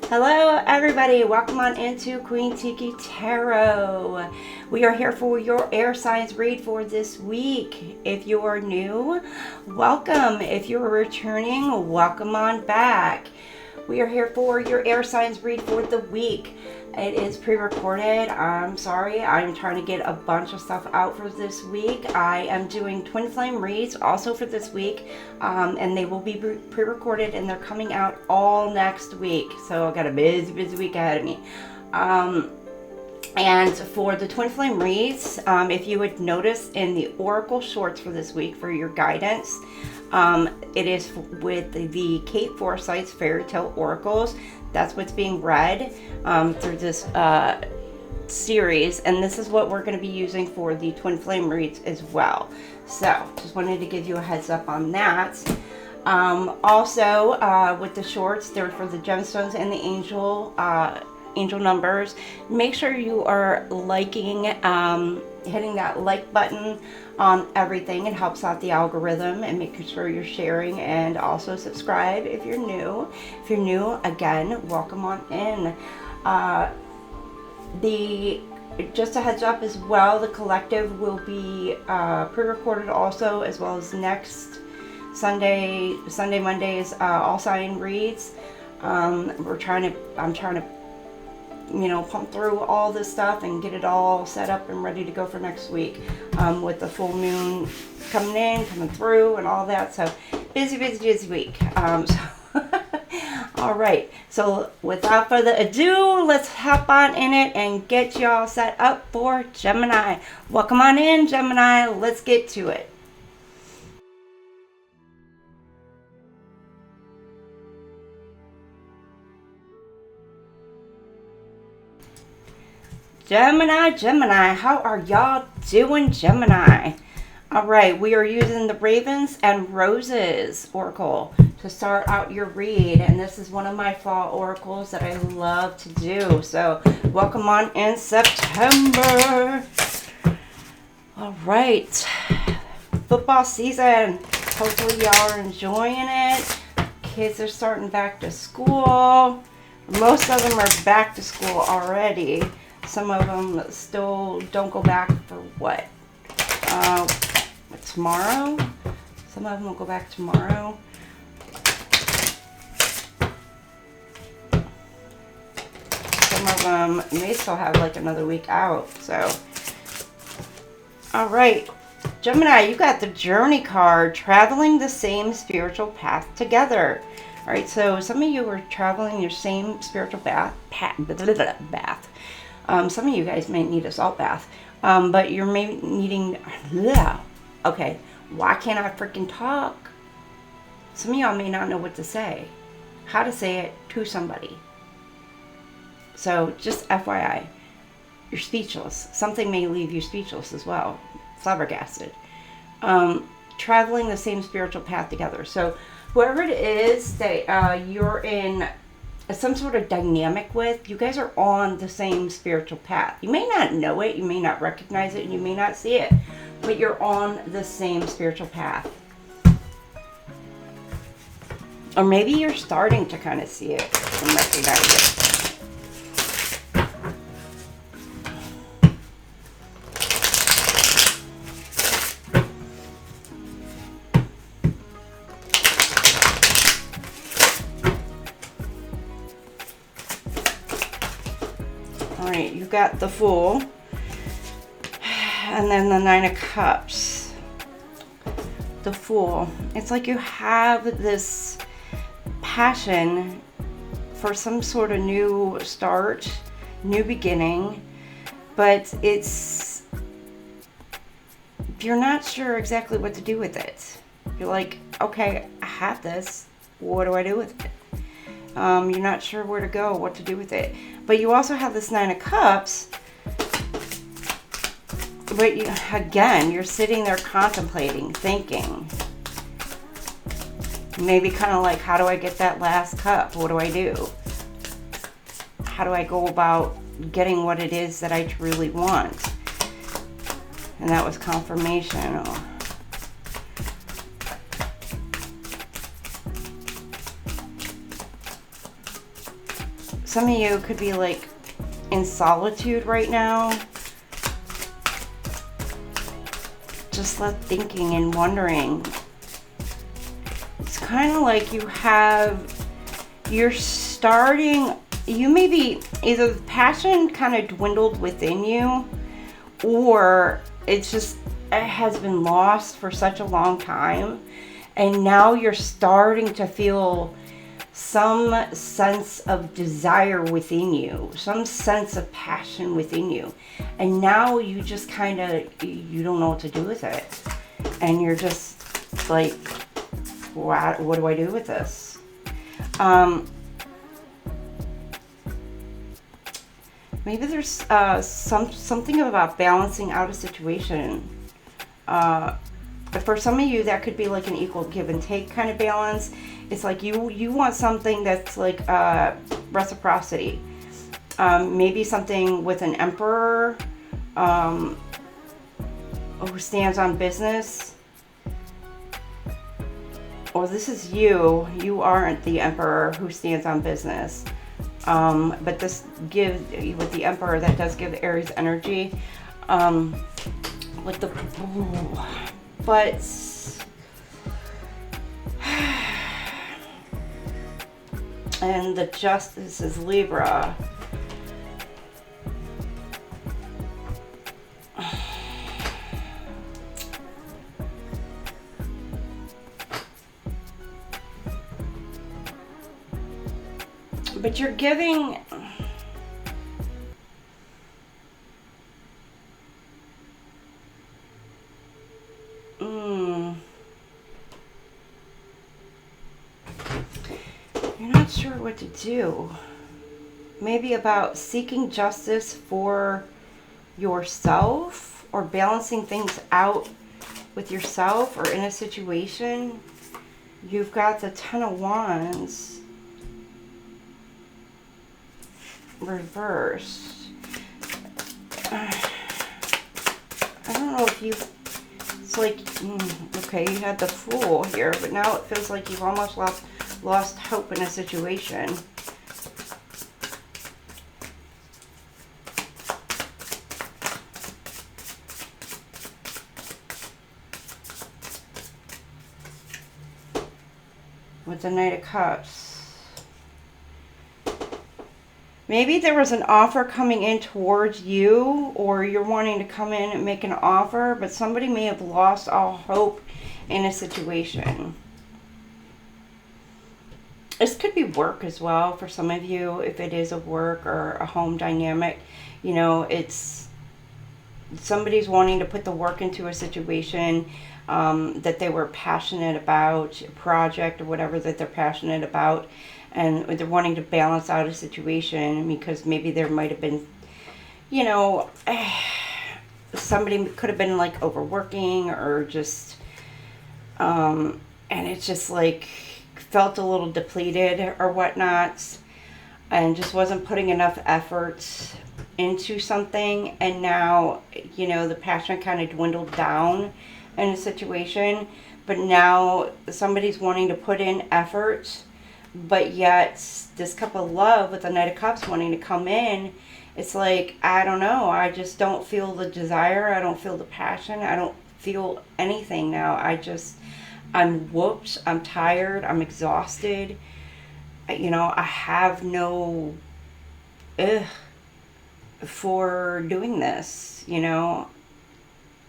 Hello everybody, welcome on into QueenTiki Tarot. We are here for your air signs read for this week. If you are new, welcome. If you are returning, welcome on back. We are here for your air signs read for the week. It is pre-recorded. I'm sorry. I'm trying to get a bunch of stuff out for this week. I am doing Twinflame reads also for this week, and they will be pre-recorded and they're coming out all next week. So I've got a busy week ahead of me. And for the Twinflame reads, if you would notice in the Oracle shorts for this week for your guidance, it is with the Kate Forsyth's Fairy Tale Oracles. That's what's being read through this series, and this is what we're going to be using for the Twinflame reads as well. So just wanted to give you a heads up on that. Also, with the shorts, they're for the gemstones and the angel numbers. Make sure you are liking, hitting that like button on everything. It helps out the algorithm, and making sure you're sharing, and also subscribe if you're new. If you're new, again, welcome on in. Just a heads up as well, the collective will be pre-recorded also, as well as next Monday's all sign reads. I'm trying to pump through all this stuff and get it all set up and ready to go for next week, with the full moon coming through and all that. So busy week. All right, so without further ado, let's hop on in it and get y'all set up for Gemini. Welcome on in, Gemini. Let's get to it. Gemini, how are y'all doing, Gemini? All right, we are using the Ravens and Roses Oracle to start out your read, and this is one of my fall oracles that I love to do. So welcome on in September. All right, football season. Hopefully y'all are enjoying it. Kids are starting back to school. Most of them are back to school already. Some of them still don't go back for what? Tomorrow? Some of them will go back tomorrow. Some of them may still have like another week out. So, all right, Gemini, you got the Journey card, traveling the same spiritual path together. All right, so some of you are traveling your same spiritual path. Some of you guys may need a salt bath, but you're maybe needing, okay, why can't I freaking talk? Some of y'all may not know what to say, how to say it to somebody. So just FYI, you're speechless. Something may leave you speechless as well, flabbergasted. Traveling the same spiritual path together. So whoever it is that you're in some sort of dynamic with, you guys are on the same spiritual path. You may not know it, you may not recognize it, and you may not see it, but you're on the same spiritual path. Or maybe you're starting to kind of see it and recognize it. Alright, you got the Fool, and then the Nine of Cups. The Fool. It's like you have this passion for some sort of new start, new beginning, but you're not sure exactly what to do with it. You're like, okay, I have this. What do I do with it? You're not sure where to go, what to do with it. But you also have this Nine of Cups. But again, you're sitting there contemplating, thinking. Maybe kind of like, how do I get that last cup? What do I do? How do I go about getting what it is that I truly want? And that was confirmation. Some of you could be like in solitude right now. Just left thinking and wondering. It's kind of like you're starting, you may be, either the passion kind of dwindled within you, or it has been lost for such a long time. And now you're starting to feel some sense of desire within you, some sense of passion within you. And now you just kind of, you don't know what to do with it. And you're just like, what do I do with this? Maybe there's something about balancing out a situation. For some of you, that could be like an equal give and take kind of balance. It's like you want something that's like reciprocity. Maybe something with an emperor who stands on business. Or this is you. You aren't the emperor who stands on business. But this gives, with the emperor, that does give Aries energy. With the... Ooh, but... And the justice is Libra. But you're giving... You're not sure what to do. Maybe about seeking justice for yourself, or balancing things out with yourself or in a situation. You've got the Ten of Wands reversed. I don't know if you... It's like, okay, you had the Fool here, but now it feels like you've almost lost hope in a situation. With the Knight of Cups. Maybe there was an offer coming in towards you, or you're wanting to come in and make an offer, but somebody may have lost all hope in a situation. This could be work as well for some of you, if it is a work or a home dynamic. You know, it's somebody's wanting to put the work into a situation that they were passionate about, a project or whatever that they're passionate about. And they're wanting to balance out a situation because maybe there might have been, you know, somebody could have been like overworking or just, and it's just like felt a little depleted or whatnot, and just wasn't putting enough effort into something. And now, you know, the passion kind of dwindled down in a situation, but now somebody's wanting to put in effort. But yet, this cup of love with the Knight of Cups wanting to come in, it's like, I don't know. I just don't feel the desire. I don't feel the passion. I don't feel anything now. I'm whooped. I'm tired. I'm exhausted. You know, I have no for doing this, you know.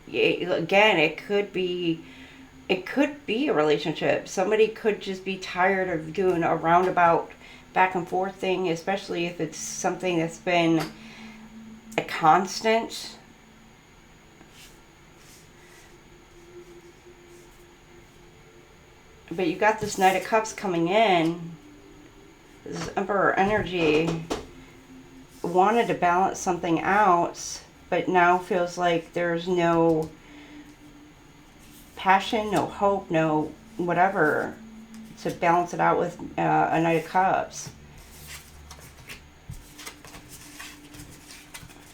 Again, it could be a relationship. Somebody could just be tired of doing a roundabout back and forth thing, especially if it's something that's been a constant. But you got this Knight of Cups coming in. This Emperor energy wanted to balance something out, but now feels like there's no passion, no hope, no whatever to balance it out with a Knight of Cups.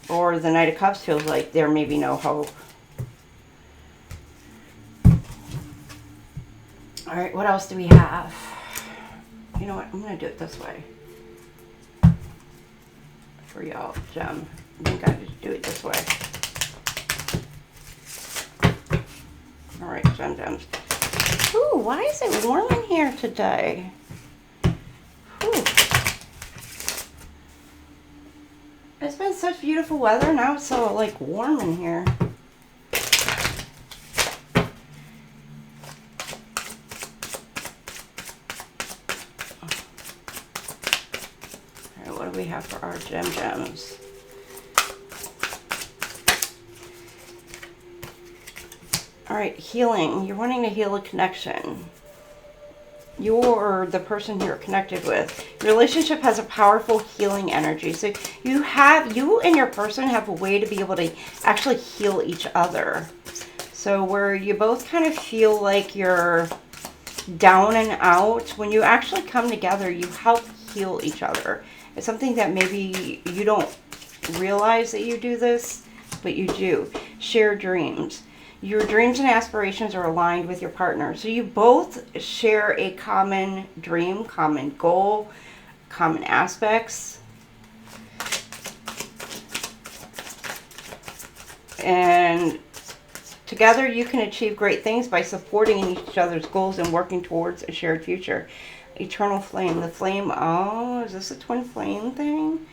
Or the Knight of Cups feels like there may be no hope. Alright, what else do we have? You know what? I'm going to do it this way. for y'all, Gem. I think I just do it this way. All right, Gems. Ooh, why is it warm in here today? Ooh. It's been such beautiful weather. Now it's so like warm in here. All right, what do we have for our Gems? All right, healing. You're wanting to heal a connection. You're the person you're connected with. Your relationship has a powerful healing energy. So you and your person have a way to be able to actually heal each other. So where you both kind of feel like you're down and out, when you actually come together, you help heal each other. It's something that maybe you don't realize that you do this, but you do. Share dreams. Your dreams and aspirations are aligned with your partner. So you both share a common dream, common goal, common aspects. And together you can achieve great things by supporting each other's goals and working towards a shared future. Eternal flame. The flame, oh, is this a twin flame thing?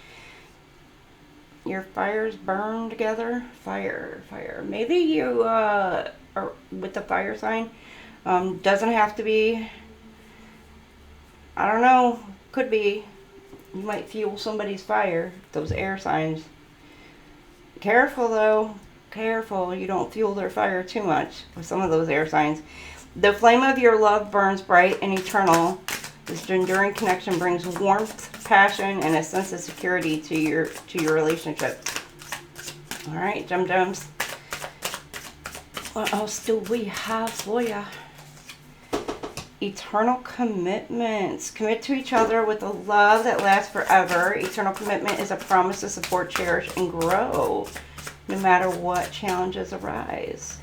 Your fires burn together. Fire. Maybe you are with the fire sign. Doesn't have to be. I don't know. Could be. You might fuel somebody's fire. Those air signs. Careful though. Careful. You don't fuel their fire too much with some of those air signs. The flame of your love burns bright and eternal. This enduring connection brings warmth, passion, and a sense of security to your relationship. All right, Gems. What else do we have for you? Eternal commitments. Commit to each other with a love that lasts forever. Eternal commitment is a promise to support, cherish, and grow, no matter what challenges arise.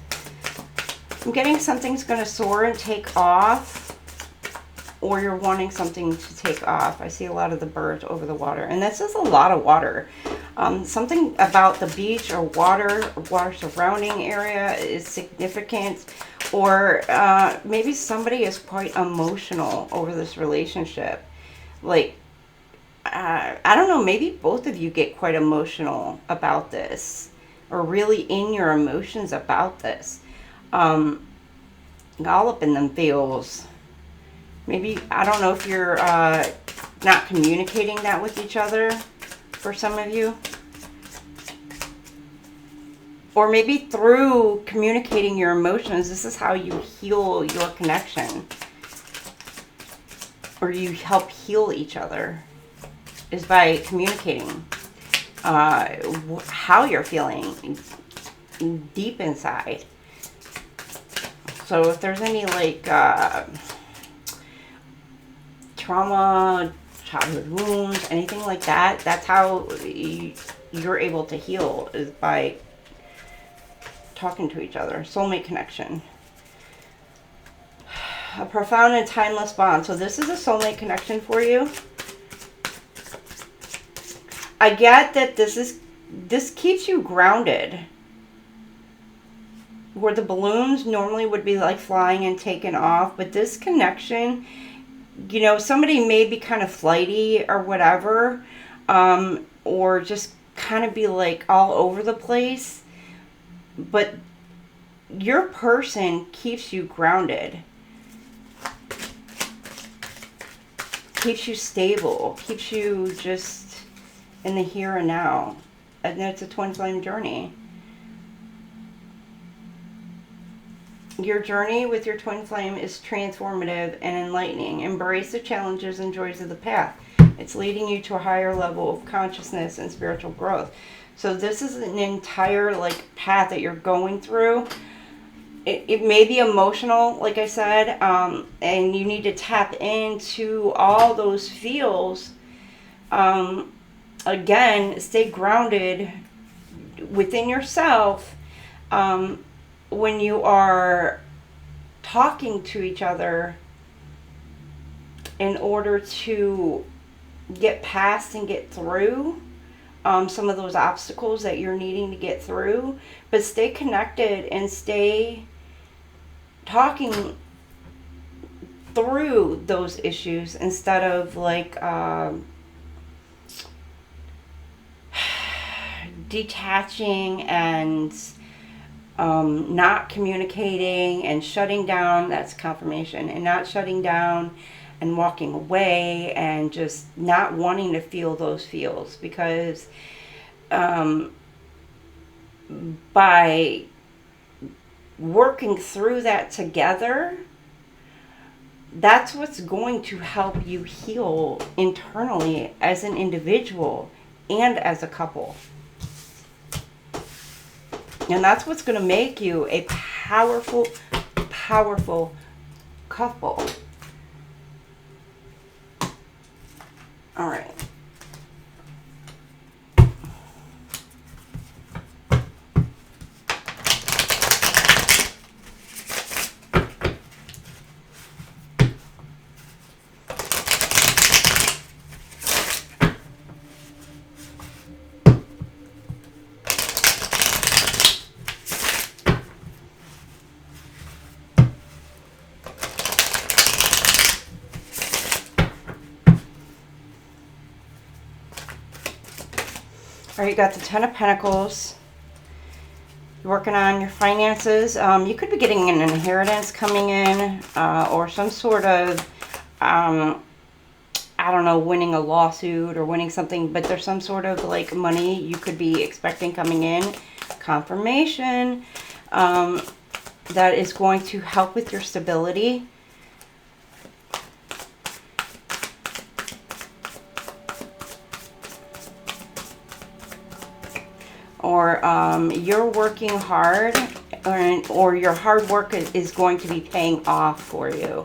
I'm getting something's going to soar and take off. Or you're wanting something to take off. I see a lot of the birds over the water. And this is a lot of water. Something about the beach or water surrounding area is significant. Or maybe somebody is quite emotional over this relationship. Like, I don't know, maybe both of you get quite emotional about this. Or really in your emotions about this. All up in them feels. Maybe, I don't know if you're not communicating that with each other for some of you. Or maybe through communicating your emotions, this is how you heal your connection. Or you help heal each other, is by communicating how you're feeling deep inside. So if there's any like trauma, childhood wounds, anything like that, that's how you're able to heal, is by talking to each other. Soulmate connection. A profound and timeless bond. So this is a soulmate connection for you. I get that this keeps you grounded. Where the balloons normally would be like flying and taken off, but this connection, you know, somebody may be kind of flighty or whatever, or just kind of be like all over the place, but your person keeps you grounded, keeps you stable, keeps you just in the here and now, and it's a twin flame journey. Your journey with your twin flame is transformative and enlightening. Embrace the challenges and joys of the path. It's leading you to a higher level of consciousness and spiritual growth. So this is an entire like path that you're going through. It may be emotional, like I said, and you need to tap into all those feels. Again, stay grounded within yourself. When you are talking to each other in order to get past and get through some of those obstacles that you're needing to get through, but stay connected and stay talking through those issues instead of like detaching and not communicating and shutting down. That's confirmation. And not shutting down and walking away and just not wanting to feel those feels, because by working through that together, that's what's going to help you heal internally as an individual and as a couple. And that's what's going to make you a powerful, powerful couple. All right. All right, you got the Ten of Pentacles. You're working on your finances. You could be getting an inheritance coming in, or some sort of, I don't know, winning a lawsuit or winning something, but there's some sort of like money you could be expecting coming in. Confirmation that is going to help with your stability. Or you're working hard, or your hard work is going to be paying off for you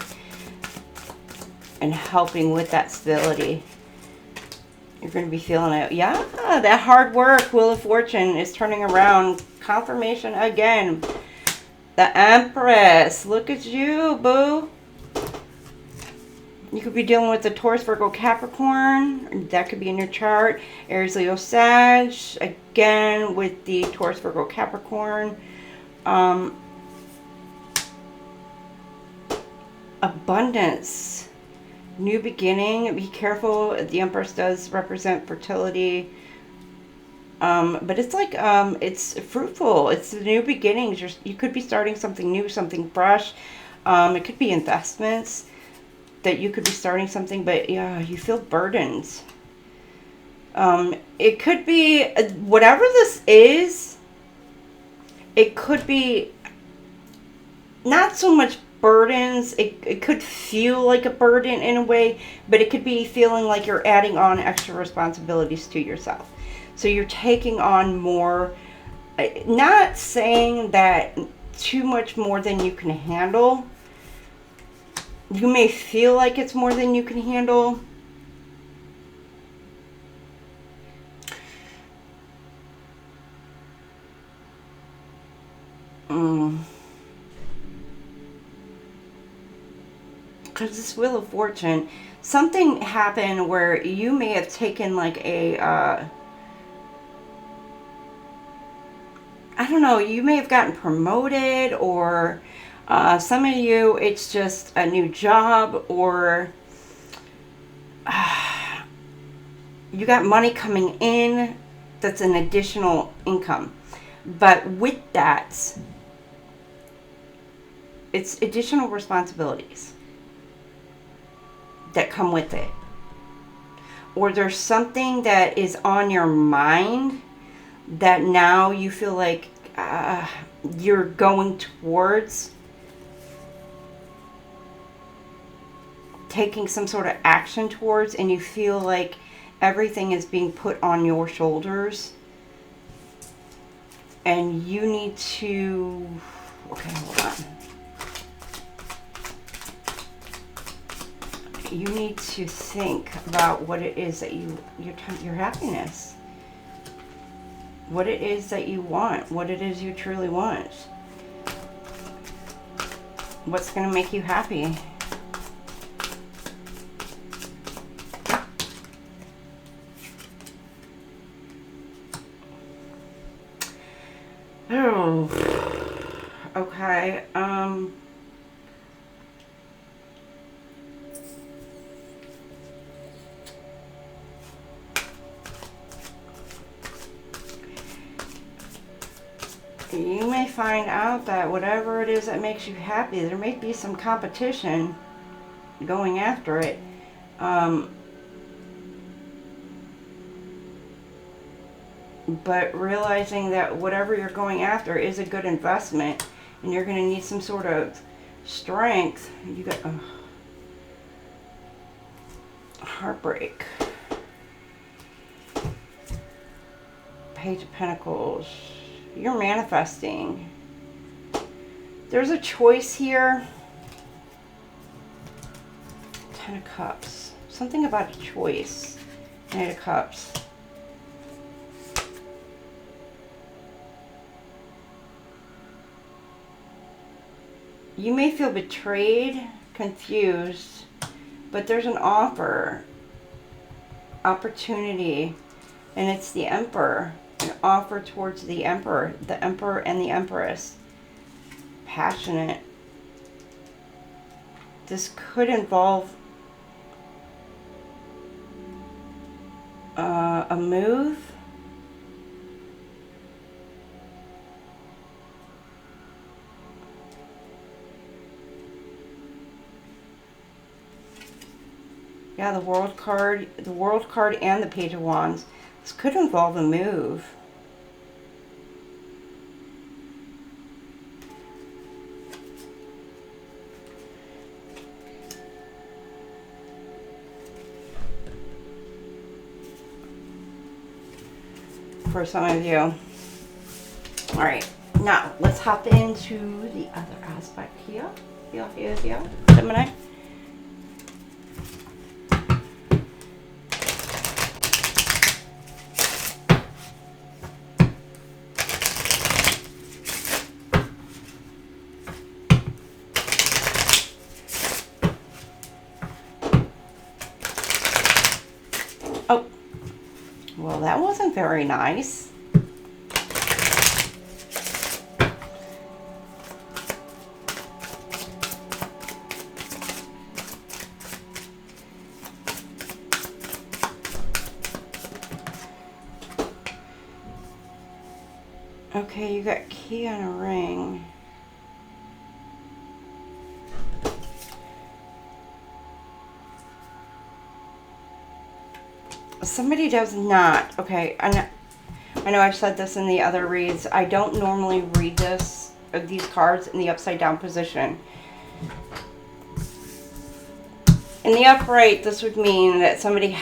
and helping with that stability. You're going to be feeling it. Yeah, that hard work, Wheel of Fortune, is turning around. Confirmation again. The Empress. Look at you, boo. You could be dealing with the Taurus, Virgo, Capricorn. That could be in your chart. Aries, Leo, Sag. Again, with the Taurus, Virgo, Capricorn. Abundance. New beginning. Be careful. The Empress does represent fertility. But it's like, it's fruitful. It's the new beginnings. You could be starting something new, something fresh. It could be investments. That you could be starting something, but yeah, you feel burdened. It could be, whatever this is, it could be not so much burdens. It could feel like a burden in a way, but it could be feeling like you're adding on extra responsibilities to yourself. So you're taking on more, not saying that too much more than you can handle. You may feel like it's more than you can handle. Because this Wheel of Fortune, something happened where you may have taken like a, I don't know, you may have gotten promoted, or some of you, it's just a new job, or you got money coming in that's an additional income. But with that, it's additional responsibilities that come with it. Or there's something that is on your mind that now you feel like you're going towards taking some sort of action towards, and you feel like everything is being put on your shoulders, and you need to, okay, hold on. You need to think about what it is that your happiness, what it is that you want, what it is you truly want, what's going to make you happy. Oh, okay. You may find out that whatever it is that makes you happy, there may be some competition going after it. But realizing that whatever you're going after is a good investment, and you're going to need some sort of strength. You got heartbreak. Page of Pentacles. You're manifesting. There's a choice here. Ten of Cups. Something about a choice. Knight of Cups. You may feel betrayed, confused, but there's an offer, opportunity, and it's the Emperor. An offer towards the Emperor and the Empress. Passionate. This could involve a move. Yeah, the World card and the Page of Wands. This could involve a move. For some of you. All right, now let's hop into the other aspect here. Here, Gemini. Oh, well, that wasn't very nice. Okay, you got key on a ring. Somebody does not. Okay, I know I've said this in the other reads. I don't normally read these cards in the upside down position. In the upright, this would mean that somebody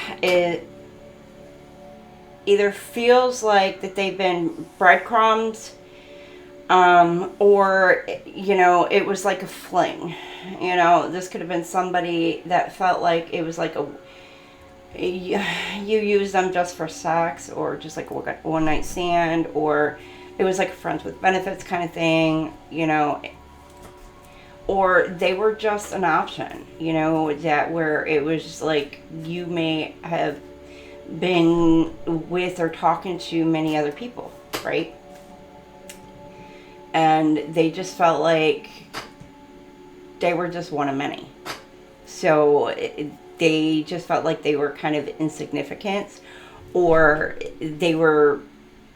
either feels like that they've been breadcrumbs, or, you know, it was like a fling. You know, this could have been somebody that felt like it was like you use them just for sex, or just like a one night stand, or it was like a friends with benefits kind of thing, you know, or they were just an option, you know, that where it was just like you may have been with or talking to many other people, right? And they just felt like they were just one of many. So they just felt like they were kind of insignificant, or they were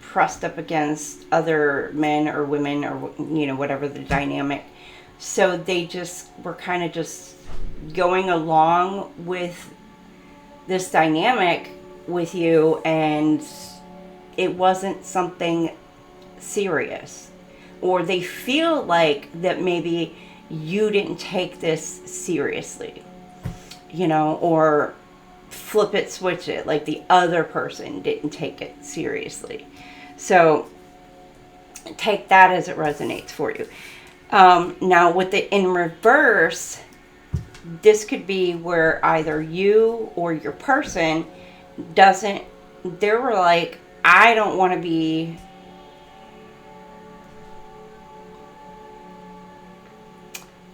pressed up against other men or women, or, you know, whatever the dynamic. So they just were kind of just going along with this dynamic with you, and it wasn't something serious. Or they feel like that maybe you didn't take this seriously, you know, or flip it, switch it, like the other person didn't take it seriously. So take that as it resonates for you. Now with the in reverse, this could be where either you or your person they were like, I don't want to be,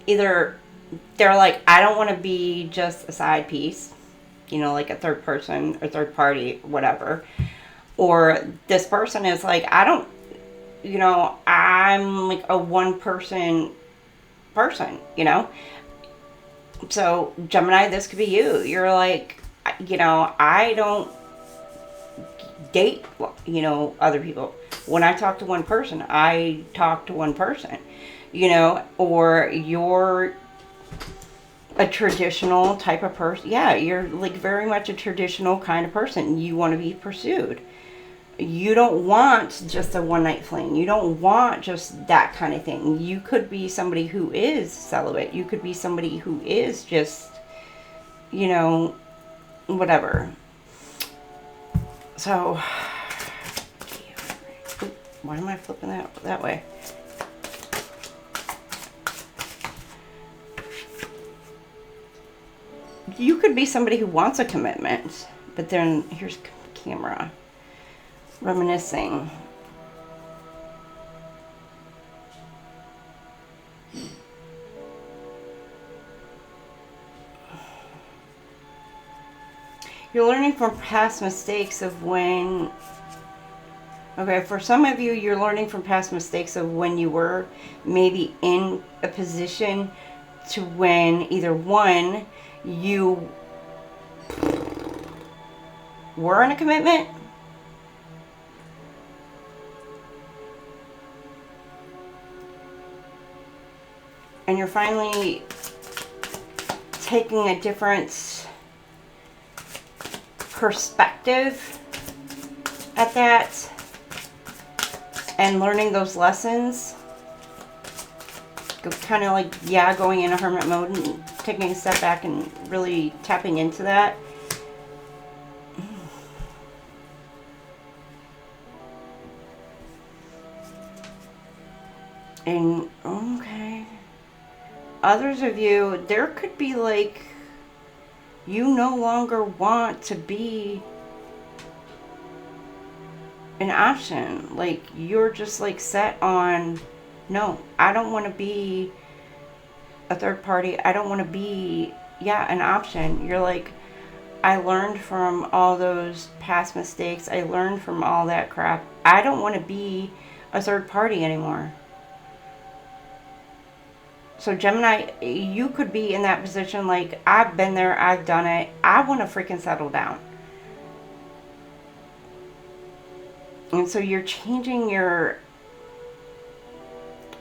either they're like, I don't want to be just a side piece, you know, like a third person or third party, whatever. Or this person is like, you know, I'm like a one person, you know? So Gemini, this could be you. You're like, you know, I don't date, you know, other people. When I talk to one person, I talk to one person, you know, or you're a traditional type of person. Yeah, you're like very much a traditional kind of person. You want to be pursued. You don't want just a one night fling. You don't want just that kind of thing. You could be somebody who is celibate. You could be somebody who is just, you know, whatever. So, why am I flipping that way? You could be somebody who wants a commitment, but then here's camera. Reminiscing. You're learning from past mistakes of when... Okay, for some of you, you're learning from past mistakes of when you were maybe in a position to when either one, you were in a commitment, and you're finally taking a different perspective at that and learning those lessons. Kind of like, yeah, going in a hermit mode and taking a step back and really tapping into that. And, okay. Others of you, there could be like, you no longer want to be an option. Like, you're just like set on, no, I don't want to be a third party. I don't want to be, yeah, an option. You're like, I learned from all those past mistakes. I learned from all that crap. I don't want to be a third party anymore. So Gemini, you could be in that position like, I've been there, I've done it. I want to freaking settle down. And so you're changing your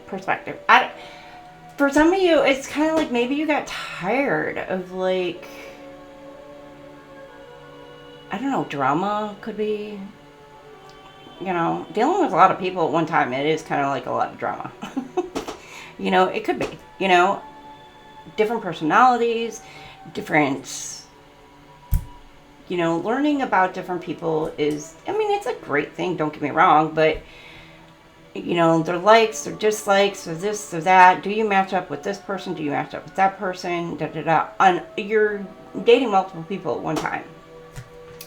perspective. For some of you, it's kind of like maybe you got tired of like, I don't know, drama could be, you know, dealing with a lot of people at one time. It is kind of like a lot of drama. You know, it could be, you know, different personalities, different, you know, learning about different people is, I mean, it's a great thing, don't get me wrong, but, you know, their likes, their dislikes, or this, or that. Do you match up with this person? Do you match up with that person? Da, da, da. And you're dating multiple people at one time.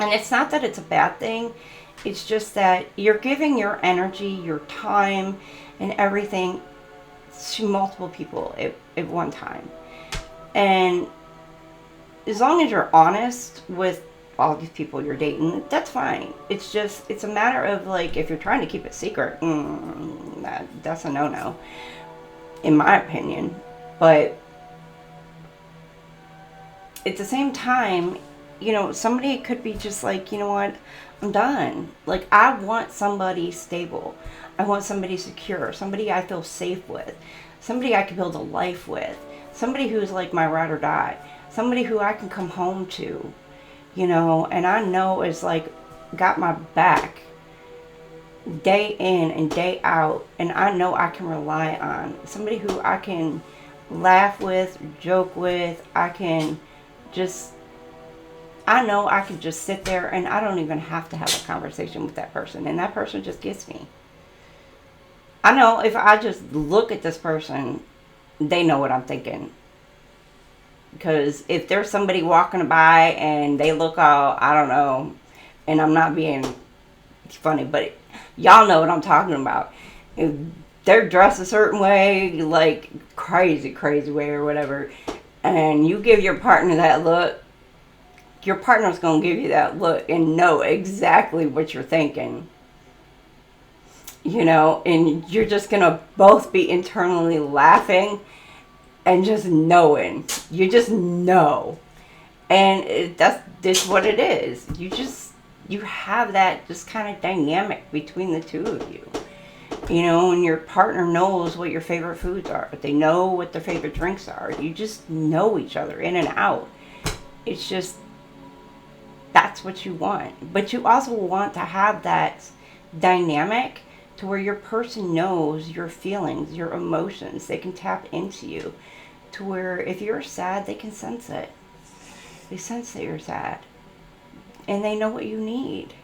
And it's not that it's a bad thing. It's just that you're giving your energy, your time, and everything to multiple people at one time. And as long as you're honest with all these people you're dating, that's fine. It's just, it's a matter of like, if you're trying to keep it secret, that's a no-no, in my opinion. But at the same time, you know, somebody could be just like, you know what, I'm done. Like, I want somebody stable. I want somebody secure, somebody I feel safe with, somebody I can build a life with, somebody who's like my ride or die, somebody who I can come home to, you know, and I know is like got my back day in and day out, and I know I can rely on somebody who I can laugh with, joke with. I can just, I know I can just sit there and I don't even have to have a conversation with that person, and that person just gets me. I know if I just look at this person, they know what I'm thinking. Because if there's somebody walking by and they look all, I don't know, and I'm not being funny, but y'all know what I'm talking about. If they're dressed a certain way, like crazy way or whatever, and you give your partner that look, your partner's going to give you that look and know exactly what you're thinking. you know, and you're just going to both be internally laughing and just knowing. You just know. And that's just what it is. You have that just kind of dynamic between the two of you. You know, and your partner knows what your favorite foods are. They know what their favorite drinks are. You just know each other in and out. It's just, that's what you want. But you also want to have that dynamic to where your person knows your feelings, your emotions. They can tap into you. To where if you're sad, they can sense it. They sense that you're sad. And they know what you need.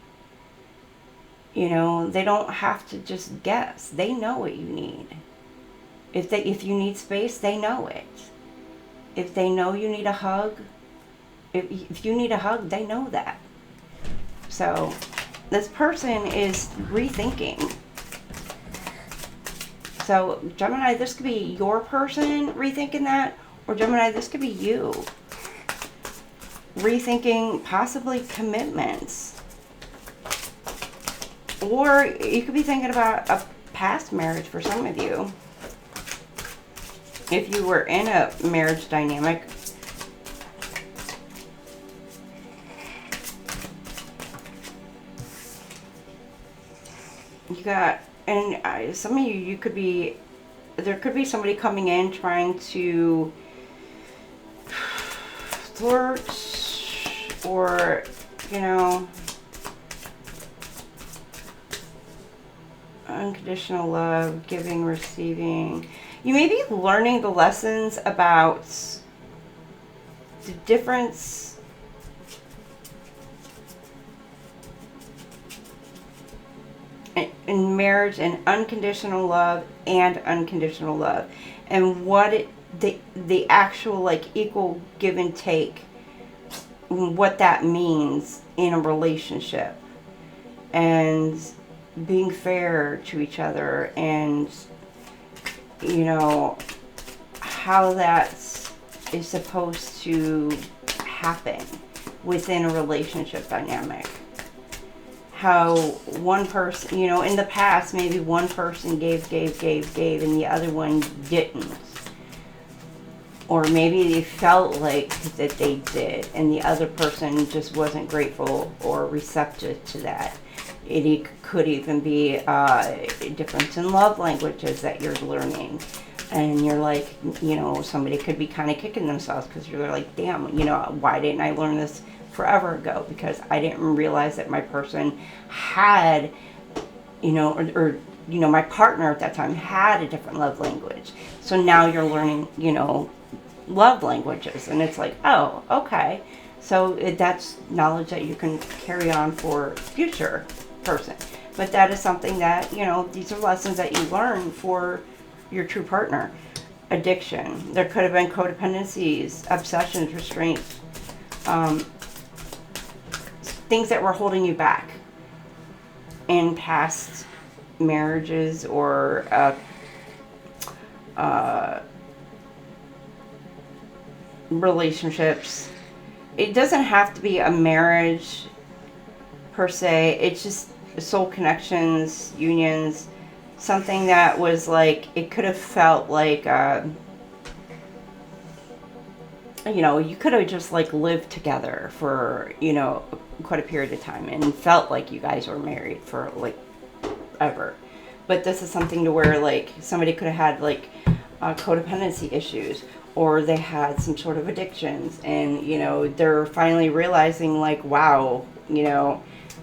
You know, they don't have to just guess. They know what you need. If you need space, they know it. If they know you need a hug, if you need a hug, they know that. So this person is rethinking. So Gemini, this could be your person rethinking that, or Gemini, this could be you rethinking possibly commitments. Or you could be thinking about a past marriage for some of you. If you were in a marriage dynamic. You got, and some of you could be, there could be somebody coming in trying to flirt or, you know, unconditional love, giving, receiving. You may be learning the lessons about the difference in marriage and unconditional love and unconditional love, and what the actual like equal give and take, what that means in a relationship, and being fair to each other, and you know how that is supposed to happen within a relationship dynamic. How one person, you know, in the past maybe one person gave and the other one didn't, or maybe they felt like that they did and the other person just wasn't grateful or receptive to that. It could even be a difference in love languages that you're learning. And you're like, you know, somebody could be kind of kicking themselves because you're like, damn, you know, why didn't I learn this forever ago? Because I didn't realize that my person had, you know, or you know, my partner at that time had a different love language. So now you're learning, you know, love languages. And it's like, oh, okay. So that's knowledge that you can carry on for future person. But that is something that, you know, these are lessons that you learn for your true partner. Addiction. There could have been codependencies, obsessions, restraints, things that were holding you back in past marriages or relationships. It doesn't have to be a marriage per se. It's just soul connections, unions, something that was like, it could have felt like, you know, you could have just like lived together for, you know, quite a period of time and felt like you guys were married for like ever. But this is something to where like somebody could have had like codependency issues, or they had some sort of addictions, and you know, they're finally realizing like, wow, you know,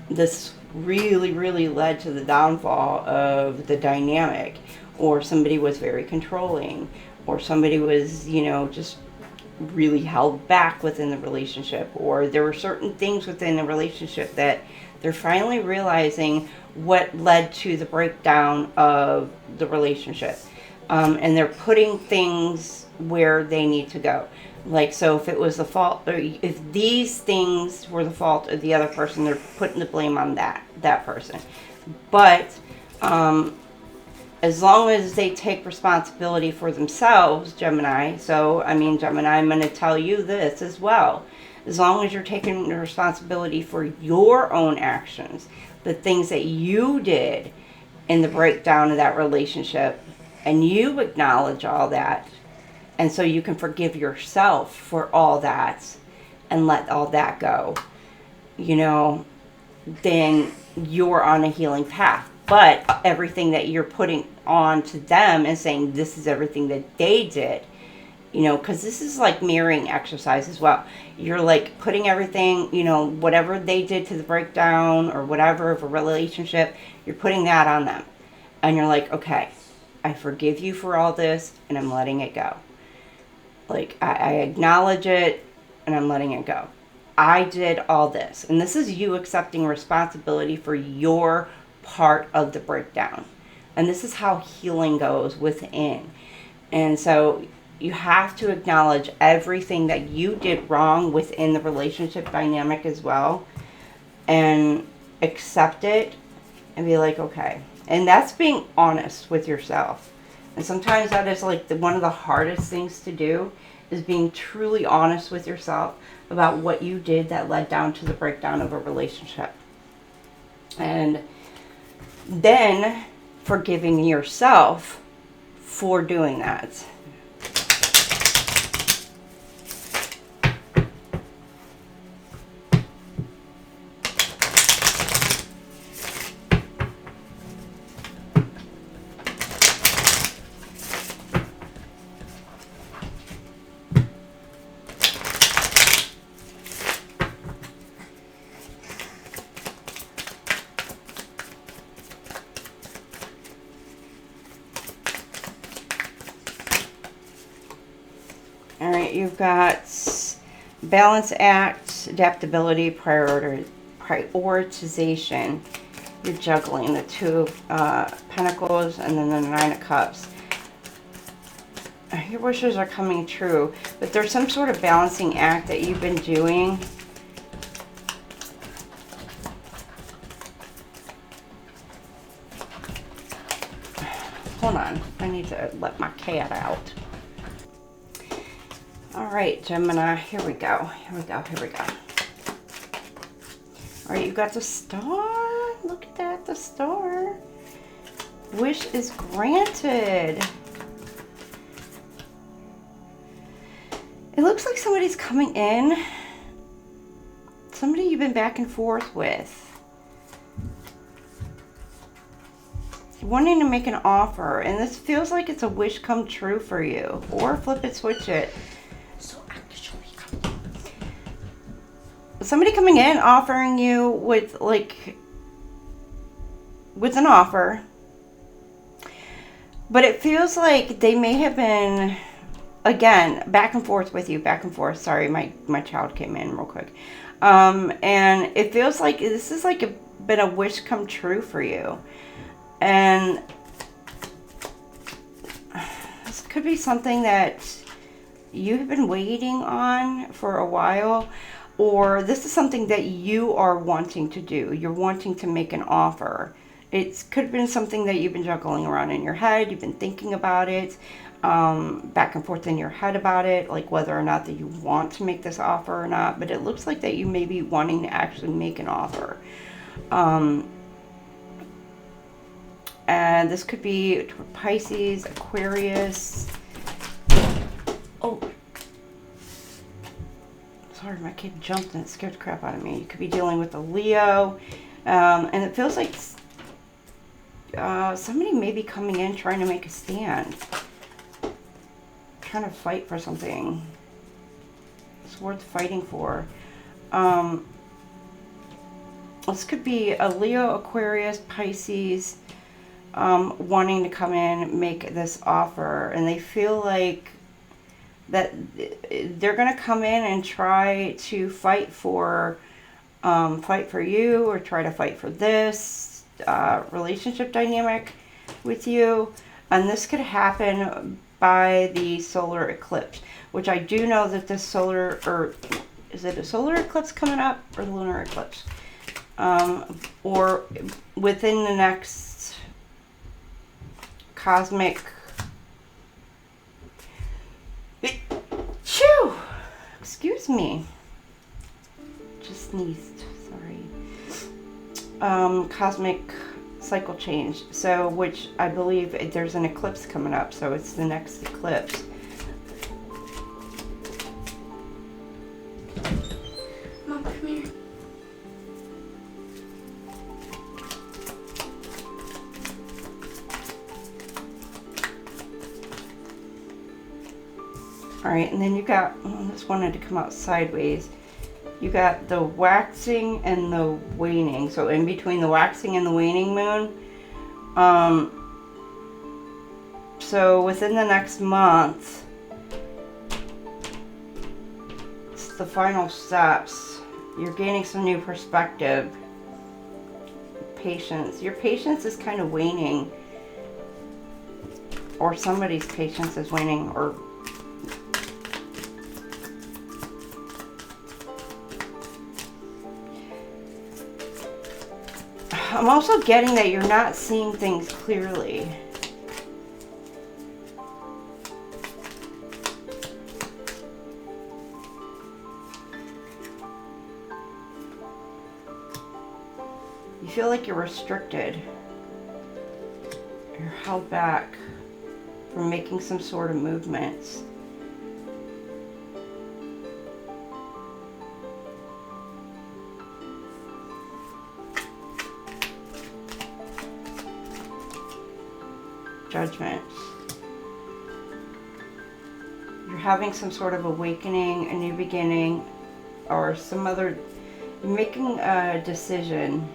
this really led to the downfall of the dynamic. Or somebody was very controlling, or somebody was, you know, just really held back within the relationship, or there were certain things within the relationship that they're finally realizing what led to the breakdown of the relationship. And they're putting things where they need to go. Like, so if it was the fault, or if these things were the fault of the other person, they're putting the blame on that person. But as long as they take responsibility for themselves, Gemini, so, I mean, Gemini, I'm going to tell you this as well. As long as you're taking responsibility for your own actions, the things that you did, in the breakdown of that relationship, and you acknowledge all that, and so you can forgive yourself for all that and let all that go, you know, then you're on a healing path. But everything that you're putting on to them and saying this is everything that they did, you know, because this is like mirroring exercise as well. You're like putting everything, you know, whatever they did to the breakdown or whatever of a relationship, you're putting that on them. And you're like, okay, I forgive you for all this and I'm letting it go. Like, I acknowledge it and I'm letting it go. I did all this. And this is you accepting responsibility for your part of the breakdown. And this is how healing goes within. And so you have to acknowledge everything that you did wrong within the relationship dynamic as well. And accept it and be like, okay. And that's being honest with yourself. And sometimes that is like one of the hardest things to do, is being truly honest with yourself about what you did that led down to the breakdown of a relationship. And then forgiving yourself for doing that. Alright, you've got balance act, adaptability, prioritization. You're juggling the Two of Pentacles and then the Nine of Cups. Your wishes are coming true, but there's some sort of balancing act that you've been doing. Hold on, I need to let my cat out. Alright, Gemini, here we go. Here we go, here we go. Alright, you got the Star. Look at that, the Star. Wish is granted. It looks like somebody's coming in. Somebody you've been back and forth with. Wanting to make an offer. And this feels like it's a wish come true for you. Or flip it, switch it. Somebody coming in offering you with an offer, but it feels like they may have been, again, back and forth with you, back and forth. Sorry, my child came in real quick. And it feels like this is like been a wish come true for you. And this could be something that you have been waiting on for a while. Or this is something that you are wanting to do. You're wanting to make an offer. It could have been something that you've been juggling around in your head. You've been thinking about it, back and forth in your head about it, like whether or not that you want to make this offer or not. But it looks like that you may be wanting to actually make an offer. And this could be Pisces, Aquarius. Oh. Sorry, my kid jumped and it scared the crap out of me. You could be dealing with a Leo. And it feels like somebody may be coming in trying to make a stand. Trying to fight for something. It's worth fighting for. This could be a Leo, Aquarius, Pisces, wanting to come in, make this offer. And they feel like that they're going to come in and try to fight for you, or try to fight for this relationship dynamic with you. And this could happen by the solar eclipse, which I do know that the solar, or is it a solar eclipse coming up, or the lunar eclipse? Or within the next cosmic. Chew! Excuse me. Just sneezed. Sorry. Cosmic cycle change. So, which I believe there's an eclipse coming up. So it's the next eclipse. Mom, come here. All right, and then you got, this wanted to come out sideways. You got the waxing and the waning. So in between the waxing and the waning moon. So within the next month, it's the final steps. You're gaining some new perspective. Patience. Your patience is kind of waning. Or somebody's patience is waning, or I'm also getting that you're not seeing things clearly. You feel like you're restricted. You're held back from making some sort of movements. Judgment. You're having some sort of awakening, a new beginning, or some other, making a decision.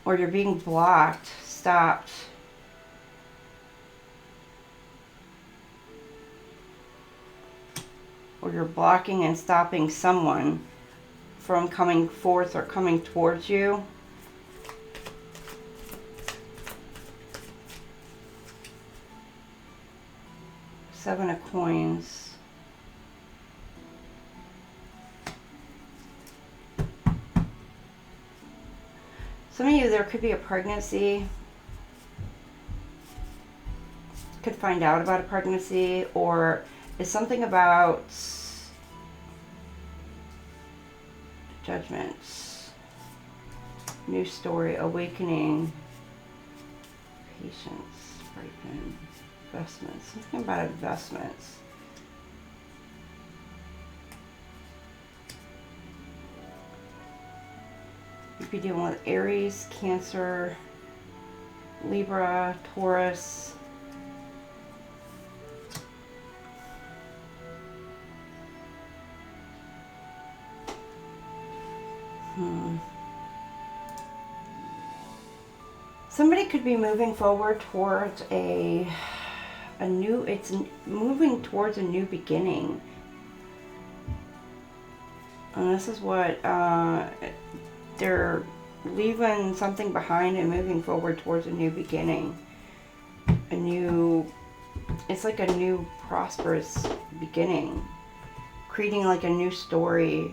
Or you're being blocked, stopped. Or you're blocking and stopping someone from coming forth or coming towards you. Seven of Coins. Some of you, there could be a pregnancy. Could find out about a pregnancy, or it's something about judgments, new story, awakening, patience, ripen, investments, something about investments. You could be dealing with Aries, Cancer, Libra, Taurus. Somebody could be moving forward towards a new, it's moving towards a new beginning. And this is what, they're leaving something behind and moving forward towards a new beginning. A new, it's like a new prosperous beginning. Creating like a new story,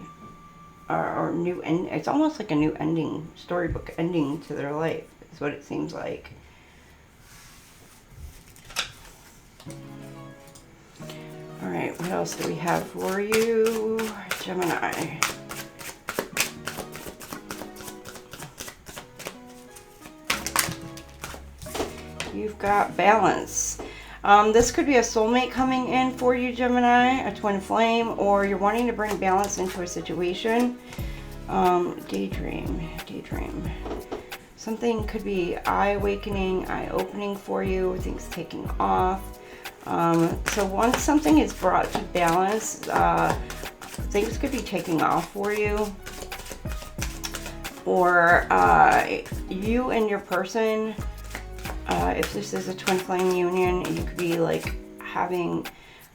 or new end. It's almost like a new ending, storybook ending to their life. Is what it seems like. All right, what else do we have for you, Gemini? You've got balance. This could be a soulmate coming in for you, Gemini, a twin flame, or you're wanting to bring balance into a situation. Daydream. Something could be eye-awakening, eye-opening for you, things taking off. So once something is brought to balance, things could be taking off for you. Or you and your person, if this is a twin flame union, you could be like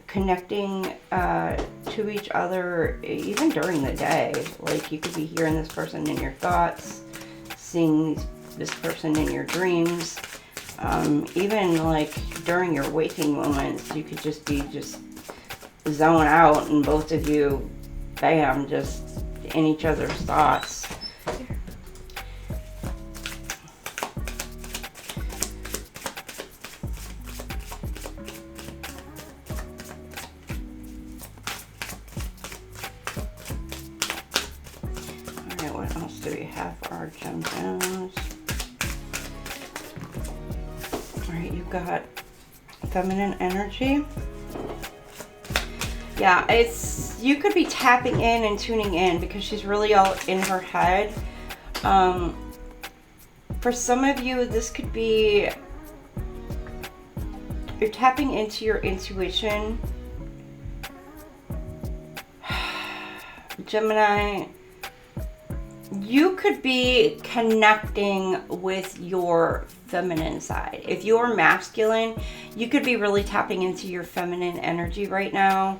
connecting to each other even during the day. Like you could be hearing this person in your thoughts, seeing this person in your dreams. Even like during your waking moments, you could just zone out and both of you, bam, just in each other's thoughts. more gemstones. Alright, you've got feminine energy. Yeah, you could be tapping in and tuning in because she's really all in her head. For some of you, this could be you're tapping into your intuition. Gemini, you could be connecting with your feminine side. If you're masculine, you could be really tapping into your feminine energy right now.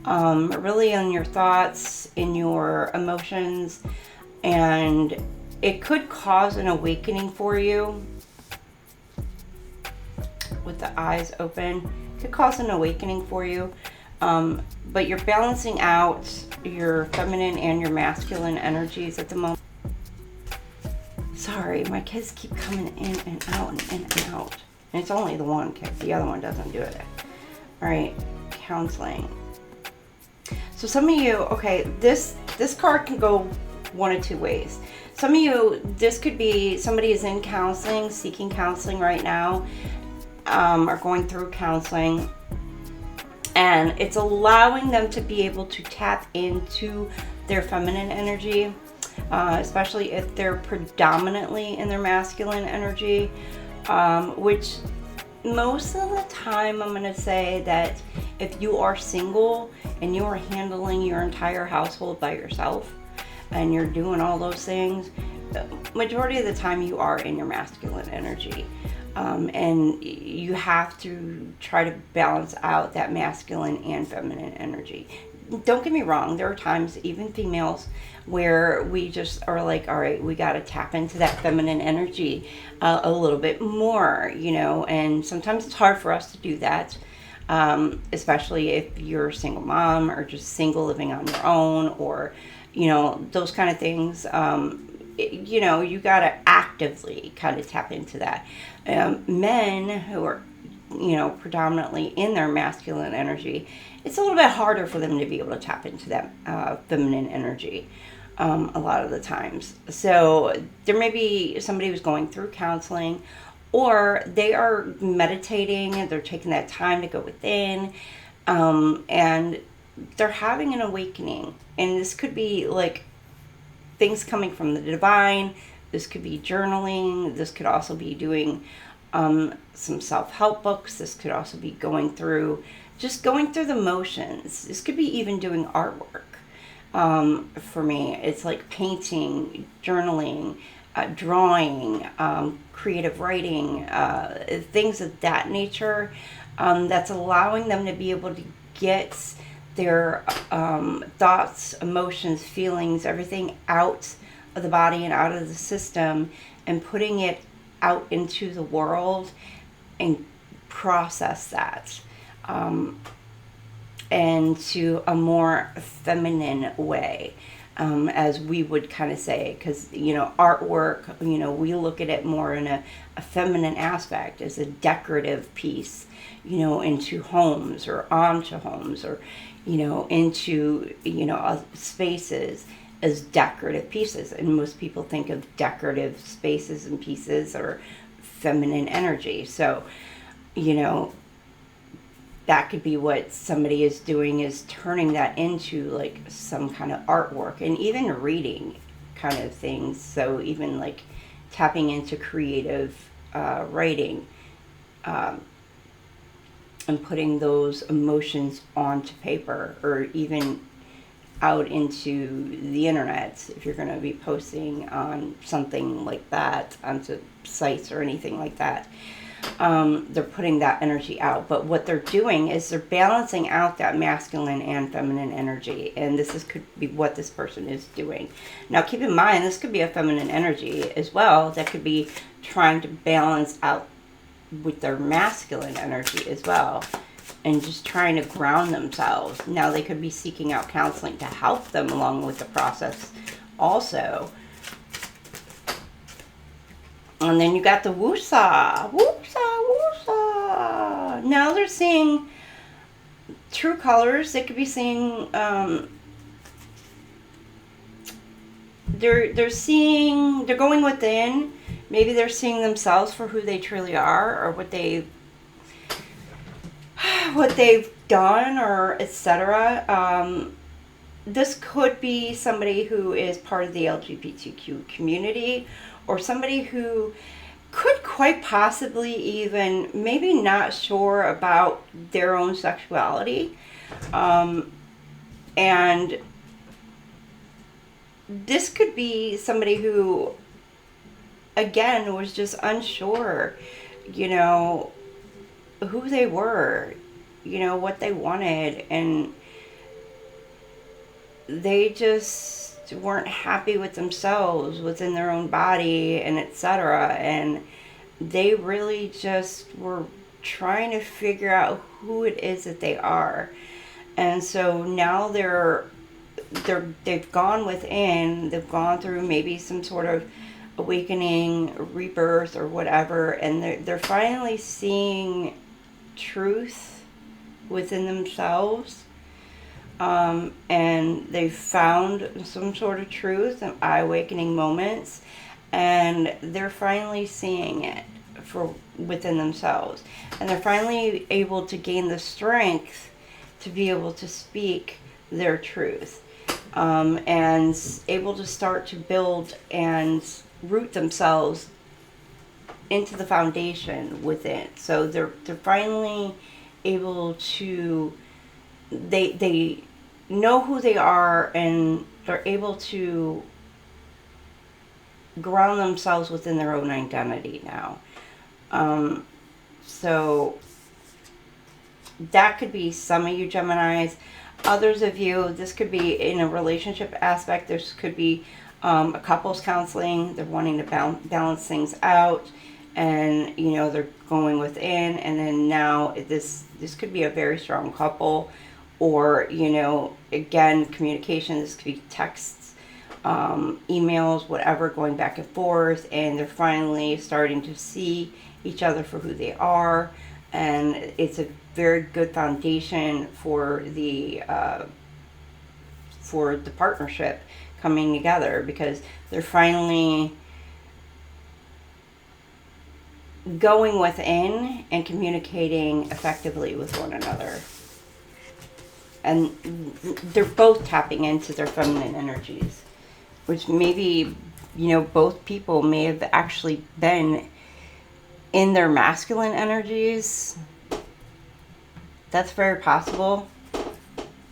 Really on your thoughts, in your emotions, and it could cause an awakening for you. With the eyes open, it could cause an awakening for you. But you're balancing out your feminine and your masculine energies at the moment. Sorry, my kids keep coming in and out and in and out. And it's only the one kid. The other one doesn't do it. All right, counseling. So some of you, okay, this card can go one of two ways. Some of you, this could be somebody is in counseling, seeking counseling right now, or going through counseling. And it's allowing them to be able to tap into their feminine energy, especially if they're predominantly in their masculine energy, which most of the time I'm going to say that if you are single and you are handling your entire household by yourself and you're doing all those things, majority of the time you are in your masculine energy. And you have to try to balance out that masculine and feminine energy. Don't get me wrong, there are times, even females, where we just are like, all right, we got to tap into that feminine energy a little bit more, you know, and sometimes it's hard for us to do that, especially if you're a single mom or just single living on your own, or, you know, those kind of things. You know, you got to actively kind of tap into that. Men who are, you know, predominantly in their masculine energy, it's a little bit harder for them to be able to tap into that feminine energy a lot of the times. So there may be somebody who's going through counseling, or they are meditating, they're taking that time to go within, and they're having an awakening. And this could be like things coming from the divine. This could be journaling. This could also be doing some self-help books. This could also be going through the motions. This could be even doing artwork. For me, it's like painting, journaling, drawing, creative writing, things of that nature. That's allowing them to be able to get their thoughts, emotions, feelings, everything out of the body and out of the system, and putting it out into the world and process that into a more feminine way, as we would kind of say, because, you know, artwork, you know, we look at it more in a feminine aspect, as a decorative piece, you know, into homes or onto homes, or, you know, into, you know, spaces as decorative pieces. And most people think of decorative spaces and pieces or feminine energy. So, you know, that could be what somebody is doing, is turning that into like some kind of artwork, and even reading kind of things. So even like tapping into creative writing, and putting those emotions onto paper, or even out into the internet, if you're going to be posting on something like that, onto sites or anything like that. They're putting that energy out. But what they're doing is they're balancing out that masculine and feminine energy. And could be what this person is doing. Now keep in mind, this could be a feminine energy as well that could be trying to balance out with their masculine energy as well, and just trying to ground themselves. Now they could be seeking out counseling to help them along with the process also. And then you got the woosah. Woosah, woosah. Now they're seeing true colors. They could be seeing they're seeing, they're going within. Maybe they're seeing themselves for who they truly are, or what they've done, or etc. This could be somebody who is part of the LGBTQ community, or somebody who could quite possibly even maybe not sure about their own sexuality. And this could be somebody who, again, was just unsure, you know, who they were, you know, what they wanted, and they just weren't happy with themselves within their own body, and etc. And they really just were trying to figure out who it is that they are. And so now they've gone within, they've gone through maybe some sort of awakening, rebirth, or whatever, and they're finally seeing truth within themselves. And they've found some sort of truth and eye-awakening moments, and they're finally seeing it for within themselves, and they're finally able to gain the strength to be able to speak their truth, and able to start to build and root themselves into the foundation within. So they're finally able to, they know who they are, and they're able to ground themselves within their own identity now. So that could be some of you Geminis. Others of you, this could be in a relationship aspect. This could be a couples counseling. They're wanting to balance things out, and you know, they're going within, and then now this could be a very strong couple, or you know, again, communication. This could be texts, emails, whatever, going back and forth, and they're finally starting to see each other for who they are, and it's a very good foundation for the partnership coming together, because they're finally going within and communicating effectively with one another. And they're both tapping into their feminine energies, which maybe, you know, both people may have actually been in their masculine energies. That's very possible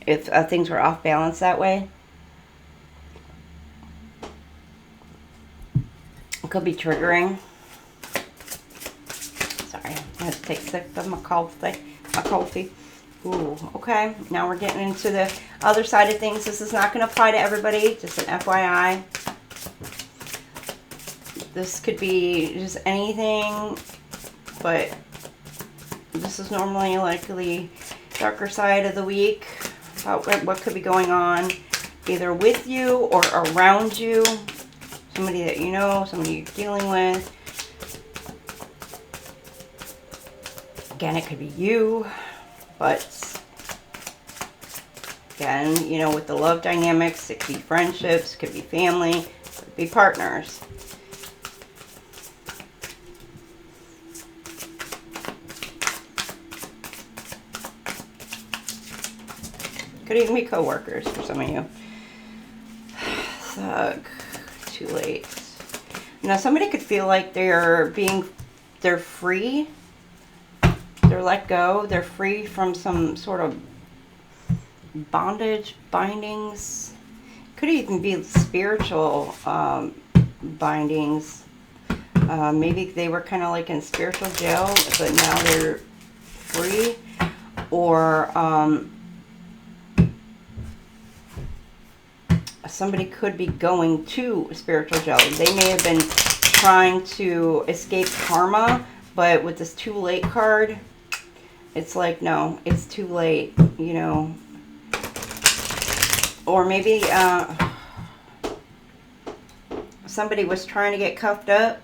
if things were off balance that way. It could be triggering. Sorry, I had to take a sip of my coffee. Ooh, okay. Now we're getting into the other side of things. This is not going to apply to everybody, just an FYI. This could be just anything, but this is normally likely darker side of the week about what could be going on either with you or around you. Somebody that you know, somebody you're dealing with. Again, it could be you, but again, you know, with the love dynamics, it could be friendships, it could be family, it could be partners. Could even be co-workers for some of you. Thug. Too late. Now somebody could feel like they're free. They're let go. They're free from some sort of bondage, bindings. Could even be spiritual bindings. Maybe they were kind of like in spiritual jail, but now they're free. Or somebody could be going to spiritual jail. They may have been trying to escape karma, but with this too late card, it's like, no, it's too late, you know. Or maybe somebody was trying to get cuffed up.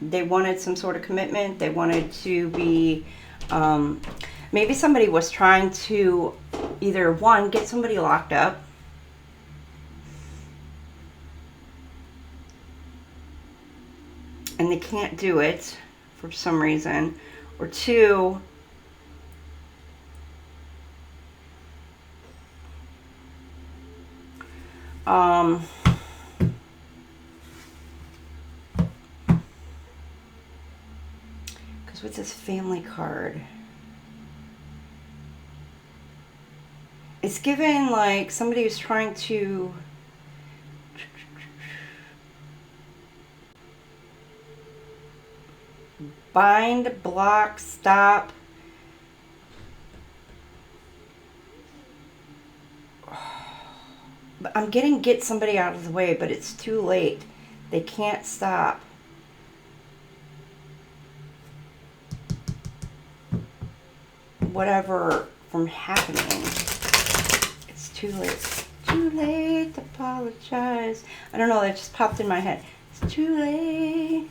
They wanted some sort of commitment. They wanted to be, maybe somebody was trying to, either one, get somebody locked up, and they can't do it for some reason, or 2, because with this family card, it's given like somebody who's trying to bind, block, stop. But I'm getting get somebody out of the way, but it's too late. They can't stop. Whatever from happening. It's too late. Too late to apologize. I don't know, that just popped in my head. It's too late.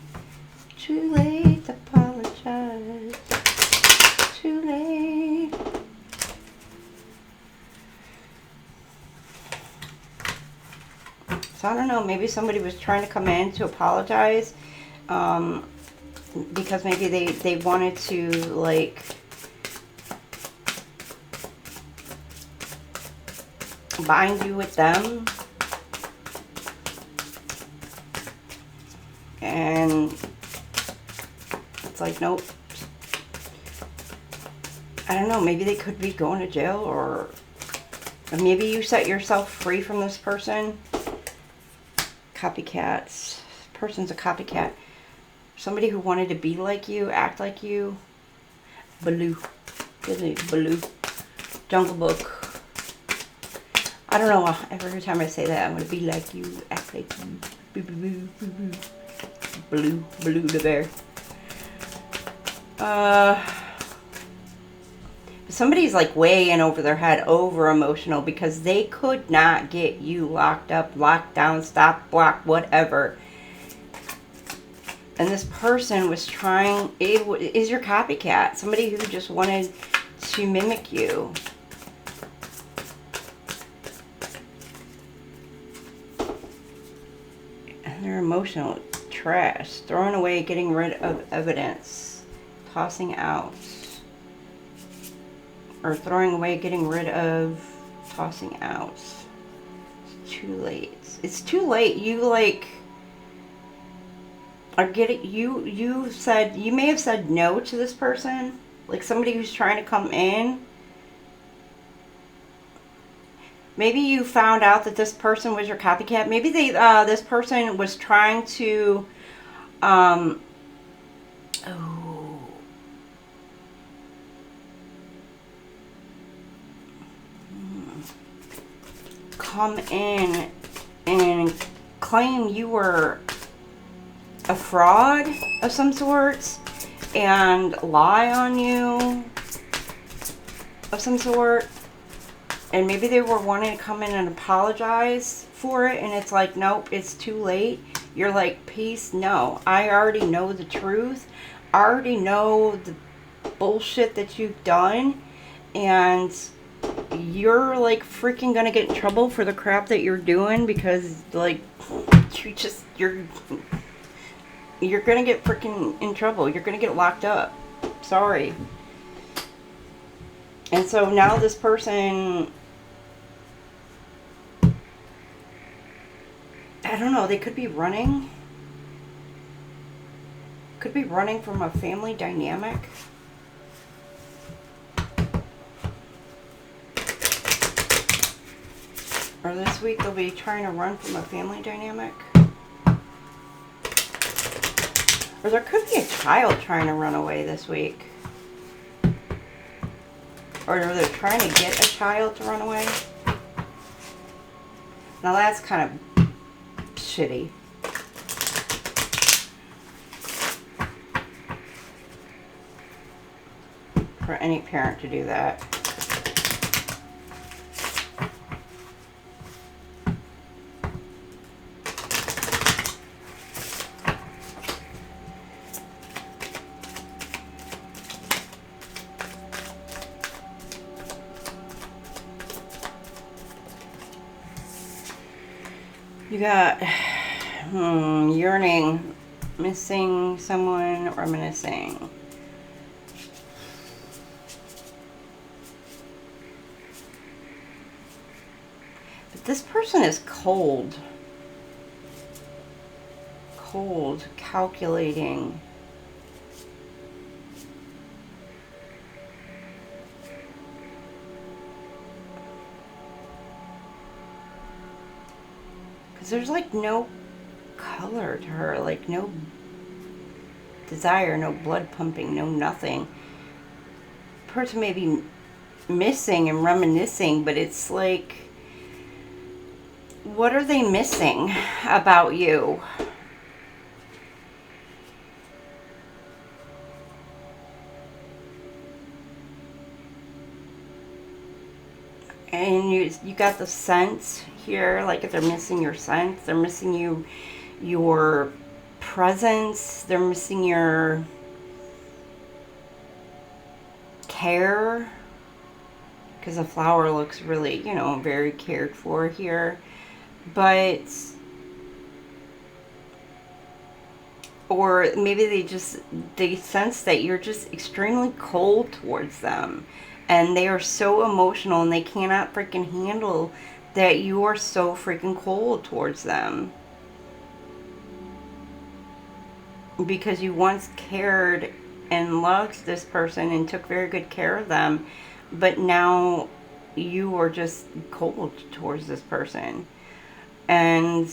Too late to apologize. Too late. So I don't know, maybe somebody was trying to come in to apologize because maybe they wanted to like bind you with them, and it's like, nope. I don't know, maybe they could be going to jail, or maybe you set yourself free from this person. Copycats. Person's a copycat. Somebody who wanted to be like you, act like you. Baloo. Baloo. Jungle Book. I don't know, every time I say that, I'm going to be like you, act like you. Boo, boo, boo, boo, boo. Baloo. Baloo the bear. Somebody's like way in over their head, over emotional, because they could not get you locked up, locked down, stop, block, whatever. And this person was trying, is your copycat, somebody who just wanted to mimic you. And they're emotional, trash, throwing away, getting rid of evidence, tossing out. Or throwing away, getting rid of, tossing out. It's too late. It's too late. You like are getting you said, you may have said no to this person, like somebody who's trying to come in. Maybe you found out that this person was your copycat. Maybe this person was trying to come in and claim you were a fraud of some sorts and lie on you of some sort. And maybe they were wanting to come in and apologize for it, and it's like, nope, it's too late. You're like, peace, no. I already know the truth. I already know the bullshit that you've done, and you're like freaking gonna get in trouble for the crap that you're doing, because like you're gonna get freaking in trouble. You're gonna get locked up. Sorry. And so now this person, I don't know, they could be running. Could be running from a family dynamic. Or this week they'll be trying to run from a family dynamic. Or there could be a child trying to run away this week. Or they're trying to get a child to run away. Now that's kind of shitty. For any parent to do that. You got yearning missing someone, reminiscing. But this person is cold. Cold, calculating. Because there's like no color to her, like no desire, no blood pumping, no nothing. Person may be missing and reminiscing, but it's like, what are they missing about you? And you got the sense here, like if they're missing your sense, they're missing your presence, they're missing your care, because the flower looks really, you know, very cared for here. But, or maybe they sense that you're just extremely cold towards them, and they are so emotional and they cannot freaking handle that you are so freaking cold towards them. Because you once cared and loved this person and took very good care of them, but now you are just cold towards this person. And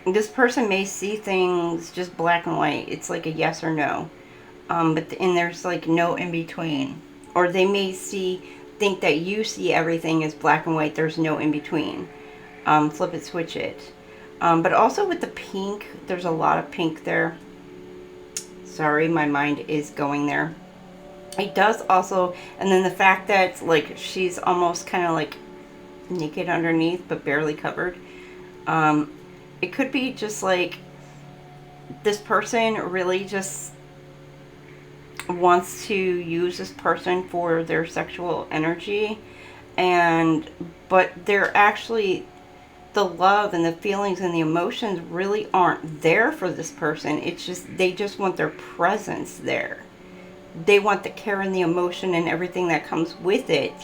this person may see things just black and white. It's like a yes or no. And there's like no in between. Or they may think that you see everything as black and white. There's no in between. Flip it, switch it. But also with the pink, there's a lot of pink there. Sorry, my mind is going there. It does also, and then the fact that like she's almost kind of like naked underneath but barely covered. It could be just like this person really just wants to use this person for their sexual energy, but they're actually, the love and the feelings and the emotions really aren't there for this person. It's just, they just want their presence there. They want the care and the emotion and everything that comes with it,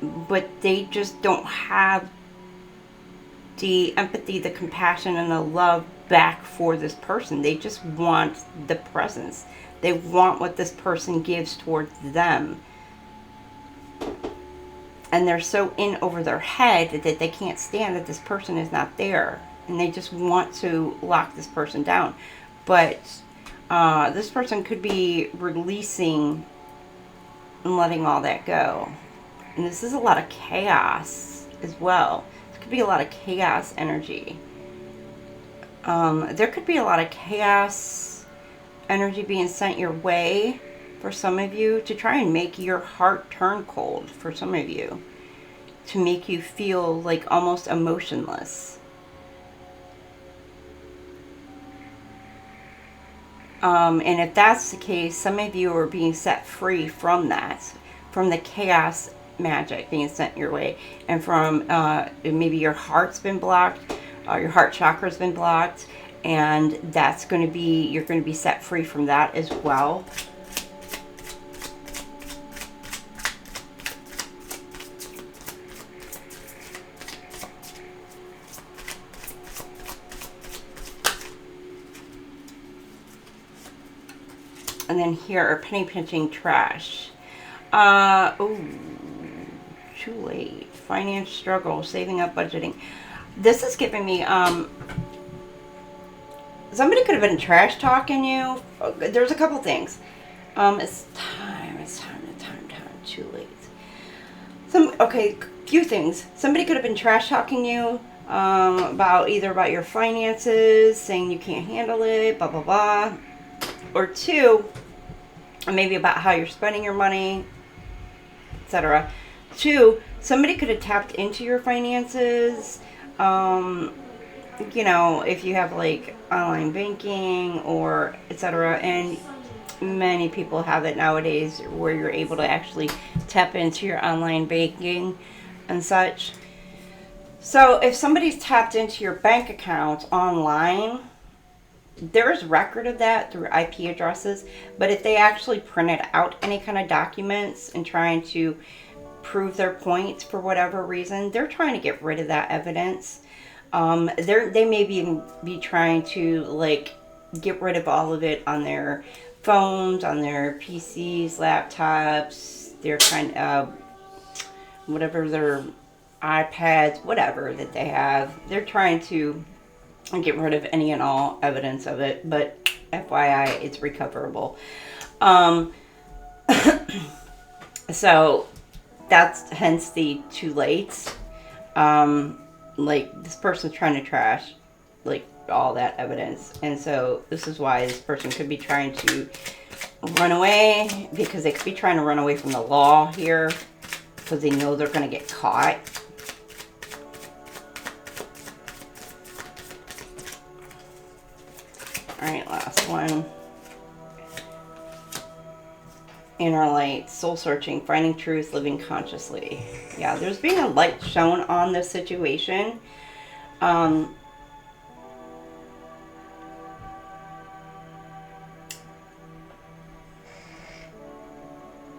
but they just don't have the empathy, the compassion, and the love back for this person. They just want the presence. They want what this person gives towards them. And they're so in over their head that they can't stand that this person is not there. And they just want to lock this person down. But this person could be releasing and letting all that go. And this is a lot of chaos as well. This could be a lot of chaos energy. There could be a lot of chaos energy being sent your way for some of you to try and make your heart turn cold for some of you. To make you feel like almost emotionless. And if that's the case, some of you are being set free from that, from the chaos magic being sent your way, and from maybe your heart's been blocked, your heart chakra's been blocked, and that's going to be, you're going to be set free from that as well. And then here are penny pinching trash. Oh, too late. Finance struggle, saving up, budgeting. This is giving me, somebody could have been trash talking you. There's a couple things. It's time, too late. Okay, few things. Somebody could have been trash talking you, either about your finances, saying you can't handle it, blah, blah, blah. Or two, maybe about how you're spending your money, etc. Two, somebody could have tapped into your finances. You know, if you have like online banking or etc. And many people have it nowadays where you're able to actually tap into your online banking and such. So if somebody's tapped into your bank account online, there's record of that through IP addresses, but if they actually printed out any kind of documents and trying to prove their points for whatever reason, they're trying to get rid of that evidence. They may be trying to like get rid of all of it on their phones, on their PCs, laptops, their kind of whatever, their iPads, whatever that they have. They're trying to get rid of any and all evidence of it, but FYI, it's recoverable. So that's hence the too late. Like this person's trying to trash like all that evidence, and so this is why this person could be trying to run away, because they could be trying to run away from the law here because they know they're going to get caught. All right, last one. Inner light, soul searching, finding truth, living consciously. Yeah, there's being a light shown on this situation.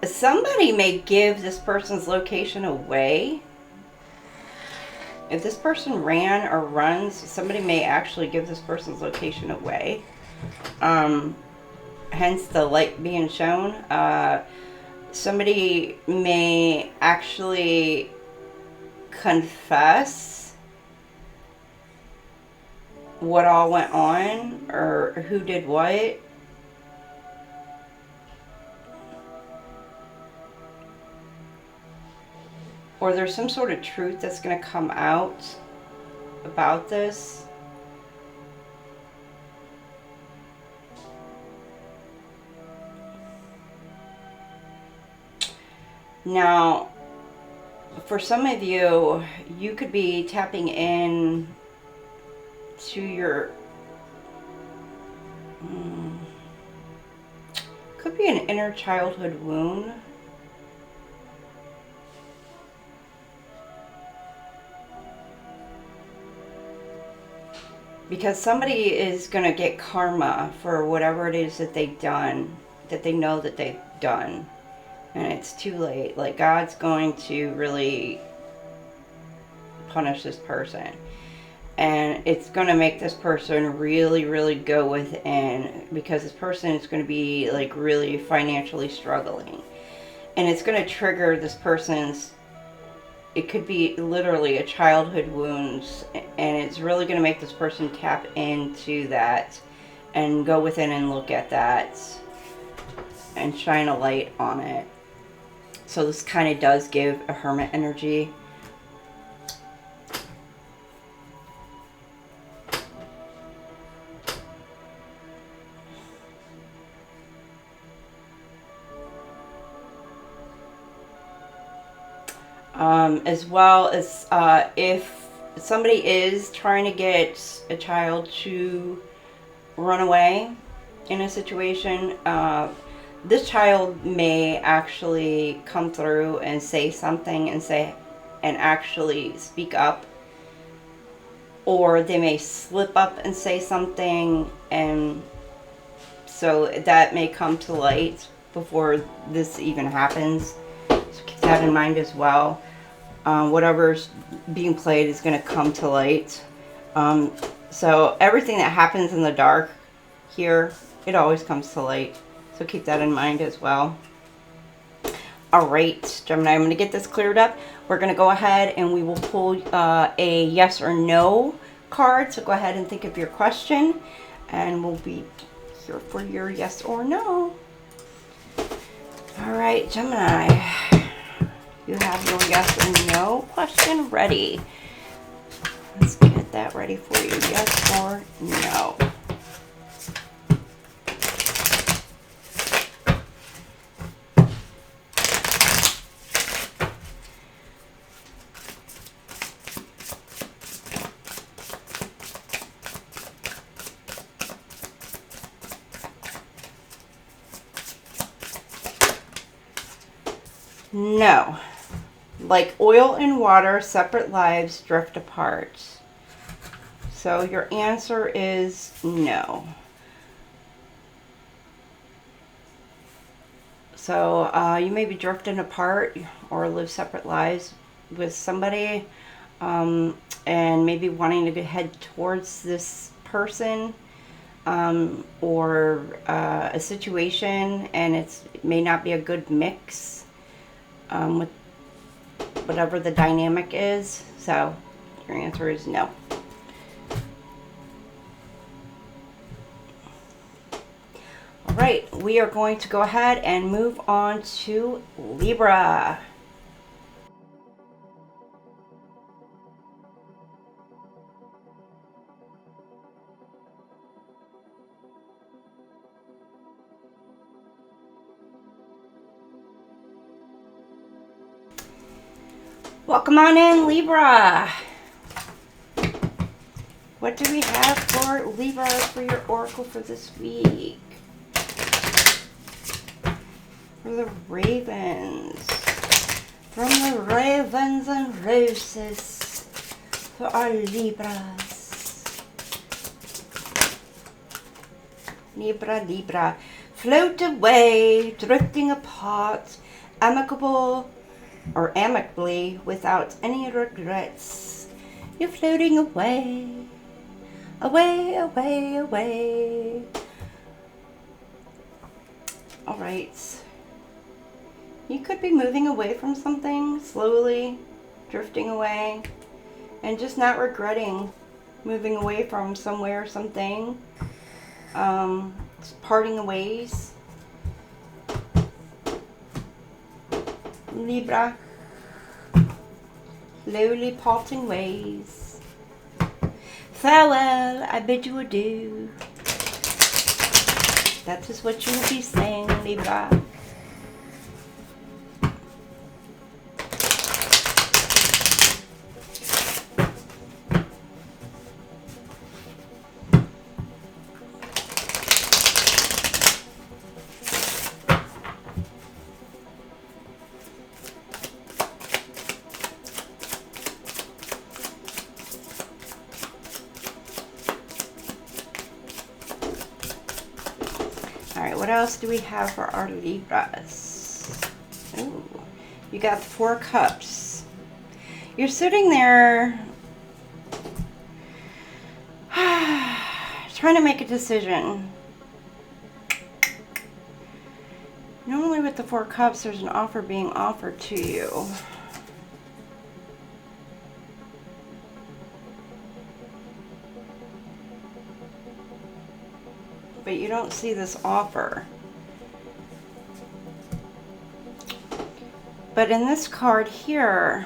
Somebody may give this person's location away. If this person ran or runs, somebody may actually give this person's location away. Hence the light being shown. Somebody may actually confess what all went on or who did what. Or there's some sort of truth that's going to come out about this. Now, for some of you, you could be tapping in to your... could be an inner childhood wound. Because somebody is going to get karma for whatever it is that they've done, that they know that they've done. And it's too late. Like, God's going to really punish this person. And it's going to make this person really, really go within. Because this person is going to be, like, really financially struggling. And it's going to trigger this person's... It could be literally a childhood wounds, and it's really going to make this person tap into that and go within and look at that and shine a light on it. So this kind of does give a hermit energy. As well as if somebody is trying to get a child to run away in a situation, this child may actually come through and say something and actually speak up, or they may slip up and say something, and so that may come to light before this even happens. So keep that in mind as well. Whatever's being played is going to come to light. So everything that happens in the dark here, it always comes to light. So keep that in mind as well. Alright, Gemini, I'm going to get this cleared up. We're going to go ahead and we will pull a yes or no card. So go ahead and think of your question. And we'll be here for your yes or no. Alright, Gemini. You have your yes or no question ready. Let's get that ready for you. Yes or no. No. like oil and water, separate lives drift apart. So your answer is no. So you may be drifting apart or live separate lives with somebody, and maybe wanting to head towards this person, or a situation, and it may not be a good mix with whatever the dynamic is. So your answer is no. All right, we are going to go ahead and move on to Libra. Welcome on in, Libra. What do we have for Libra for your oracle for this week? For the ravens. From the ravens and roses for our Libras. Libra, Libra. Float away, drifting apart, amicable or amicably without any regrets. You're floating away, away, away, away. All right. You could be moving away from something, slowly drifting away, and just not regretting moving away from somewhere or something. Just parting ways. Libra, slowly parting ways. Farewell, I bid you adieu. That is what you will be saying, Libra. What else do we have for our Libras? Ooh, you got the 4 cups. You're sitting there trying to make a decision. Normally with the 4 cups, there's an offer being offered to you. But you don't see this offer. But in this card here,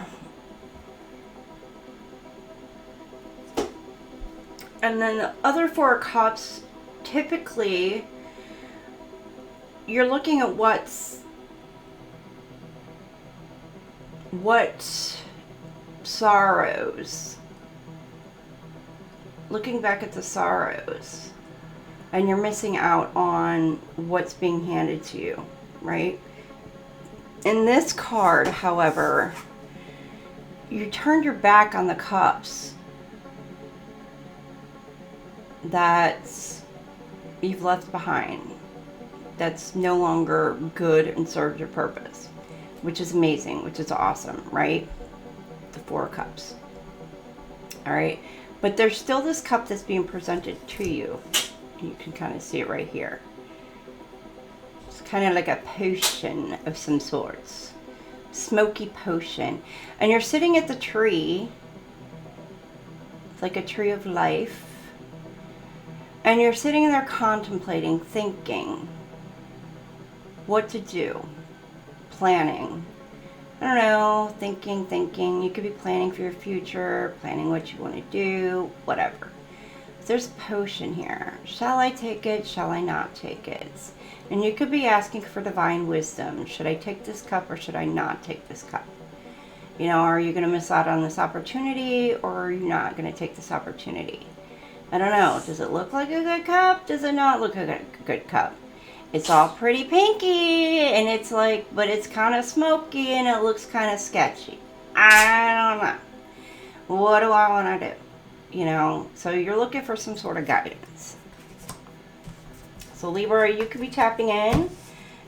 and then the other 4 cups, typically you're looking at what sorrows, looking back at the sorrows. And you're missing out on what's being handed to you, right? In this card, however, you turned your back on the cups that you've left behind. That's no longer good and serves your purpose, which is amazing, which is awesome, right? The 4 cups. All right. But there's still this cup that's being presented to you. You can kind of see it right here. It's kind of like a potion of some sorts. Smoky potion. And you're sitting at the tree. It's like a tree of life. And you're sitting there contemplating, thinking what to do. Planning. I don't know, thinking. You could be planning for your future, planning what you want to do, whatever. There's a potion here. Shall I take it? Shall I not take it? And you could be asking for divine wisdom. Should I take this cup or should I not take this cup? You know, are you going to miss out on this opportunity or are you not going to take this opportunity? I don't know. Does it look like a good cup? Does it not look like a good cup? It's all pretty pinky and it's like, but it's kind of smoky and it looks kind of sketchy. I don't know. What do I want to do? You know, so you're looking for some sort of guidance. So Libra, you could be tapping in,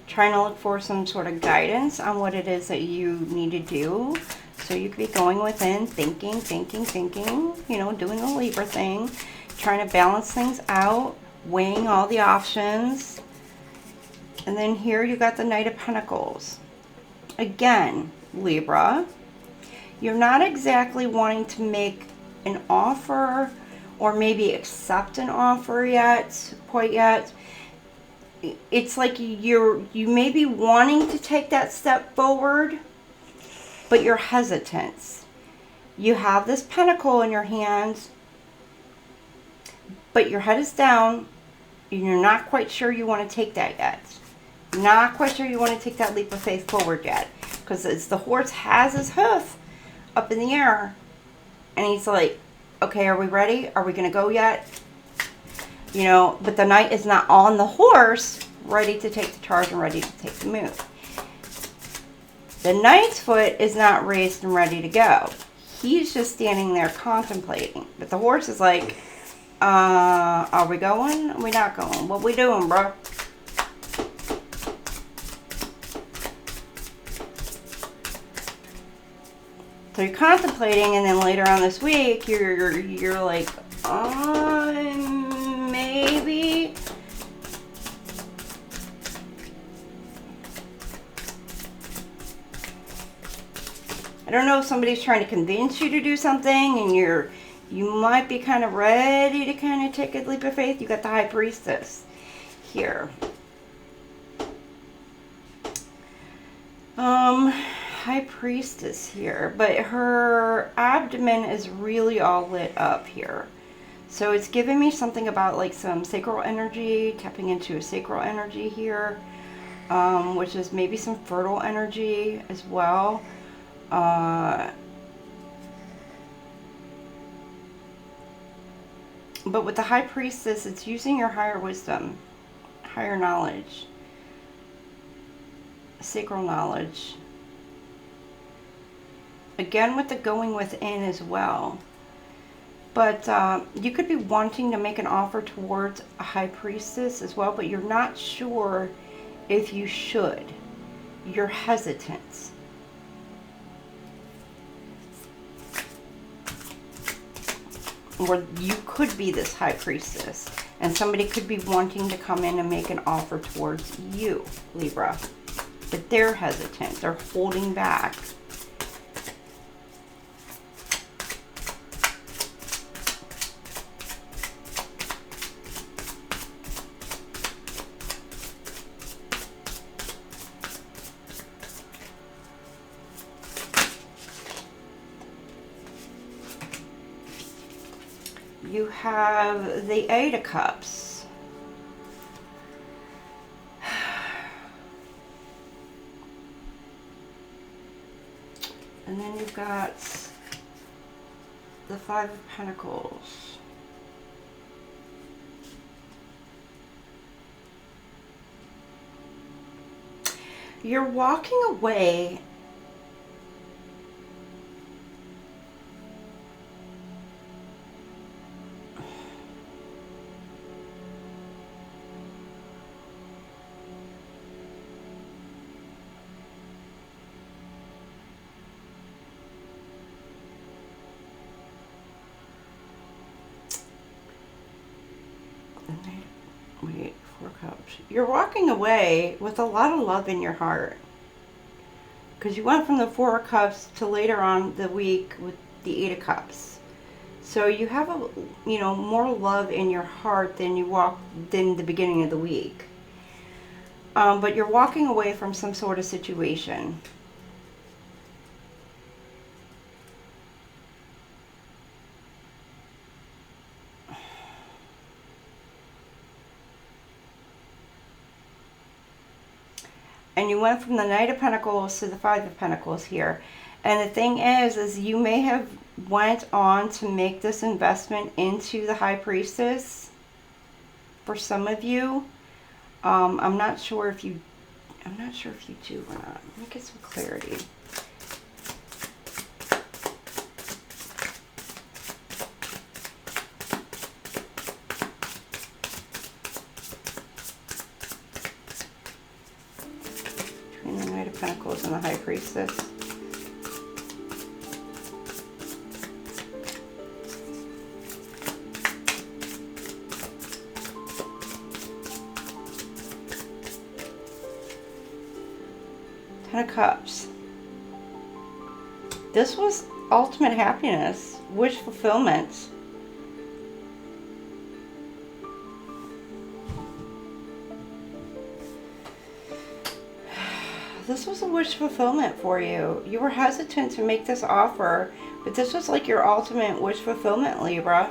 trying to look for some sort of guidance on what it is that you need to do. So you could be going within, thinking, you know, doing the Libra thing, trying to balance things out, weighing all the options. And then here you got the Knight of Pentacles. Again, Libra, you're not exactly wanting to make an offer or maybe accept an offer quite yet. It's like you may be wanting to take that step forward, but you're hesitant. You have this pentacle in your hands, but your head is down and you're not quite sure you want to take that yet. Not quite sure you want to take that leap of faith forward yet, because it's the horse has his hoof up in the air and he's like, okay, are we ready? Are we going to go yet? You know, but the knight is not on the horse, ready to take the charge and ready to take the move. The knight's foot is not raised and ready to go. He's just standing there contemplating. But the horse is like, are we going? Are we not going? What we doing, bro? So you're contemplating, and then later on this week, you're like, maybe. I don't know if somebody's trying to convince you to do something, and you might be kind of ready to kind of take a leap of faith. You got the High Priestess here. High Priestess here, but her abdomen is really all lit up here. So it's giving me something about like some sacral energy, tapping into a sacral energy here, which is maybe some fertile energy as well. But with the High Priestess, it's using your higher wisdom, higher knowledge, sacral knowledge. Again, with the going within as well. But you could be wanting to make an offer towards a High Priestess as well, but you're not sure if you should. You're hesitant. Or you could be this High Priestess, and somebody could be wanting to come in and make an offer towards you, Libra. But they're hesitant. They're holding back. You have the Eight of Cups. And then you've got the Five of Pentacles. You're walking away wait, Four Cups. You're walking away with a lot of love in your heart. Because you went from the Four of Cups to later on the week with the Eight of Cups. So you have more love in your heart than than the beginning of the week. But you're walking away from some sort of situation. And you went from the Knight of Pentacles to the Five of Pentacles here. And the thing is you may have went on to make this investment into the High Priestess for some of you. I'm not sure if you do or not. Let me get some clarity. Pentacles and the High Priestess. Ten of Cups. This was ultimate happiness, wish fulfillment. This was a wish fulfillment for you. You were hesitant to make this offer, but this was like your ultimate wish fulfillment, Libra.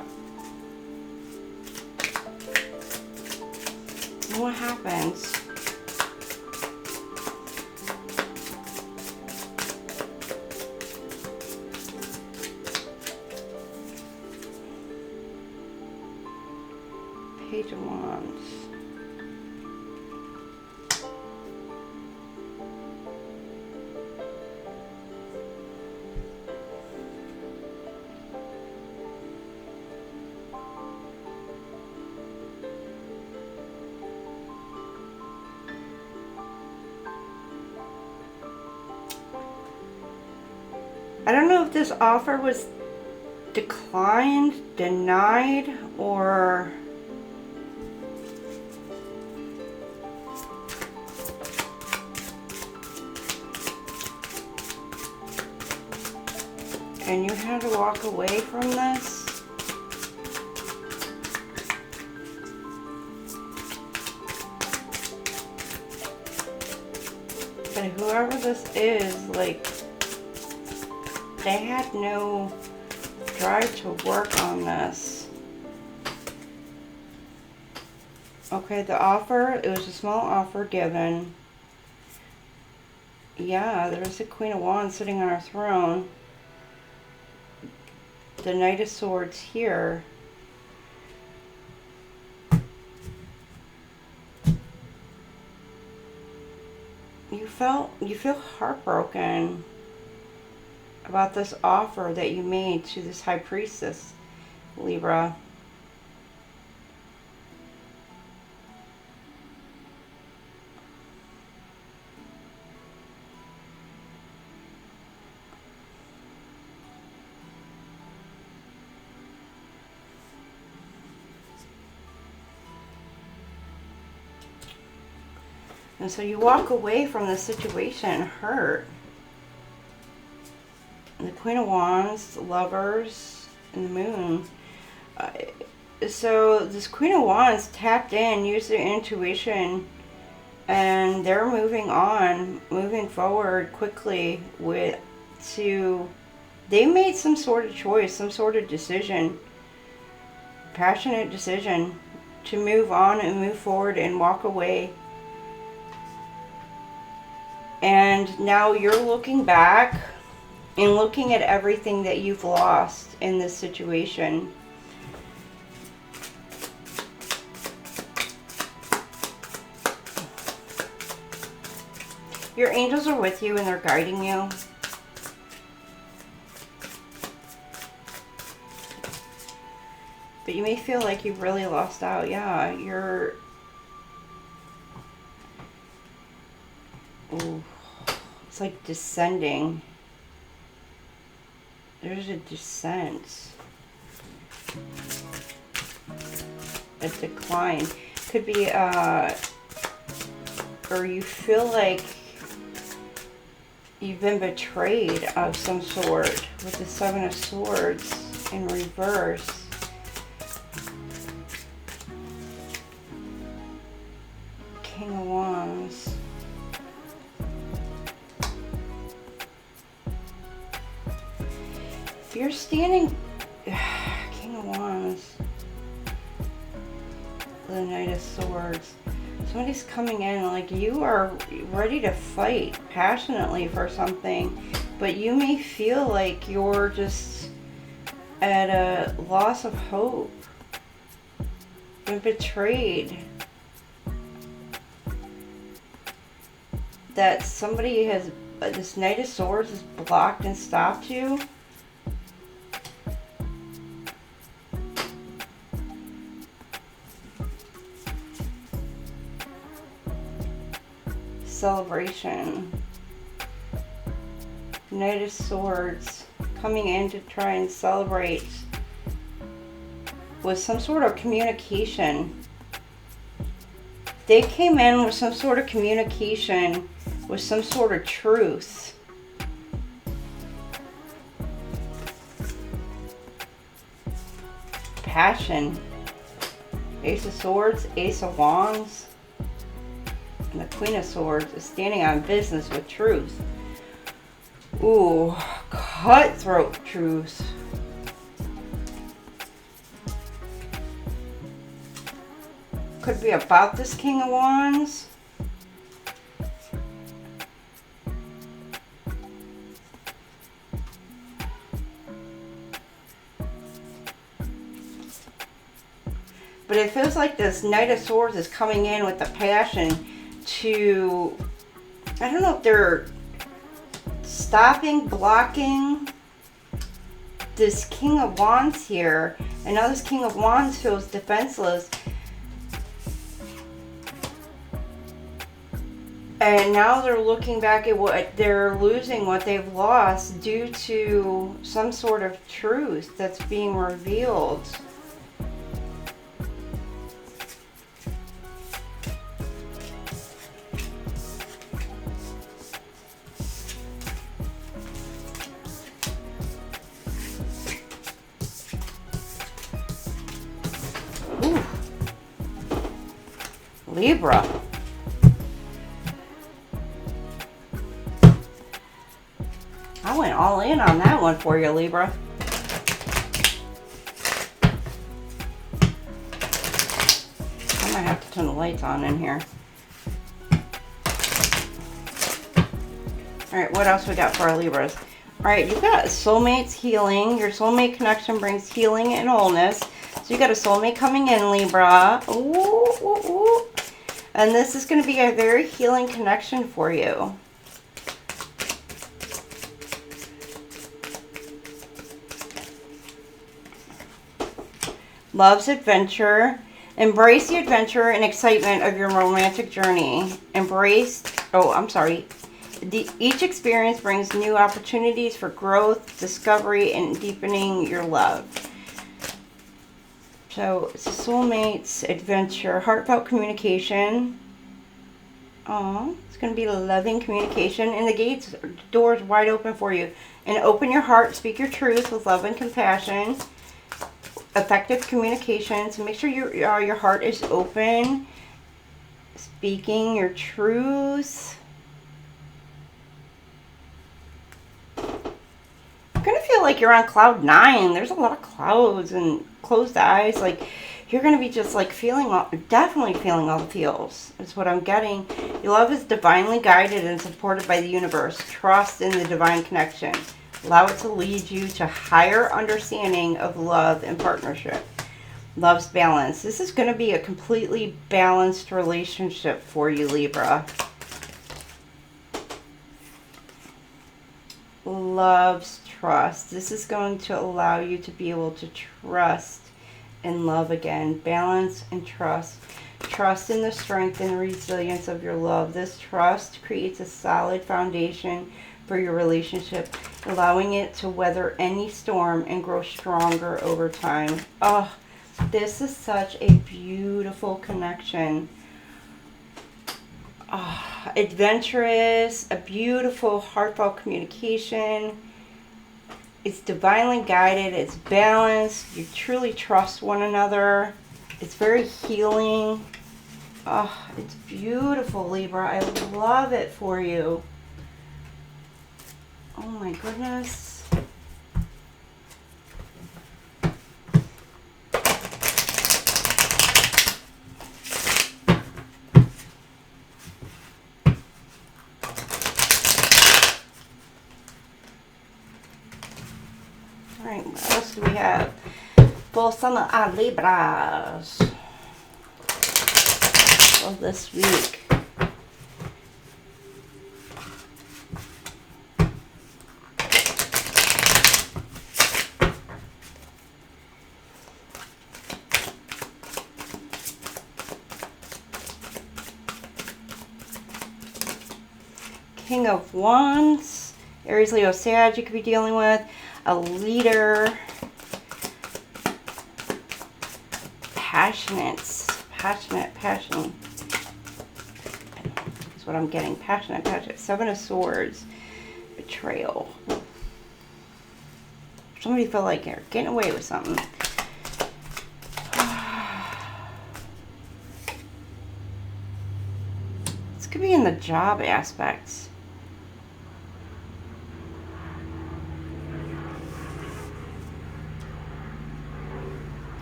And what happens? Page of Wands. I don't know if this offer was declined, denied, or and you had to walk away from this. But whoever this is, like, they had no drive to work on this. Okay, the offer, it was a small offer given. Yeah, there's the Queen of Wands sitting on her throne. The Knight of Swords here. You feel heartbroken about this offer that you made to this High Priestess, Libra. And so you walk away from the situation hurt. And the Queen of Wands, the Lovers, and the Moon. So this Queen of Wands tapped in, used their intuition, and they're moving on, moving forward quickly they made some sort of choice, some sort of decision, passionate decision to move on and move forward and walk away. And now you're looking back and looking at everything that you've lost in this situation. Your angels are with you and they're guiding you. But you may feel like you've really lost out. Yeah, you're... Ooh. It's like descending. There's a descent. A decline. Could be, or you feel like you've been betrayed of some sort with the Seven of Swords in reverse. King of Wands. You're standing, King of Wands, the Knight of Swords. Somebody's coming in, like you are ready to fight passionately for something, but you may feel like you're just at a loss of hope, been betrayed, that somebody has, this Knight of Swords has blocked and stopped you. Celebration. Knight of Swords coming in to try and celebrate with some sort of communication. They came in with some sort of communication, with some sort of truth. Passion. Ace of Swords, Ace of Wands, and the Queen of Swords is standing on business with truth. Ooh, cutthroat truth. Could be about this King of Wands. But it feels like this Knight of Swords is coming in with the passion to, I don't know if they're stopping, blocking this King of Wands here. And now this King of Wands feels defenseless. And now they're looking back at what they're losing, what they've lost due to some sort of truth that's being revealed. Ooh. Libra. I went all in on that one for you, Libra. I might have to turn the lights on in here. Alright, what else we got for our Libras? Alright, you got soulmates healing. Your soulmate connection brings healing and wholeness. So you got a soulmate coming in, Libra. Ooh, ooh, ooh. And this is going to be a very healing connection for you. Love's adventure. Embrace the adventure and excitement of your romantic journey. Each experience brings new opportunities for growth, discovery, and deepening your love. So, it's a soulmate's adventure, heartfelt communication. Oh, it's going to be loving communication. And the doors wide open for you. And open your heart, speak your truth with love and compassion. Effective communication. So make sure your heart is open. Speaking your truth. You're going to feel like you're on cloud 9. There's a lot of clouds and closed eyes. Like, you're going to be just like definitely feeling all the feels. That's what I'm getting. Your love is divinely guided and supported by the universe. Trust in the divine connection. Allow it to lead you to higher understanding of love and partnership. Love's balance. This is going to be a completely balanced relationship for you, Libra. Love's trust. This is going to allow you to be able to trust and love again. Balance and trust. Trust in the strength and resilience of your love. This trust creates a solid foundation for your relationship, allowing it to weather any storm and grow stronger over time. Oh, this is such a beautiful connection. Oh, adventurous, a beautiful, heartfelt communication. It's divinely guided. It's balanced. You truly trust one another. It's very healing. Oh, it's beautiful, Libra. I love it for you. Oh my goodness. Alright, what else do we have? For some of our Libras. For this week. King of Wands Aries, Leo, Sag you could be dealing with. A leader. Passion. Is what I'm getting. Passionate. 7 of Swords. Betrayal. Somebody feel like they're getting away with something. This could be in the job aspects.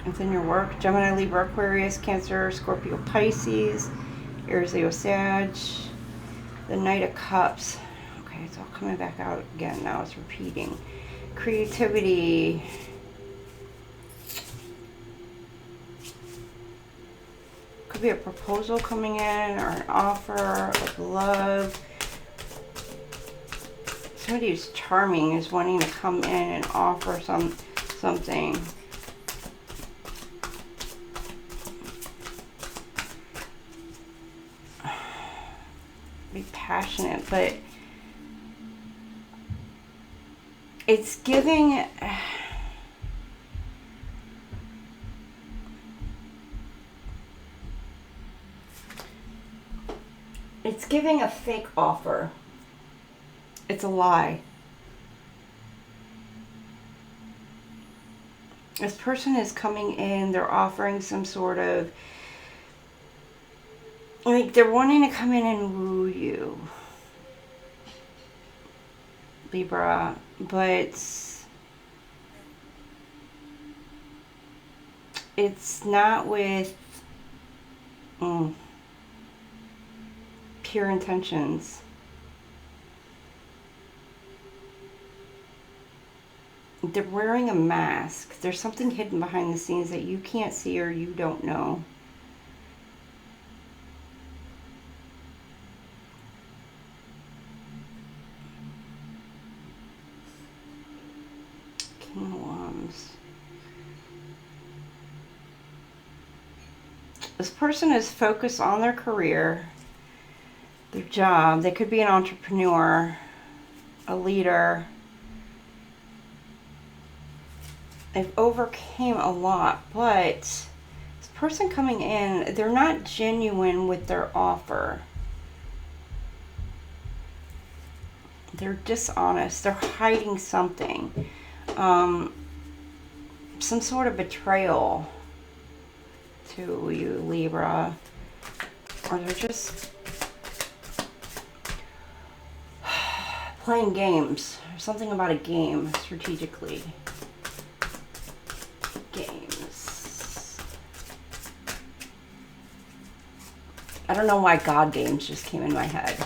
Within your work, Gemini, Libra, Aquarius, Cancer, Scorpio, Pisces, Aries, Leo, Sag, the Knight of Cups. Okay, it's all coming back out again now. It's repeating. Creativity. Could be a proposal coming in or an offer of love. Somebody who's charming is wanting to come in and offer something. Be passionate, but it's giving a fake offer. It's a lie. This person is coming in, they're offering some sort of, like, they're wanting to come in and woo you, Libra, but it's not with pure intentions. They're wearing a mask. There's something hidden behind the scenes that you can't see or you don't know. King of Wands. This person is focused on their career, their job. They could be an entrepreneur, a leader. They've overcame a lot, but this person coming in, they're not genuine with their offer. They're dishonest. They're hiding something. Some sort of betrayal to you, Libra. Or they're just playing games. There's something about a game strategically. Games. I don't know why God games just came in my head.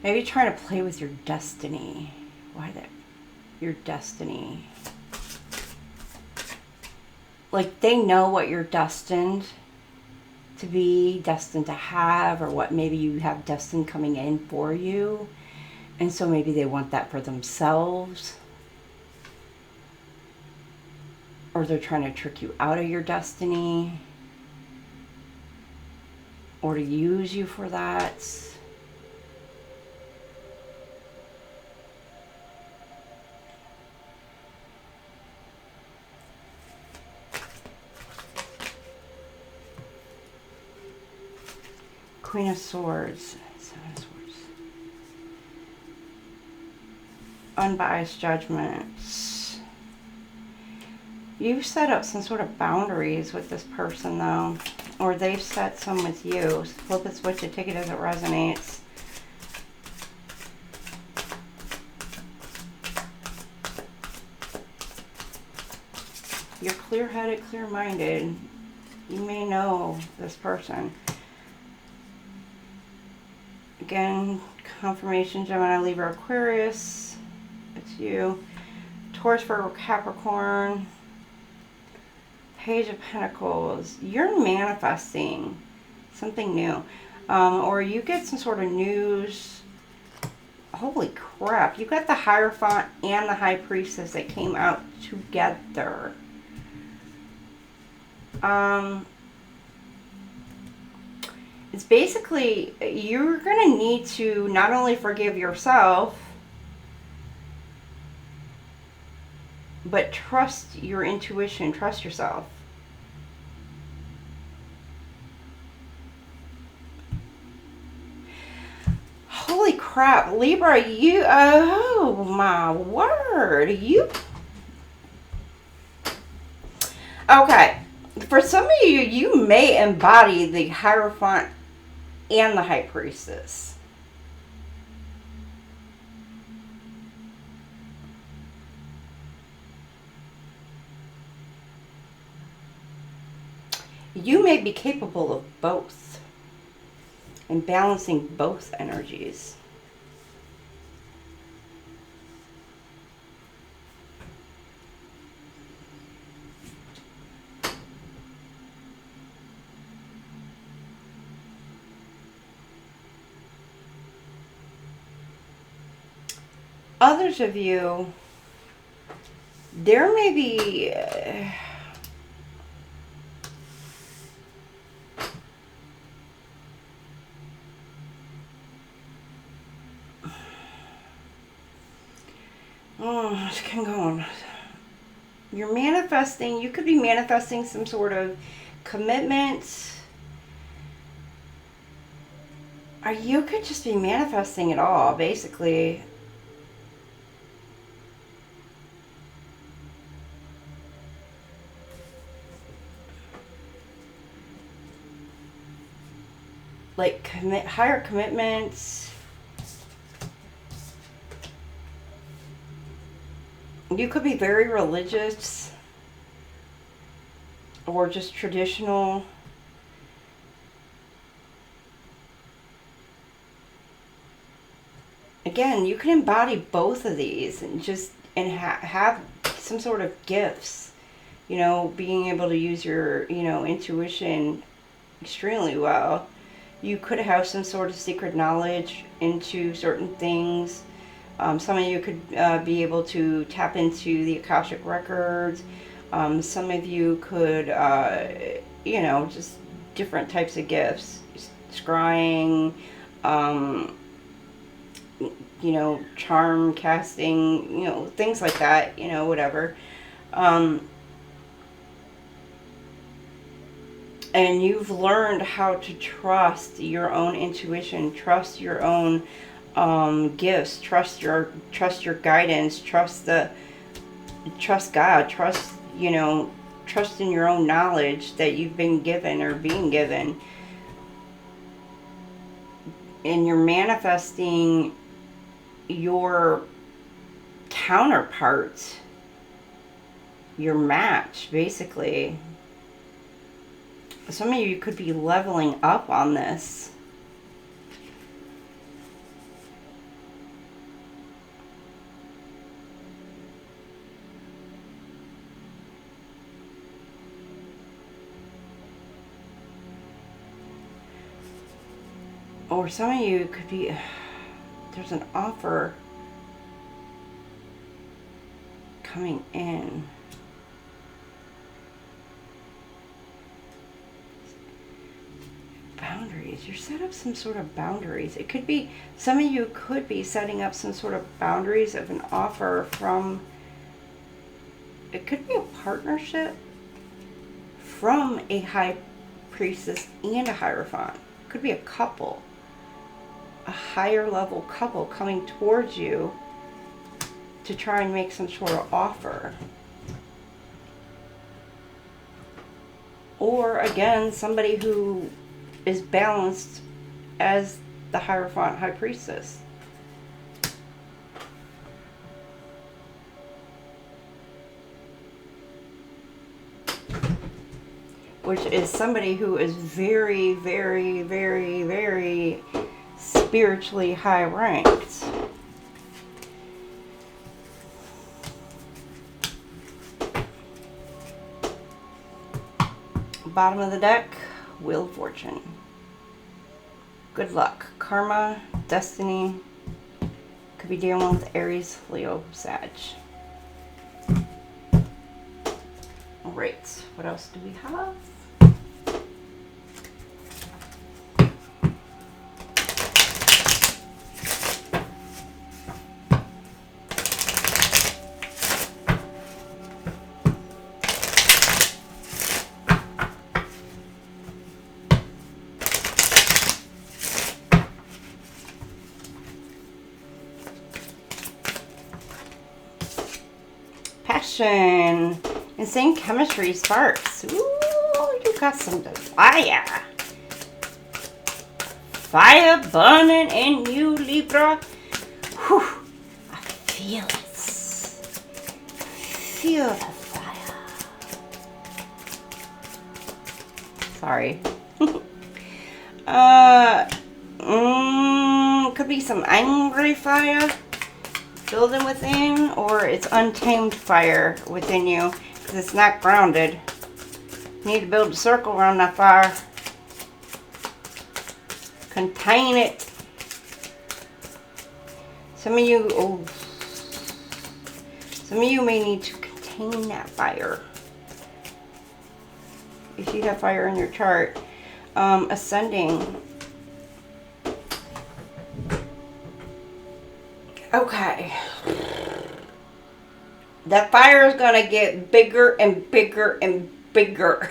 Maybe trying to play with your destiny. Why that? Your destiny. Like, they know what you're destined to be, destined to have, or what maybe you have destined coming in for you. And so maybe they want that for themselves. Or they're trying to trick you out of your destiny. Or to use you for that. Queen of Swords. 7 of Swords. Unbiased judgments. You've set up some sort of boundaries with this person, though. Or they've set some with you. Flip it, switch it, take it as it resonates. You're clear-headed, clear-minded. You may know this person. Again, confirmation, Gemini, Libra, Aquarius. It's you. Taurus, Virgo, Capricorn. Page of Pentacles. You're manifesting something new. Or you get some sort of news. Holy crap. You got the Hierophant and the High Priestess that came out together. It's basically, you're going to need to not only forgive yourself, but trust your intuition, trust yourself. Holy crap, Libra, you, oh my word, you. Okay, for some of you, you may embody the Hierophant and the High Priestess. You may be capable of both and balancing both energies. Others of you, there may be just keep going. You're manifesting, you could be manifesting some sort of commitment. Or you could just be manifesting it all, basically. Like higher commitments. You could be very religious or just traditional. Again, you can embody both of these and just have some sort of gifts. You know, being able to use your, intuition extremely well. You could have some sort of secret knowledge into certain things. Some of you could be able to tap into the Akashic records. Some of you could, just different types of gifts. Scrying, charm casting, things like that, whatever. And you've learned how to trust your own intuition, trust your own gifts, trust your guidance, trust God, trust in your own knowledge that you've been given or being given. And you're manifesting your counterpart, your match, basically. Some of you could be leveling up on this. Or some of you could be, there's an offer coming in. Boundaries. You set up some sort of boundaries. It could be, some of you could be setting up some sort of boundaries of an offer from, it could be a partnership from a High Priestess and a Hierophant. It could be a couple. A higher level couple coming towards you to try and make some sort of offer. Or again, somebody who is balanced as the Hierophant High Priestess. Which is somebody who is very, very, very, very spiritually high ranked. Bottom of the deck, Wheel of Fortune. Good luck. Karma, destiny. Could be dealing with Aries, Leo, Sag. Alright, what else do we have? connection. Insane chemistry sparks. Ooh, you got some fire. Fire burning in you, Libra. Whew. I feel it. Feel the fire. Sorry. Could be some angry fire building within, or it's untamed fire within you because it's not grounded. You need to build a circle around that fire. Contain it. Some of you may need to contain that fire. If you have fire in your chart, ascending. Okay. That fire is going to get bigger and bigger and bigger.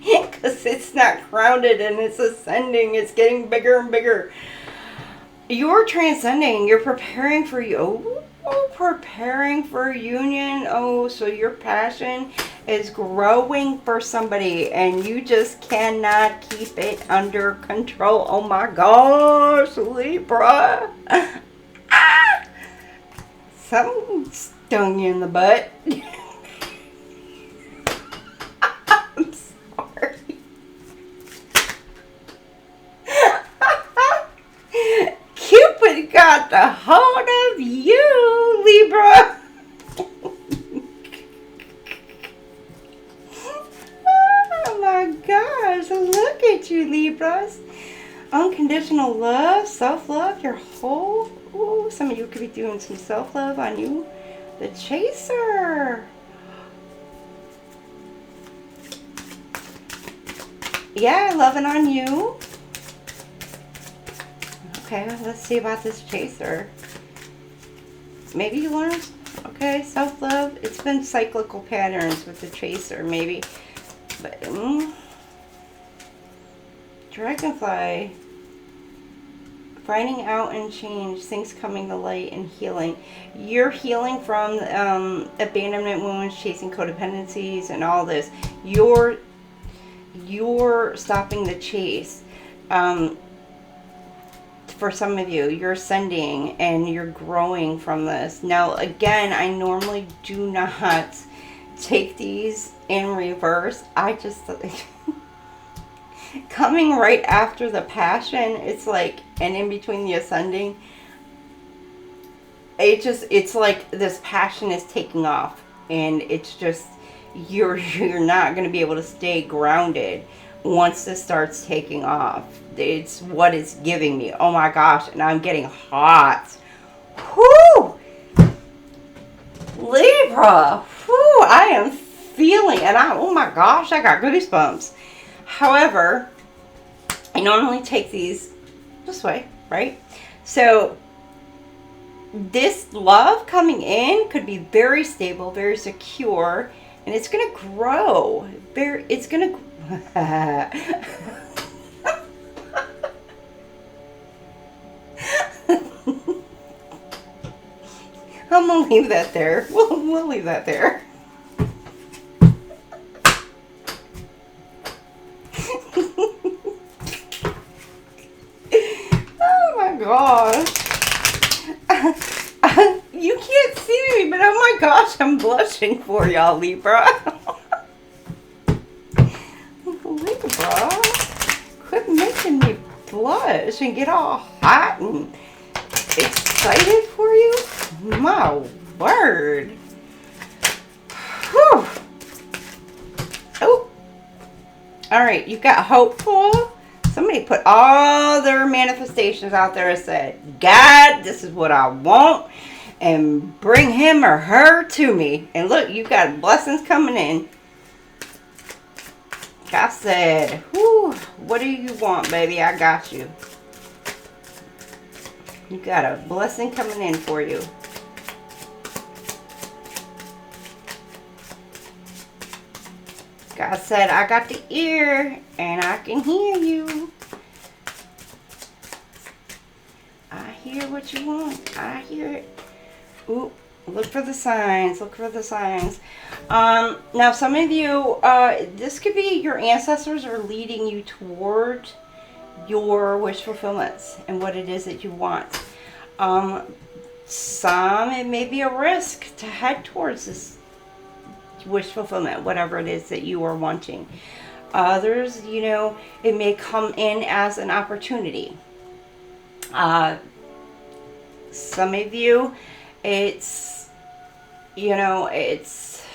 Because it's not grounded and it's ascending. It's getting bigger and bigger. You're transcending. You're preparing for you. Oh, preparing for union. Oh, so your passion is growing for somebody and you just cannot keep it under control. Oh my gosh, Libra. Ah! Something stung you in the butt. I'm sorry. Cupid got the hold of you, Libra. Oh my gosh, look at you, Libras. Unconditional love, self-love, your whole... Ooh, some of you could be doing some self-love on you. The Chaser. Yeah, loving on you. Okay, let's see about this Chaser. Maybe you learned, okay, self-love. It's been cyclical patterns with the Chaser, maybe. But, Dragonfly. Finding out and change, things coming to light and healing. You're healing from abandonment wounds, chasing codependencies, and all this. You're stopping the chase. For some of you, you're ascending and you're growing from this. Now, again, I normally do not take these in reverse. I just... coming right after the passion, it's like, and in between the ascending, it's like this passion is taking off, and it's just, you're not going to be able to stay grounded once this starts taking off. It's what it's giving me. Oh my gosh, and I'm getting hot. Whoo! Libra! Whoo! I am feeling, and oh my gosh, I got goosebumps. However, I normally take these this way, right? So this love coming in could be very stable, very secure, and it's going to grow. It's going to... I'm going to leave that there. We'll leave that there. Gosh. You can't see me, but oh my gosh, I'm blushing for y'all, Libra. Libra, quit making me blush and get all hot and excited for you. My word. Whew. Oh. All right, you've got hopeful. Somebody put all their manifestations out there and said, God, this is what I want, and bring him or her to me. And look, you got blessings coming in. God said, whew, what do you want, baby? I got you. You got a blessing coming in for you. God said, I got the ear and I can hear you. I hear what you want. I hear it. Ooh, Look for the signs. Look for the signs. Now, some of you, this could be your ancestors are leading you toward your wish fulfillments and what it is that you want. Some, it may be a risk to head towards this wish fulfillment, whatever it is that you are wanting. Others, you know, it may come in as an opportunity. Some of you, it's, you know, it's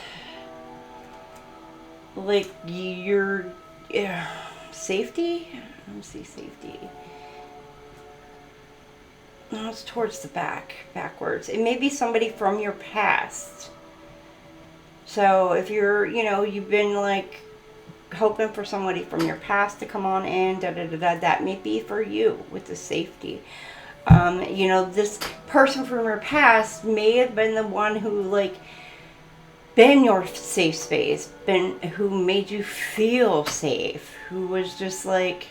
like your safety. Let me see, safety. No, it's towards the backwards. It may be somebody from your past. So if you're, you know, you've been like hoping for somebody from your past to come on in, that may be for you with the safety. You know, this person from your past may have been the one who like been your safe space, who made you feel safe, who was just like,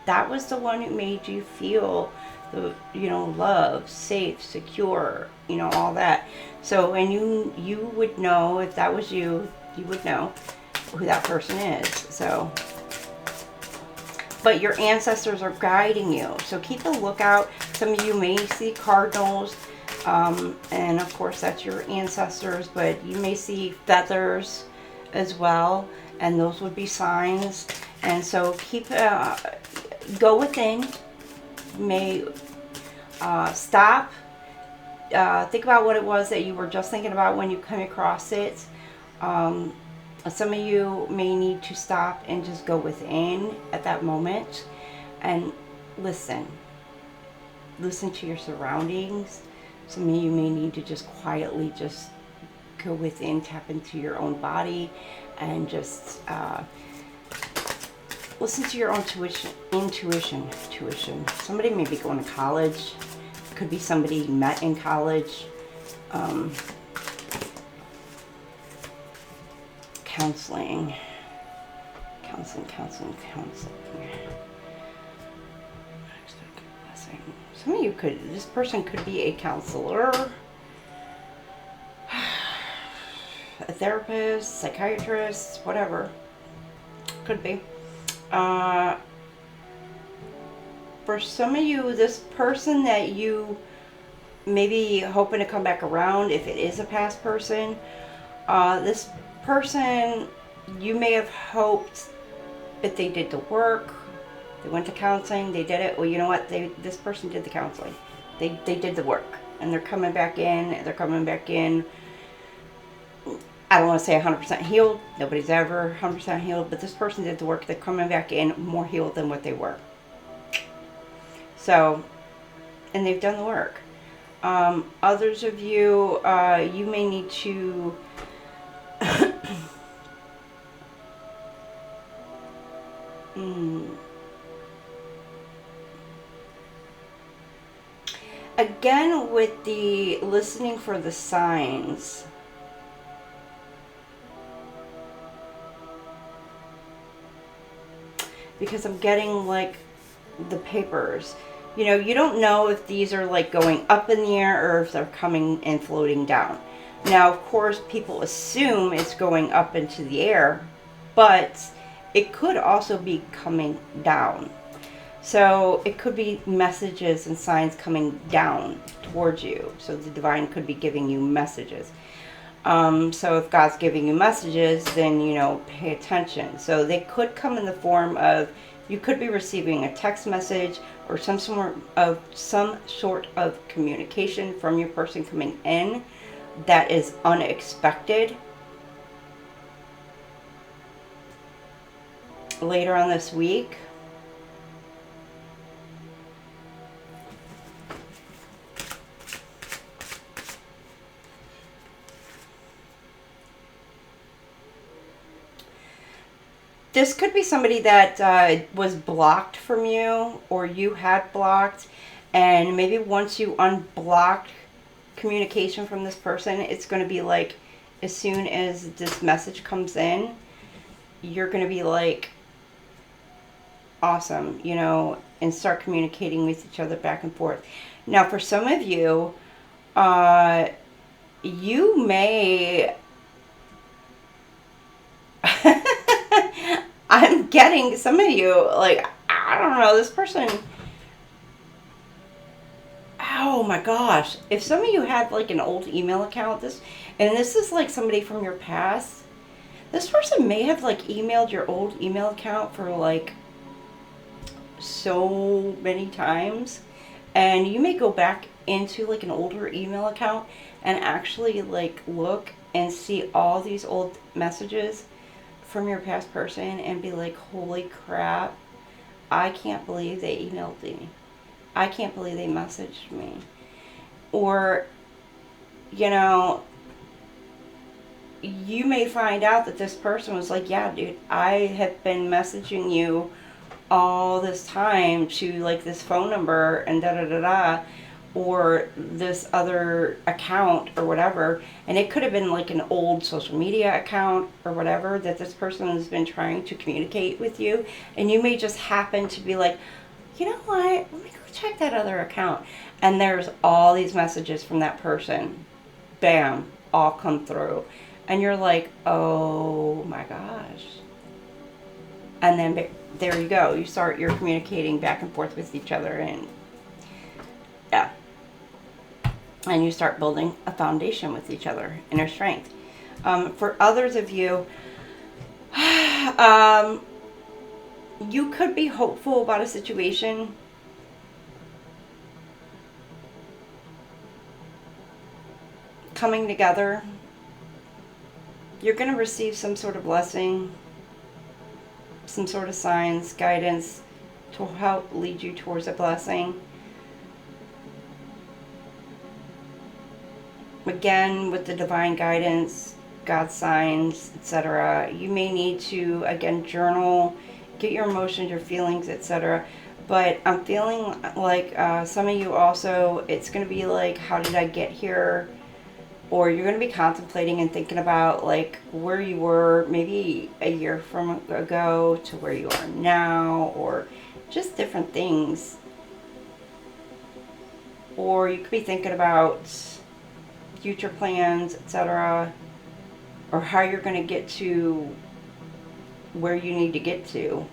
that was the one who made you feel the, you know, love, safe, secure, you know, all that. So, and you would know, if that was you, you would know who that person is. So, but your ancestors are guiding you. So keep a lookout. Some of you may see cardinals, and of course that's your ancestors, but you may see feathers as well, and those would be signs. And so keep, go within. May stop, think about what it was that you were just thinking about when you come across it. Some of you may need to stop and just go within at that moment and listen to your surroundings. Some of you may need to just quietly just go within, tap into your own body, and just listen to your own intuition. Somebody may be going to college. Could be somebody you met in college. Counseling. Some of you this person could be a counselor, a therapist, psychiatrist, whatever. Could be. For some of you, this person that you may be hoping to come back around, if it is a past person, this person, you may have hoped that they did the work, they went to counseling, they did it. Well, you know what? This person did the counseling. They did the work, and they're coming back in. I don't want to say 100% healed. Nobody's ever 100% healed, but this person did the work. They're coming back in more healed than what they were. So, and they've done the work. Others of you, you may need to again, with the listening for the signs, because I'm getting like the papers, you know, you don't know if these are like going up in the air or if they're coming and floating down. Now, of course, people assume it's going up into the air, but it could also be coming down. So it could be messages and signs coming down towards you. So the divine could be giving you messages. So if God's giving you messages, then, you know, pay attention. So they could come in the form of, you could be receiving a text message or some sort of communication from your person coming in that is unexpected. Later on this week. This could be somebody that was blocked from you, or you had blocked, and maybe once you unblocked communication from this person, it's going to be like, as soon as this message comes in, you're going to be like, awesome, you know, and start communicating with each other back and forth. Now, for some of you, you may... I'm getting some of you, like, I don't know, this person... Oh my gosh. If some of you had like an old email account, and this is like somebody from your past, this person may have like emailed your old email account for like so many times. And you may go back into like an older email account and actually like look and see all these old messages from your past person and be like, holy crap, I can't believe they emailed me. I can't believe they messaged me. Or, you know, you may find out that this person was like, yeah, dude, I have been messaging you all this time to like this phone number and da da da da, or this other account or whatever. And it could have been like an old social media account or whatever that this person has been trying to communicate with you. And you may just happen to be like, you know what, let me go check that other account. And there's all these messages from that person. Bam, all come through. And you're like, oh my gosh. And then there you go. You're communicating back and forth with each other. And yeah. And you start building a foundation with each other, inner strength. For others of you, you could be hopeful about a situation. Coming together. You're going to receive some sort of blessing, some sort of signs, guidance to help lead you towards a blessing. Again, with the divine guidance, God's signs, etc. You may need to, again, journal, get your emotions, your feelings, etc. But I'm feeling like some of you also, it's going to be like, how did I get here? Or you're going to be contemplating and thinking about like where you were maybe a year from ago to where you are now, or just different things. Or you could be thinking about future plans, etc. Or how you're going to get to where you need to get to.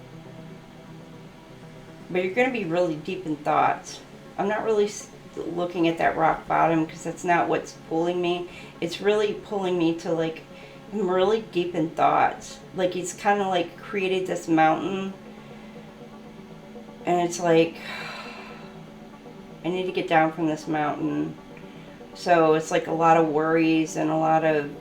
But you're going to be really deep in thought. I'm not really looking at that rock bottom because that's not what's pulling me. It's really pulling me to like, I'm really deep in thought. Like it's kind of like created this mountain, and it's like I need to get down from this mountain. So it's like a lot of worries and a lot of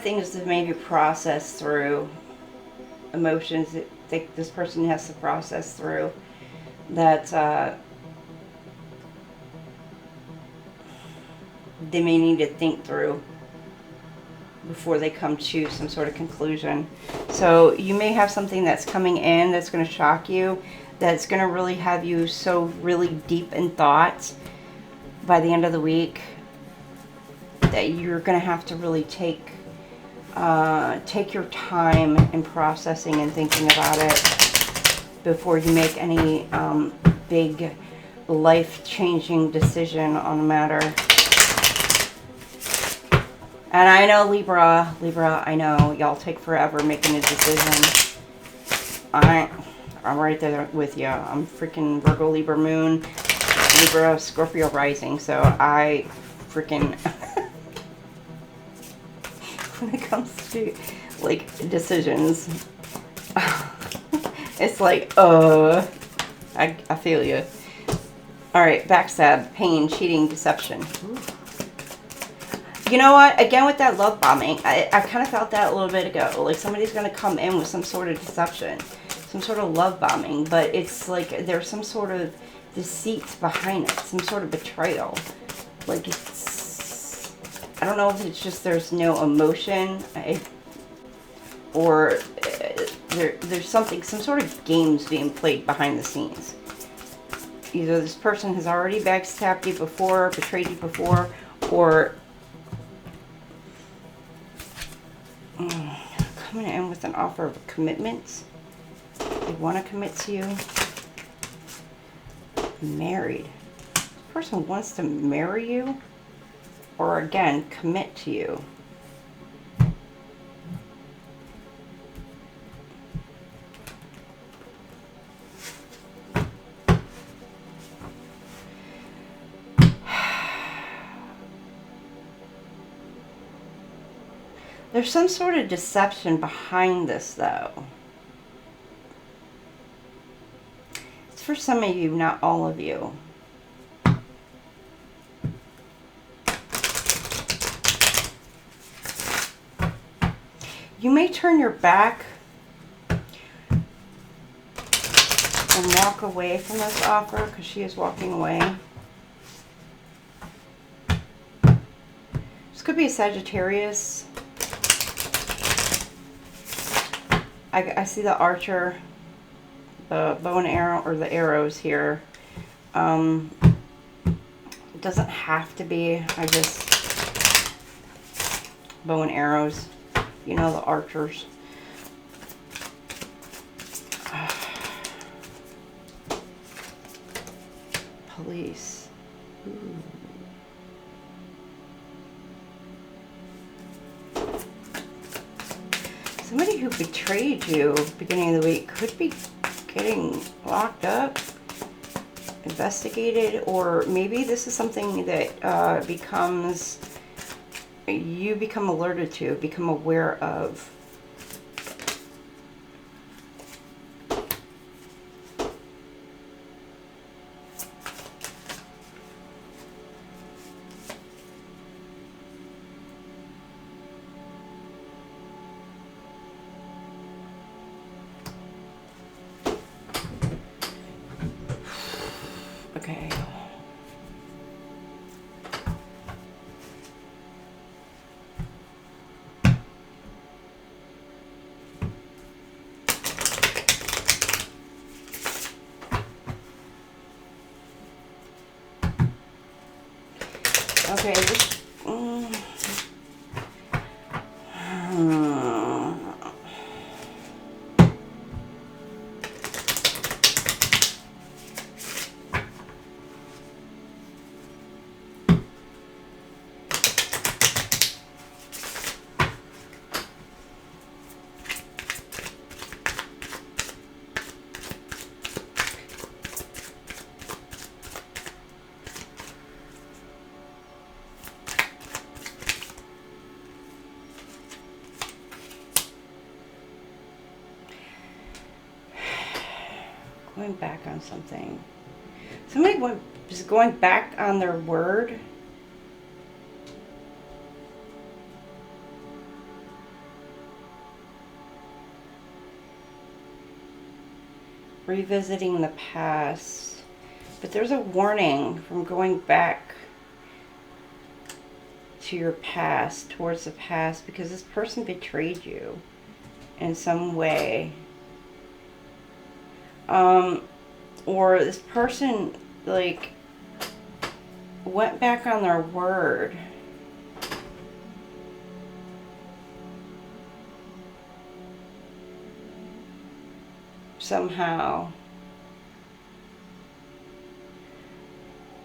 things to maybe process through, emotions that this person has to process through, that they may need to think through before they come to some sort of conclusion. So you may have something that's coming in that's going to shock you, that's going to really have you so really deep in thought by the end of the week that you're going to have to really take your time in processing and thinking about it before you make any big life-changing decision on the matter. And I know Libra, I know y'all take forever making a decision. I'm right there with you. I'm freaking Virgo, Libra moon, Libra, Scorpio rising. So I freaking when it comes to like decisions, it's like I feel you. All right, backstab, pain, cheating, deception. Ooh. You know what? Again, with that love bombing, I kind of felt that a little bit ago. Like somebody's going to come in with some sort of deception, some sort of love bombing, but it's like there's some sort of deceit behind it, some sort of betrayal. Like it's, I don't know if it's just there's no emotion, or there's something, some sort of games being played behind the scenes. Either this person has already backstabbed you before, betrayed you before, or coming in with an offer of commitment. They want to commit to you. Married. This person wants to marry you. Or again, commit to you. There's some sort of deception behind this, though. It's for some of you, not all of you. You may turn your back and walk away from this offer because she is walking away. This could be a Sagittarius. I see the archer, the bow and arrow, or the arrows here. It doesn't have to be. I just, bow and arrows. You know, the archers. Police. Ooh. Somebody who betrayed you beginning of the week could be getting locked up, investigated, or maybe this is something that becomes, you become alerted to, become aware of. Okay. Okay, this, going back on something. Somebody is going back on their word. Revisiting the past. But there's a warning from going back to your past, towards the past, because this person betrayed you in some way. Or this person, like, went back on their word. Somehow.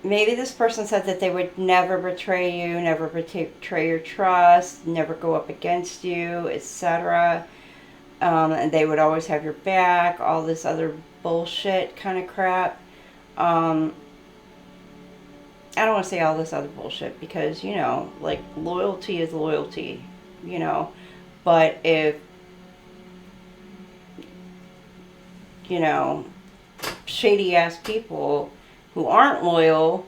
Maybe this person said that they would never betray you, never betray your trust, never go up against you, etc. And they would always have your back, all this other bullshit kind of crap. I don't want to say all this other bullshit because, you know, like, loyalty is loyalty, you know. But if, you know, shady ass people who aren't loyal,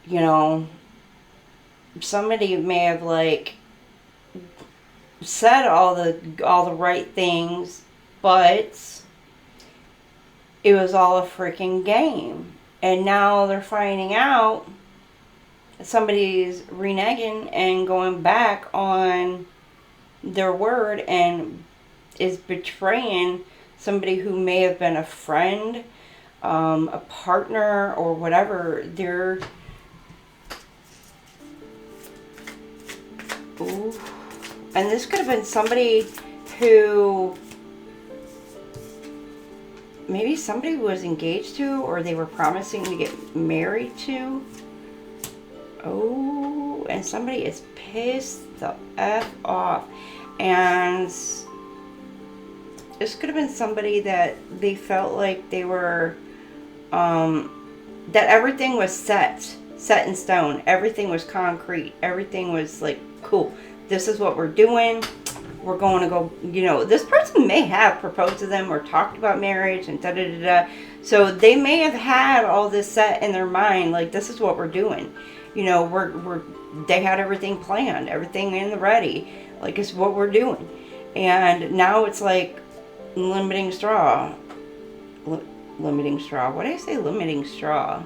you know, somebody may have, like, said all the right things, but it was all a freaking game. And now they're finding out somebody's reneging and going back on their word and is betraying somebody who may have been a friend, a partner, or whatever. They're... Ooh. And this could have been somebody who maybe somebody was engaged to, or they were promising to get married to. Oh, and somebody is pissed the F off. And this could have been somebody that they felt like they were, that everything was set in stone. Everything was concrete. Everything was like, cool, this is what we're doing. We're going to go, you know, this person may have proposed to them or talked about marriage and da-da-da-da. So they may have had all this set in their mind, like, this is what we're doing. You know, they had everything planned, everything in the ready. Like, it's what we're doing. And now it's like limiting straw. Limiting straw. What did I say? Limiting straw.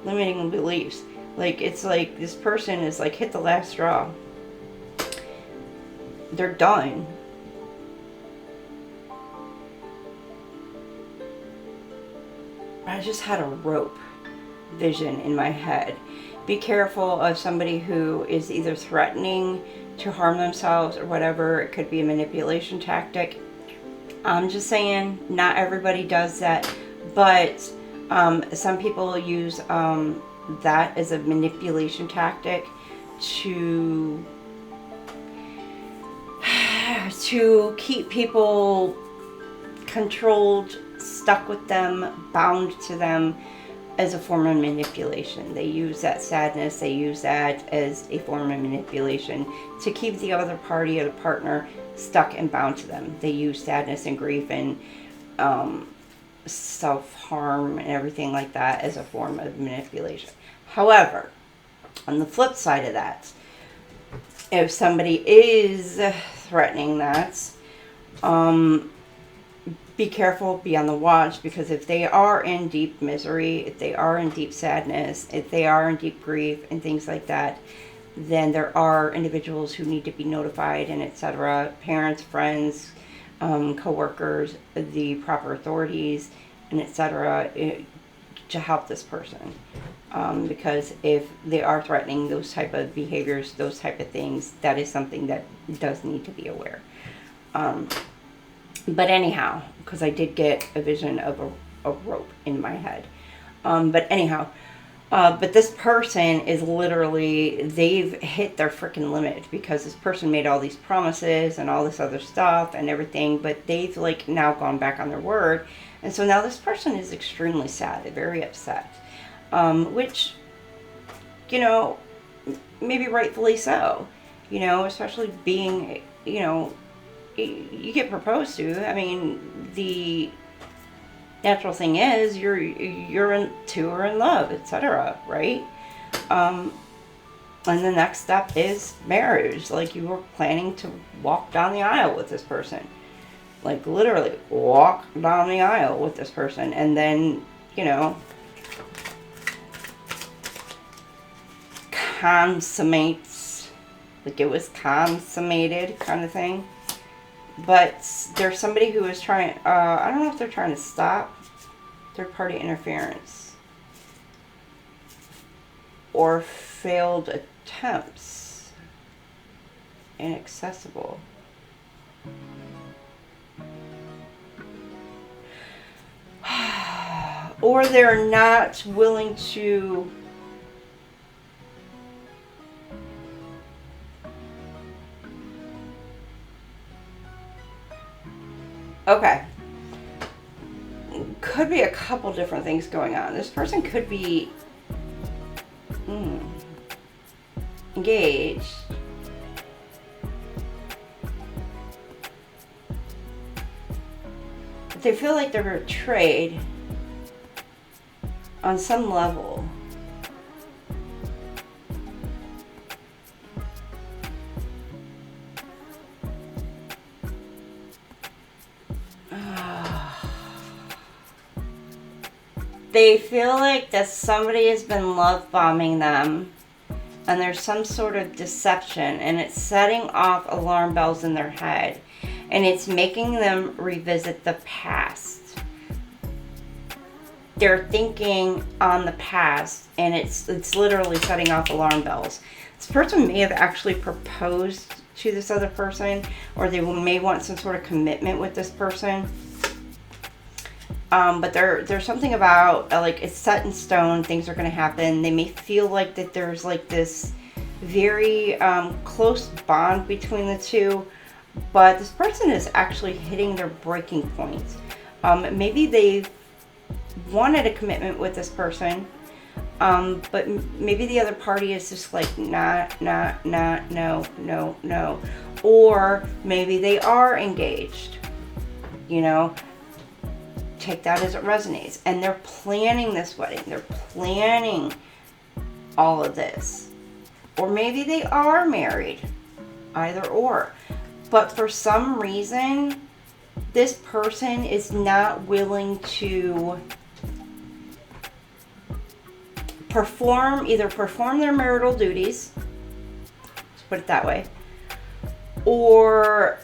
Limiting beliefs. Like, it's like this person is like hit the last straw. They're done. I just had a rope vision in my head. Be careful of somebody who is either threatening to harm themselves or whatever. It could be a manipulation tactic. I'm just saying, not everybody does that, but some people use that as a manipulation tactic to keep people controlled, stuck with them, bound to them, as a form of manipulation. They use that sadness, they use that as a form of manipulation to keep the other party or the partner stuck and bound to them. They use sadness and grief and self-harm and everything like that as a form of manipulation. However, on the flip side of that, if somebody is threatening that, be careful, be on the watch, because if they are in deep misery, if they are in deep sadness, if they are in deep grief and things like that, then there are individuals who need to be notified and etc. Parents, friends, co-workers, the proper authorities, and etc. to help this person. Because if they are threatening those type of behaviors, those type of things, that is something that does need to be aware. But anyhow, because I did get a vision of a rope in my head. But anyhow, but this person is literally, they've hit their freaking limit, because this person made all these promises and all this other stuff and everything, but they've like now gone back on their word. And so now this person is extremely sad, they're very upset, which, you know, maybe rightfully so, you know, especially being, you know, you get proposed to. I mean, the natural thing is you're in two are in love, etc. Right? And the next step is marriage. Like, you were planning to walk down the aisle with this person, like literally walk down the aisle with this person, and then, you know, consummates, like it was consummated kind of thing. But there's somebody who is trying, I don't know if they're trying to stop third-party interference or failed attempts. Inaccessible. Or they're not willing to okay. Could be a couple different things going on. This person could be engaged. But they feel like they're betrayed on some level. They feel like that somebody has been love bombing them, and there's some sort of deception, and it's setting off alarm bells in their head, and it's making them revisit the past. They're thinking on the past, and it's literally setting off alarm bells. This person may have actually proposed to this other person, or they may want some sort of commitment with this person. But there's something about, like, it's set in stone, things are going to happen. They may feel like that there's like this very close bond between the two, but this person is actually hitting their breaking point. Maybe they've wanted a commitment with this person, but maybe the other party is just like, no. Or maybe they are engaged, you know. Take that as it resonates. And they're planning this wedding. They're planning all of this. Or maybe they are married. Either or. But for some reason, this person is not willing to either perform their marital duties, let's put it that way, or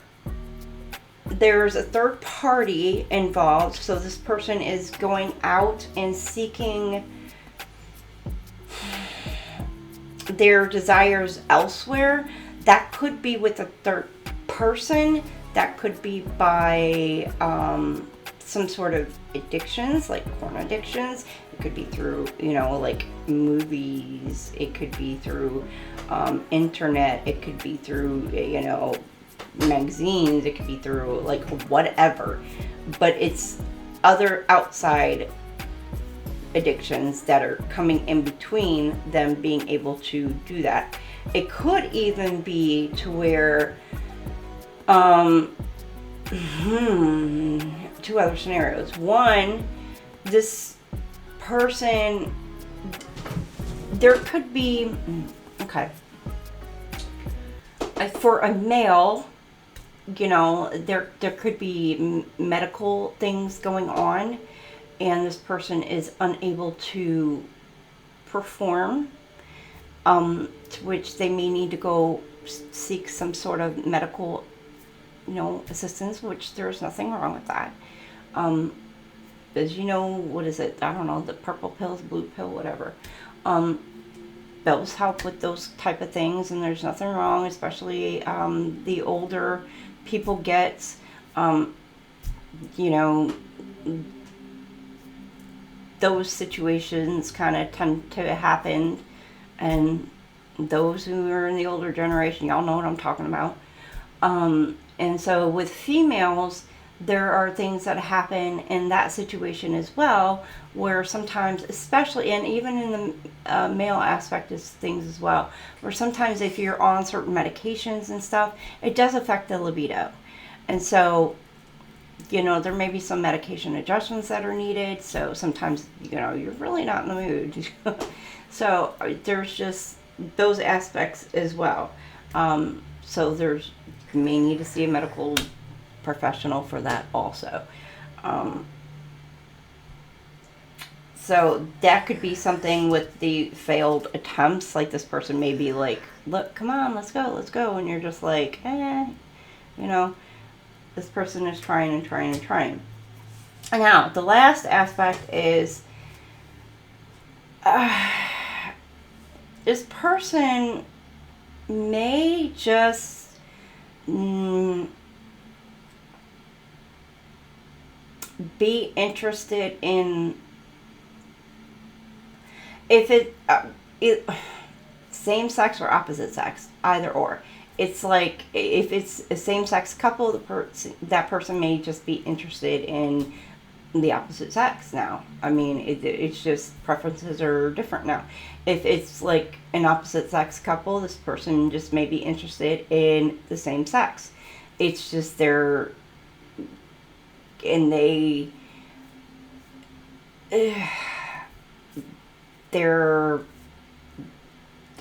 there's a third party involved. So this person is going out and seeking their desires elsewhere. That could be with a third person. That could be by some sort of addictions, like porn addictions. It could be through, you know, like movies. It could be through internet. It could be through, you know, magazines. It could be through like whatever. But it's other outside addictions that are coming in between them being able to do that. It could even be to where two other scenarios. One, this person, there could be, okay, for a male, you know, there could be medical things going on, and this person is unable to perform, to which they may need to go seek some sort of medical, you know, assistance, which there's nothing wrong with that. As you know, what is it? I don't know, the purple pills, blue pill, whatever. Those help with those type of things, and there's nothing wrong, especially the older people get, you know, those situations kind of tend to happen, and those who are in the older generation, y'all know what I'm talking about. And so with females, there are things that happen in that situation as well, where sometimes, especially, and even in the male aspect of things as well, where sometimes if you're on certain medications and stuff, it does affect the libido. And so, you know, there may be some medication adjustments that are needed. So sometimes, you know, you're really not in the mood. So there's just those aspects as well. So you may need to see a medical professional for that also. So that could be something with the failed attempts. Like this person may be like, look, come on, let's go. And you're just like, you know, this person is trying and trying and trying. And now the last aspect is this person may just be interested in, if it same sex or opposite sex, either or. It's like if it's a same sex couple, that person may just be interested in the opposite sex now. I mean, it's just preferences are different now. If it's like an opposite sex couple, this person just may be interested in the same sex. It's just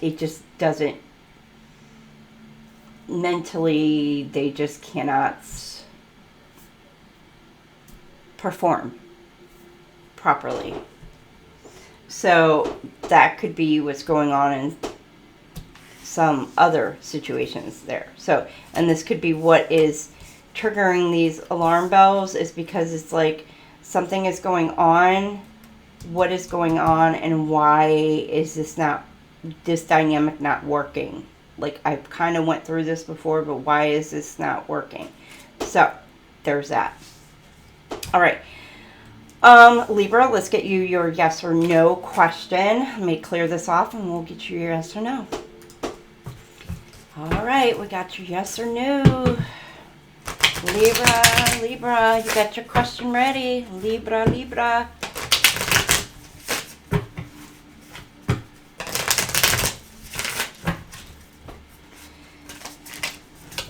it just doesn't, mentally, they just cannot perform properly. So that could be what's going on in some other situations there. So, and this could be what is triggering these alarm bells, is because it's like something is going on. What is going on, and why is this dynamic not working like I've kind of went through this before, but why is this not working? So there's that. All right. Libra, let's get you your yes or no question. Let me clear this off and we'll get you your yes or no. All right, we got your yes or no. Libra, you got your question ready. Libra.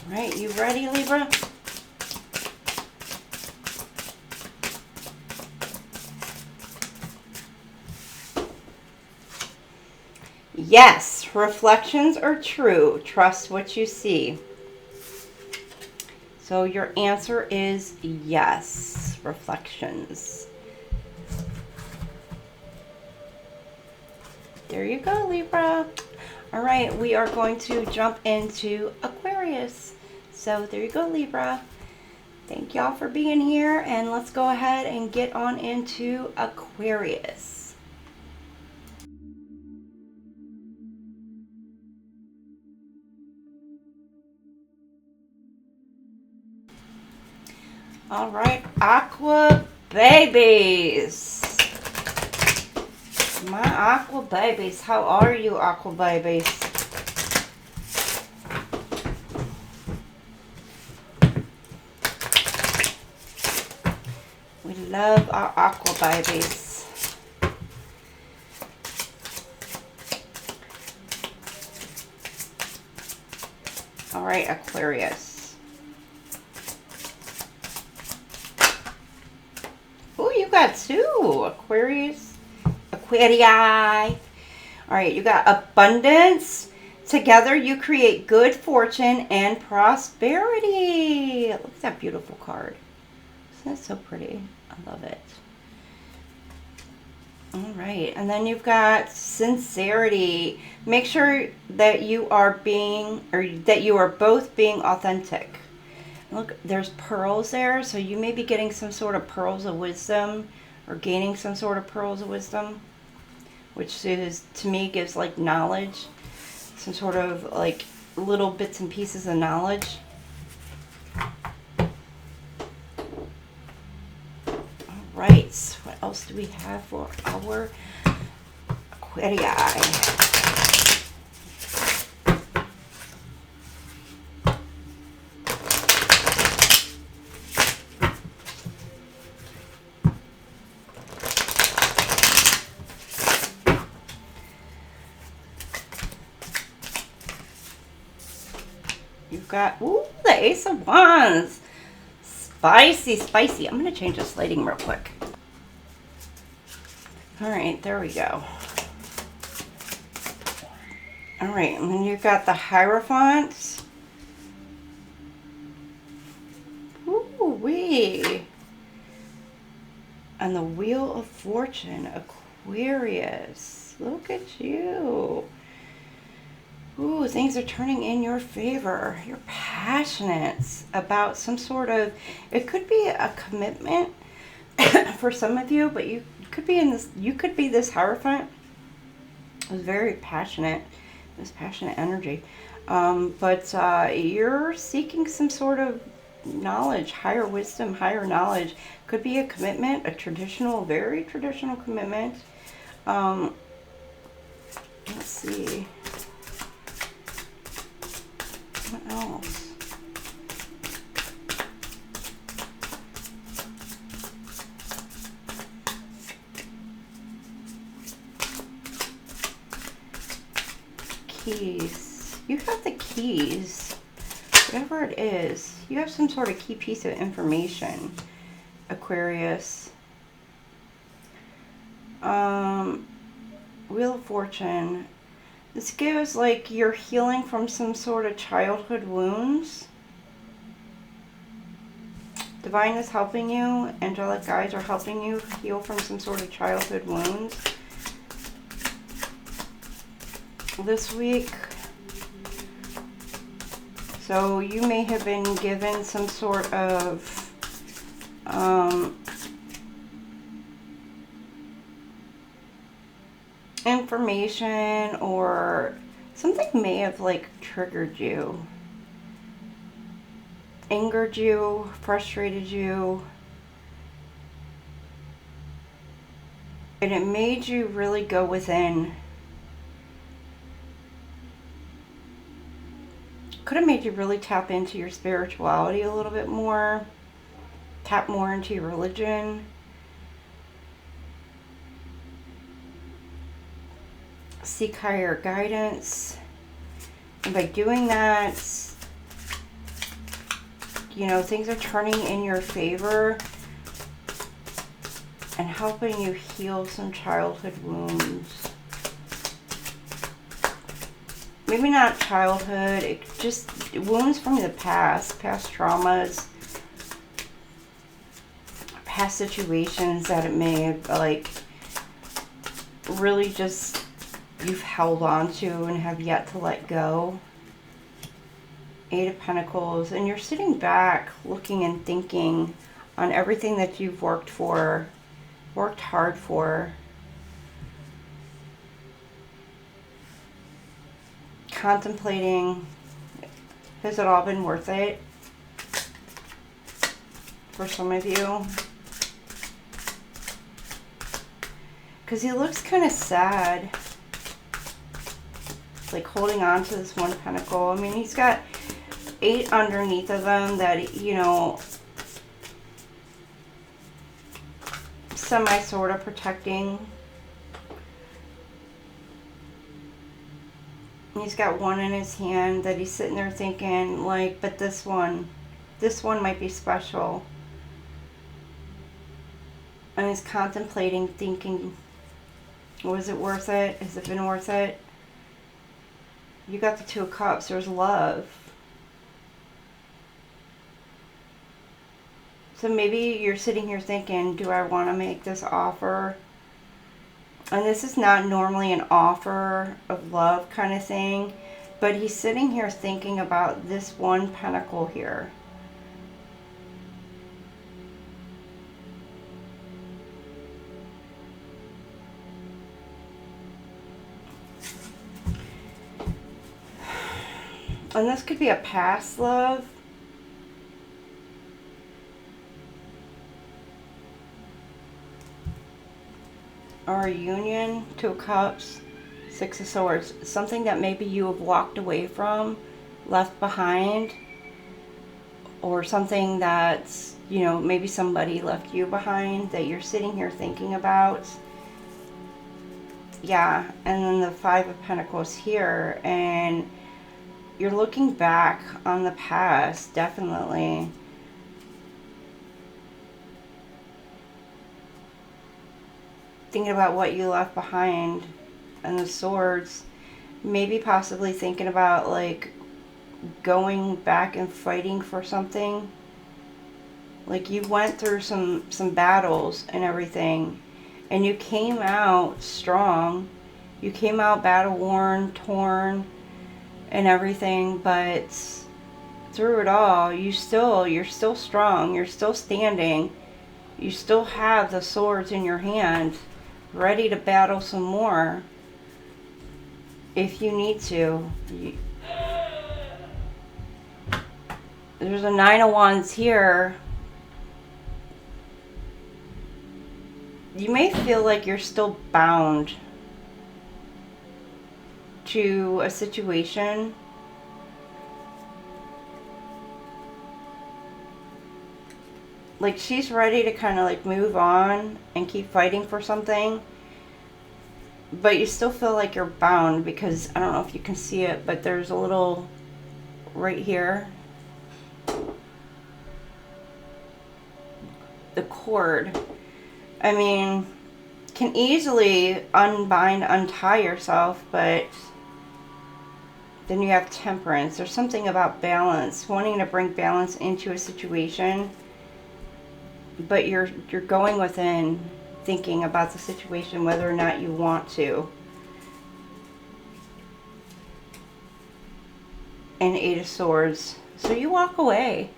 All right, you ready, Libra? Yes, reflections are true. Trust what you see. So your answer is yes, reflections. There you go, Libra. All right, we are going to jump into Aquarius. So there you go, Libra. Thank y'all for being here, and let's go ahead and get on into Aquarius. All right, Aqua babies. My Aqua babies. How are you, Aqua babies? We love our Aqua babies. All right, Aquarius. Oh, you got two. Aquarius. Aquarii. All right, you got abundance. Together you create good fortune and prosperity. Look at that beautiful card. Isn't that so pretty? I love it. All right, and then you've got sincerity. Make sure that you are being, or that you are both being authentic. Look, there's pearls there, so you may be getting some sort of pearls of wisdom, or gaining some sort of pearls of wisdom, which is, to me, gives like knowledge, some sort of like little bits and pieces of knowledge. All right, what else do we have for our Aquarii? You've got, ooh, the Ace of Wands. Spicy. I'm going to change this lighting real quick. All right, there we go. All right, and then you've got the Hierophant. Ooh-wee. And the Wheel of Fortune, Aquarius. Look at you. Ooh, things are turning in your favor. You're passionate about some sort of, it could be a commitment for some of you, but you could be in this, you could be this Hierophant. It was very passionate, this passionate energy. But you're seeking some sort of knowledge, higher wisdom, higher knowledge. Could be a commitment, a traditional, very traditional commitment. Let's see. What else? Keys. You have the keys. Whatever it is, you have some sort of key piece of information, Aquarius. Wheel of Fortune. This gives like you're healing from some sort of childhood wounds. Divine is helping you. Angelic guides are helping you heal from some sort of childhood wounds. This week. So you may have been given some sort of information or Something may have like triggered you, angered you, frustrated you, and it made you really go within. Could have made you really tap into your spirituality a little bit more, tap more into your religion. Seek higher guidance. And by doing that, you know, things are turning in your favor and helping you heal some childhood wounds. Maybe not childhood, it just wounds from the past traumas, past situations that it may have like really just you've held on to and have yet to let go. Eight of Pentacles, and you're sitting back looking and thinking on everything that you've worked hard for. Contemplating, has it all been worth it for some of you? Because he looks kind of sad, like holding on to this one pentacle. I mean, he's got 8 underneath of them that, you know, sort of protecting. He's got 1 in his hand that he's sitting there thinking, like, but this one might be special. And he's contemplating, thinking, was it worth it? Has it been worth it? You got the 2 of Cups. There's love. So maybe you're sitting here thinking, do I want to make this offer? And this is not normally an offer of love kind of thing, but he's sitting here thinking about this one pentacle here. And this could be a past love. Or a union. 2 of Cups, 6 of Swords. Something that maybe you have walked away from, left behind. Or something that's, you know, maybe somebody left you behind that you're sitting here thinking about. Yeah, and then the 5 of Pentacles here, and you're looking back on the past, definitely. Thinking about what you left behind, and the Swords. Maybe possibly thinking about like going back and fighting for something. Like you went through some battles and everything, and you came out strong. You came out battle worn, torn, and everything, but through it all, you're still strong. You're still standing. You still have the swords in your hand, ready to battle some more if you need to. There's a 9 of Wands here. You may feel like you're still bound to a situation. Like she's ready to kind of like move on and keep fighting for something, but you still feel like you're bound because I don't know if you can see it, but there's a little right here, the cord. I mean, can easily untie yourself, but then you have Temperance. There's something about balance, wanting to bring balance into a situation. But you're going within, thinking about the situation, whether or not you want to. And 8 of Swords. So you walk away.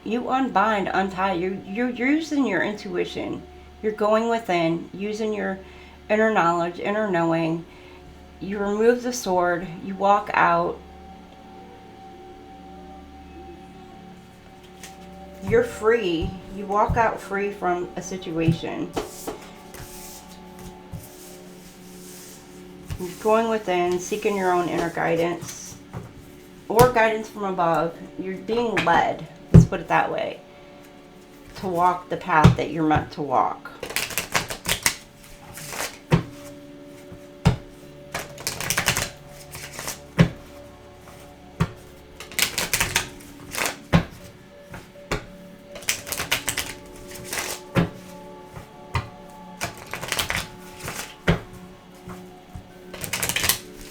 You unbind, untie. You're using your intuition. You're going within, using your inner knowledge, inner knowing. You remove the sword, you walk out. You're free. You walk out free from a situation. You're going within, seeking your own inner guidance or guidance from above. You're being led, let's put it that way, to walk the path that you're meant to walk.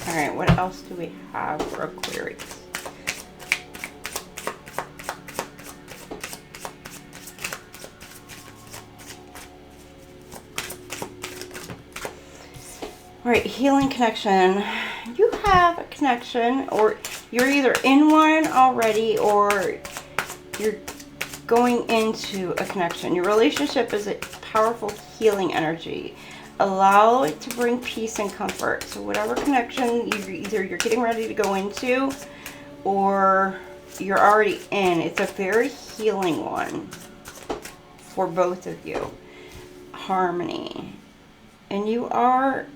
All right, what else do we have for Aquarius? All right, healing connection. You have a connection, or you're either in one already or you're going into a connection. Your relationship is a powerful healing energy. Allow it to bring peace and comfort. So whatever connection you're getting ready to go into or you're already in, it's a very healing one for both of you. Harmony. And you are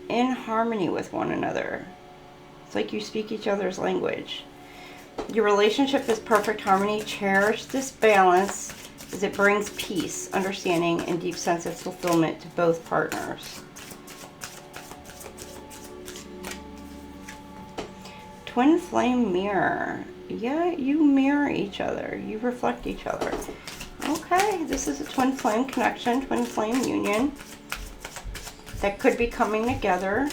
in harmony with one another. It's like you speak each other's language. Your relationship is perfect harmony. Cherish this balance as it brings peace, understanding, and deep sense of fulfillment to both partners. Twin flame mirror. Yeah, you mirror each other. You reflect each other. Okay, this is a twin flame connection, twin flame union that could be coming together.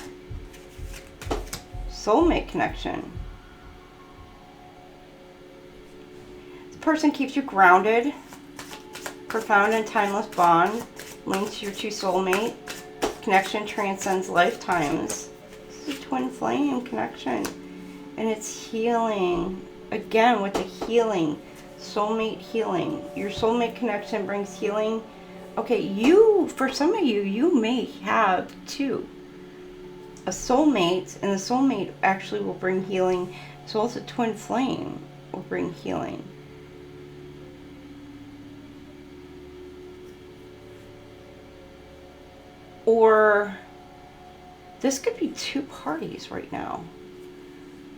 Soulmate connection. This person keeps you grounded. Profound and timeless bond links you to soulmate. Connection transcends lifetimes. This is a twin flame connection. And it's healing. Again, with the healing. Soulmate healing. Your soulmate connection brings healing. Okay, for some of you, you may have two. A soulmate, and the soulmate actually will bring healing. So also twin flame will bring healing. Or this could be two parties right now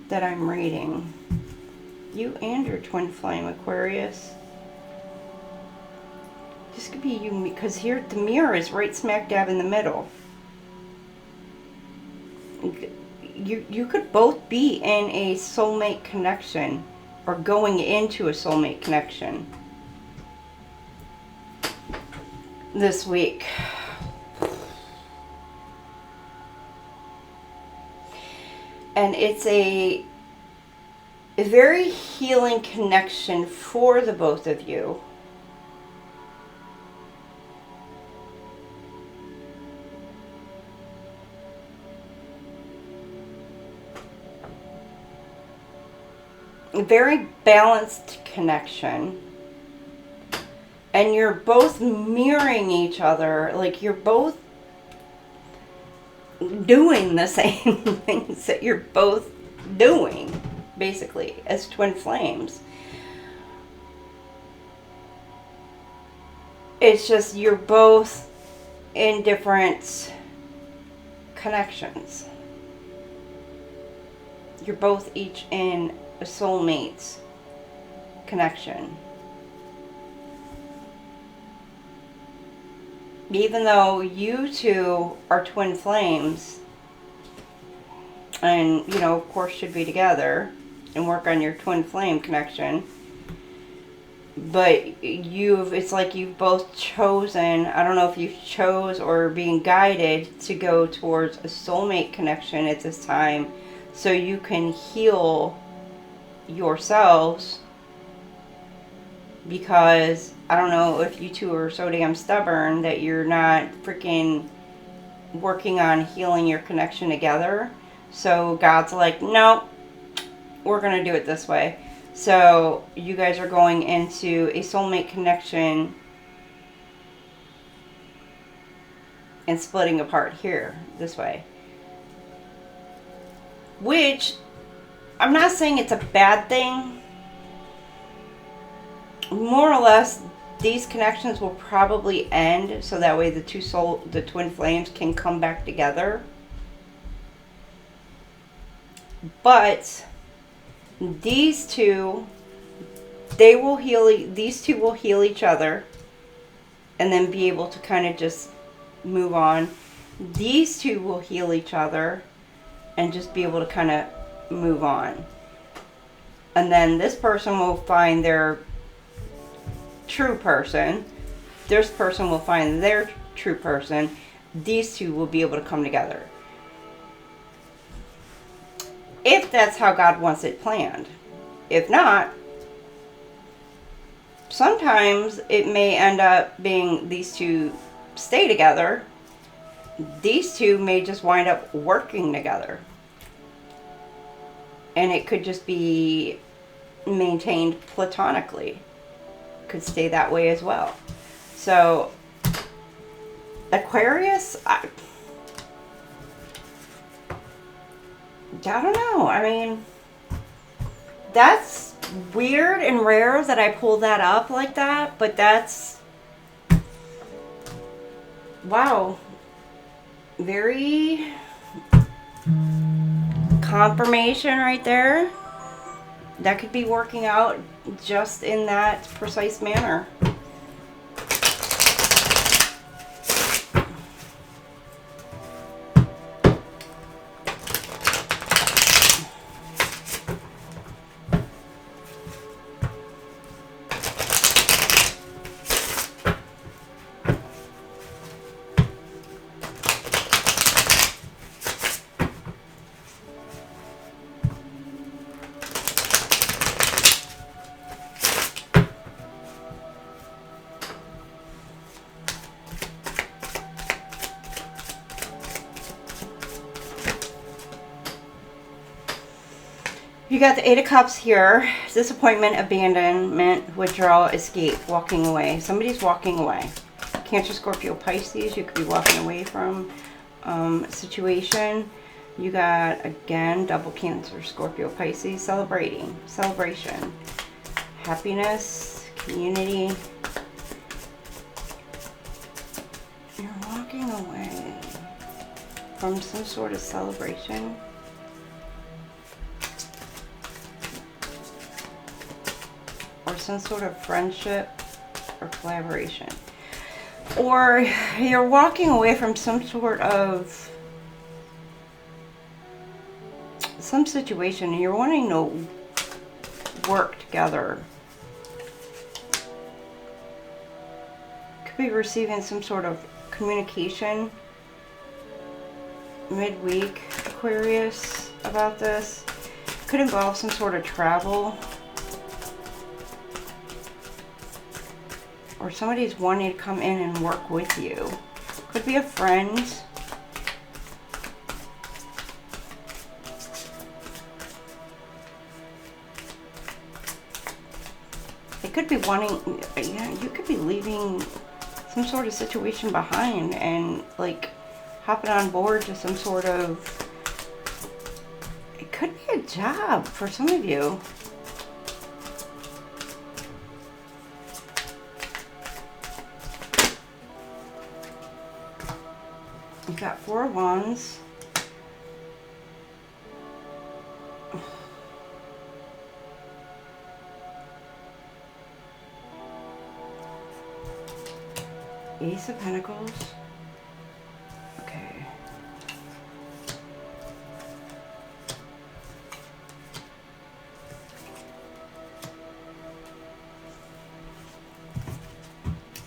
that I'm reading. You and your twin flame, Aquarius. This could be you, because here the mirror is right smack dab in the middle. You could both be in a soulmate connection or going into a soulmate connection this week. And it's a very healing connection for the both of you. A very balanced connection. And you're both mirroring each other. Like you're both doing the same things that you're both doing, basically, as twin flames. It's just you're both in different connections. You're both each in a soulmate connection. Even though you two are twin flames and, you know, of course should be together and work on your twin flame connection, but it's like you've both chosen, I don't know if you chose or being guided to go towards a soulmate connection at this time so you can heal yourselves, because I don't know if you two are so damn stubborn that you're not freaking working on healing your connection together. So God's like, no, we're going to do it this way. So you guys are going into a soulmate connection and splitting apart here this way. which I'm not saying it's a bad thing. More or less, these connections will probably end so that way the twin flames can come back together. But these two, these two will heal each other and then be able to kind of just move on. These two will heal each other and just be able to kind of move on. And then this person will find their true person. This person will find their true person. These two will be able to come together. If that's how God wants it planned. If not, sometimes it may end up being these two stay together. These two may just wind up working together. And it could just be maintained platonically. Could stay that way as well. So, Aquarius, I don't know. I mean, that's weird and rare that I pull that up like that, but that's, wow, very confirmation right there. That could be working out just in that precise manner. You got the Eight of Cups here. Disappointment, abandonment, withdrawal, escape, walking away. Somebody's walking away. Cancer, Scorpio, Pisces. You could be walking away from a situation. You got, again, double Cancer, Scorpio, Pisces. Celebration. Happiness, community. You're walking away from some sort of celebration. Or some sort of friendship or collaboration. Or you're walking away from some sort of some situation and you're wanting to work together. Could be receiving some sort of communication midweek, Aquarius, about this. Could involve some sort of travel. Or somebody's wanting to come in and work with you. Could be a friend. It could be wanting, yeah, you could be leaving some sort of situation behind and like hopping on board to some sort of, it could be a job for some of you. You've got Four of Wands. Ace of Pentacles. Okay.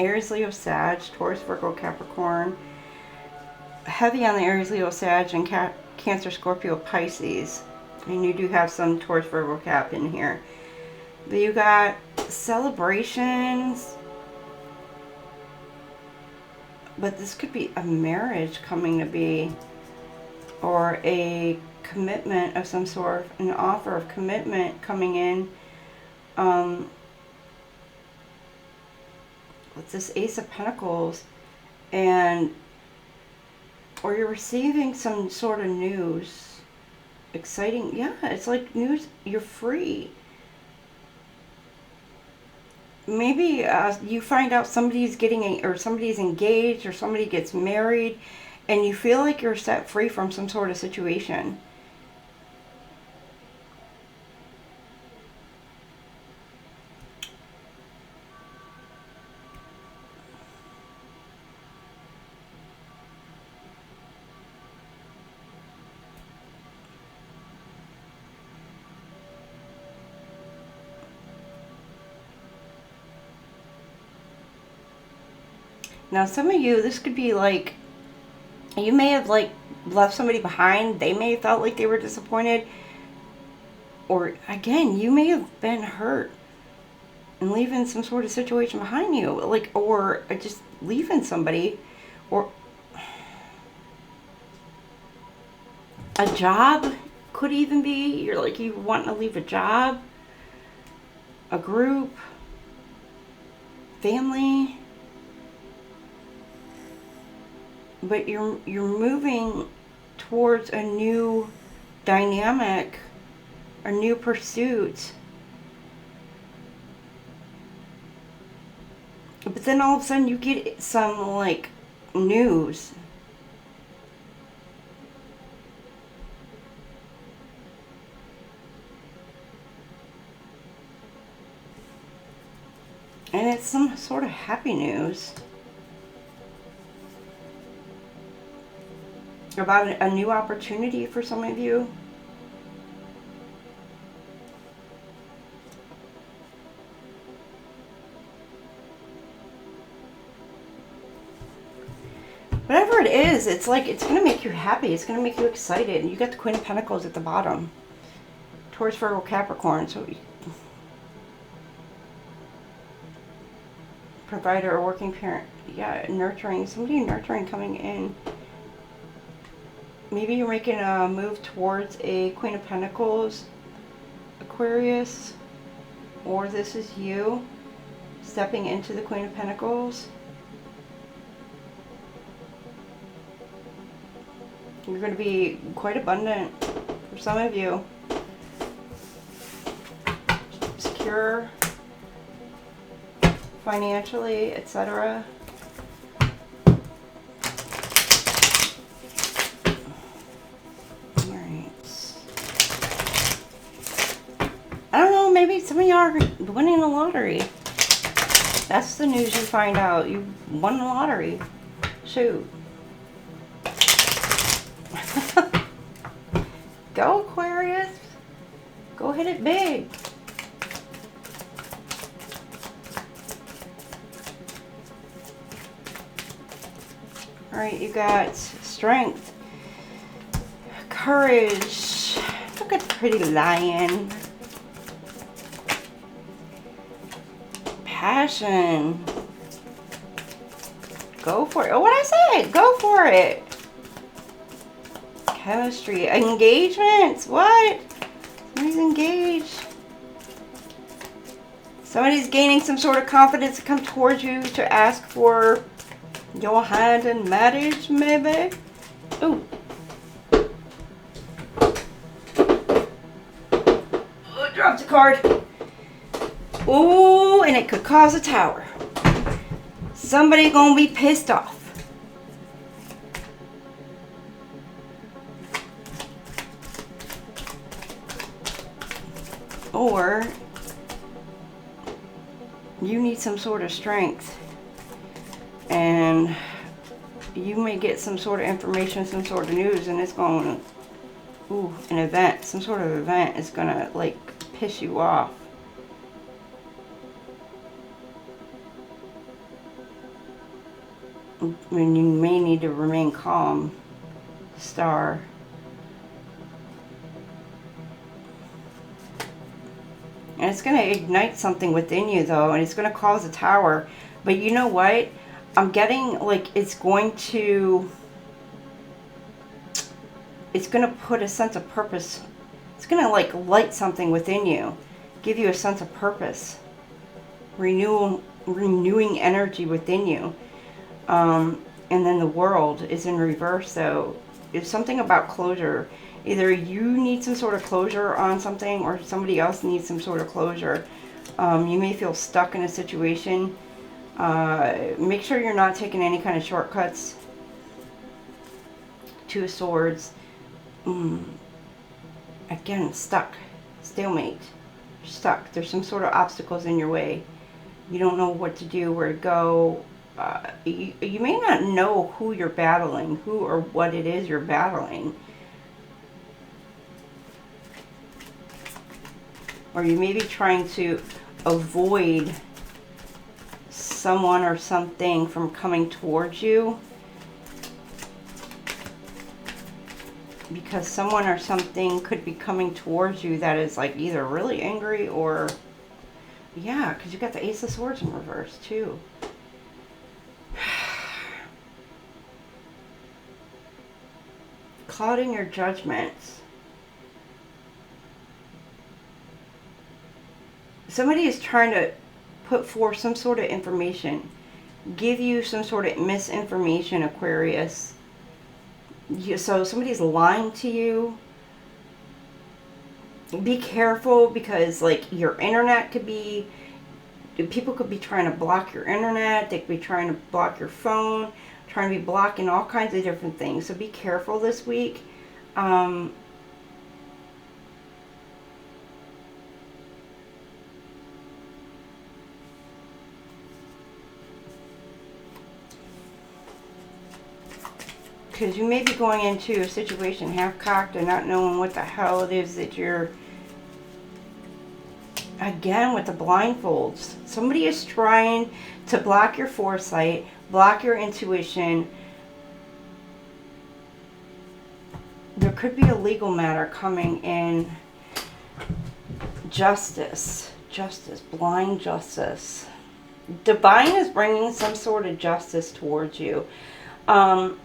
Aries, Leo, Sag, Taurus, Virgo, Capricorn. Heavy on the Aries, Leo, Sag, and Cancer, Scorpio, Pisces. And you do have some Taurus, Virgo, Cap in here. But you got celebrations. But this could be a marriage coming to be. Or a commitment of some sort. An offer of commitment coming in. With this Ace of Pentacles. And or you're receiving some sort of news exciting. Yeah, it's like news. You're free. Maybe you find out somebody's or somebody's engaged, or somebody gets married, and you feel like you're set free from some sort of situation. Now, some of you, this could be like, you may have like left somebody behind. They may have felt like they were disappointed. Or again, you may have been hurt and leaving some sort of situation behind you. Like, or just leaving somebody. Or a job could even be. You're like, you want to leave a job, a group, family. But you're moving towards a new dynamic, a new pursuit. But then all of a sudden you get some like news. And it's some sort of happy news. About a new opportunity for some of you. Whatever it is, it's like, it's going to make you happy. It's going to make you excited. And you got the Queen of Pentacles at the bottom. Taurus, Virgo, Capricorn. So, provider or working parent. Yeah, nurturing. Somebody nurturing coming in. Maybe you're making a move towards a Queen of Pentacles, Aquarius, or this is you stepping into the Queen of Pentacles. You're going to be quite abundant for some of you. Secure financially, etc. I don't know, maybe some of you are winning the lottery. That's the news you find out. You won the lottery. Shoot. Go, Aquarius. Go hit it big. Alright, you got strength, courage. Look at the pretty lion. Passion. Go for it. Oh, what I said. Go for it. Chemistry. Engagements. What? Somebody's engaged. Somebody's gaining some sort of confidence to come towards you to ask for your hand in marriage, maybe. Ooh. Oh, dropped a card. Ooh, and it could cause a tower. Somebody gonna be pissed off. Or you need some sort of strength. And you may get some sort of information, some sort of news, and it's going to, ooh, an event, some sort of event is going to, like, piss you off. And you may need to remain calm, Star. And it's going to ignite something within you, though, and it's going to cause a tower. But you know what? I'm getting, like, it's going to put a sense of purpose. It's going to, like, light something within you. Give you a sense of purpose. Renewing energy within you. And then the world is in reverse, so it's something about closure. Either you need some sort of closure on something or somebody else needs some sort of closure. You may feel stuck in a situation. Make sure you're not taking any kind of shortcuts. Two of Swords. Again, stuck. Stalemate. Stuck. There's some sort of obstacles in your way. You don't know what to do, where to go. You may not know who you're battling, who or what it is you're battling. Or you may be trying to avoid someone or something from coming towards you. Because someone or something could be coming towards you that is like either really angry or... Yeah, because you got the Ace of Swords in reverse too. Clouding your judgments. Somebody is trying to put forth some sort of information. Give you some sort of misinformation, Aquarius. So somebody's lying to you. Be careful because like your internet could be... People could be trying to block your internet. They could be trying to block your phone. Trying to be blocking all kinds of different things. So be careful this week. Because you may be going into a situation half-cocked and not knowing what the hell it is that you're... Again, with the blindfolds. Somebody is trying to block your foresight, block your intuition. There could be a legal matter coming in. Justice. Justice. Blind justice. Divine is bringing some sort of justice towards you. Some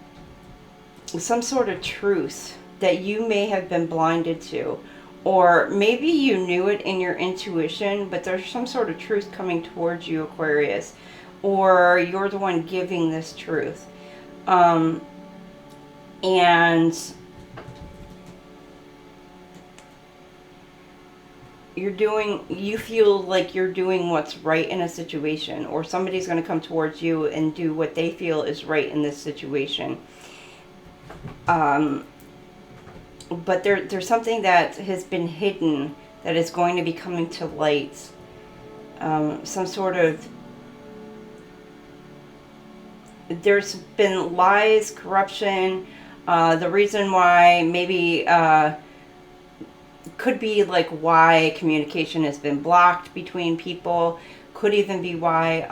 sort of truth that you may have been blinded to. Or maybe you knew it in your intuition, but there's some sort of truth coming towards you, Aquarius. Or you're the one giving this truth. And you feel like you're doing what's right in a situation. Or somebody's going to come towards you and do what they feel is right in this situation. But there's something that has been hidden that is going to be coming to light. Some sort of... There's been lies, corruption. The reason why maybe... could be like why communication has been blocked between people. Could even be why...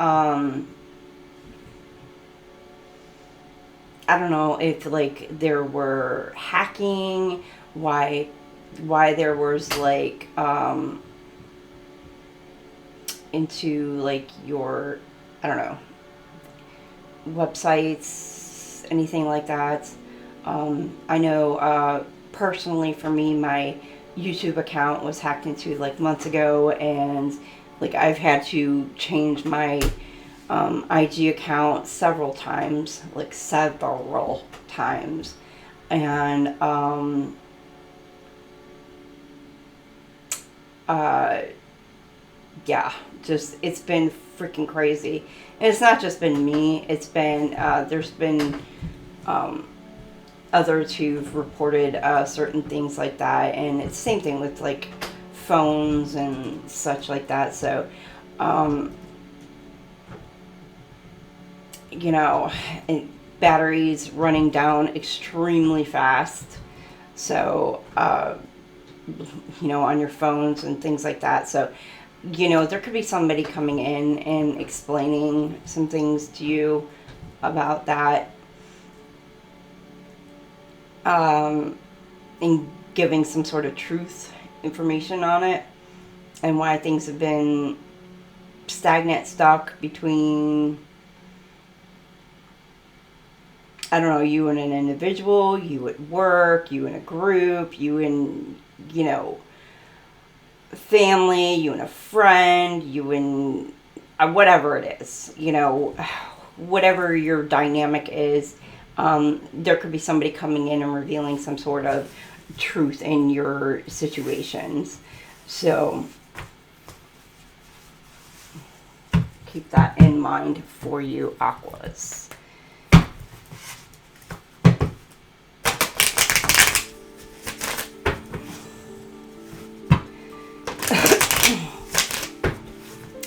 I don't know if like there were hacking, why there was like into like your, I don't know, websites, anything like that. I know personally for me, my YouTube account was hacked into like months ago, and like I've had to change my IG account several times, and yeah, just it's been freaking crazy. And it's not just been me, it's been there's been others who've reported certain things like that, and it's the same thing with like phones and such like that. So you know, batteries running down extremely fast. So, you know, on your phones and things like that. So, you know, there could be somebody coming in and explaining some things to you about that. And giving some sort of truth information on it. And why things have been stagnant, stuck between... I don't know, you and an individual, you at work, you in a group, you in, you know, family, you and a friend, you and whatever it is, you know, whatever your dynamic is. There could be somebody coming in and revealing some sort of truth in your situations. So keep that in mind for you, Aquas.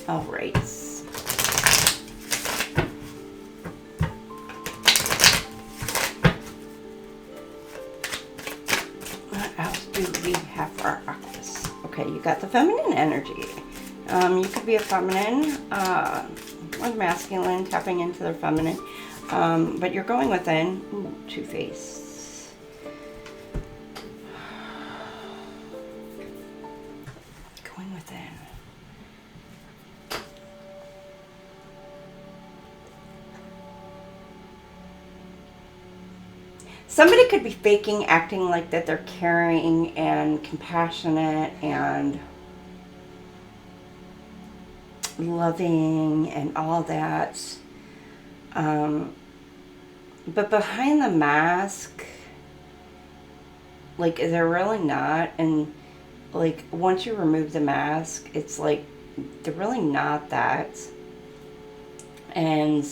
All right. What else do we have for our Aquas? Okay, you got the feminine energy. You could be a feminine or masculine, tapping into their feminine. But you're going within. Ooh, Two-Face. Going within. Somebody could be faking, acting like that they're caring and compassionate and loving and all that. But behind the mask, like, they're really not. And, like, once you remove the mask, it's like they're really not that. And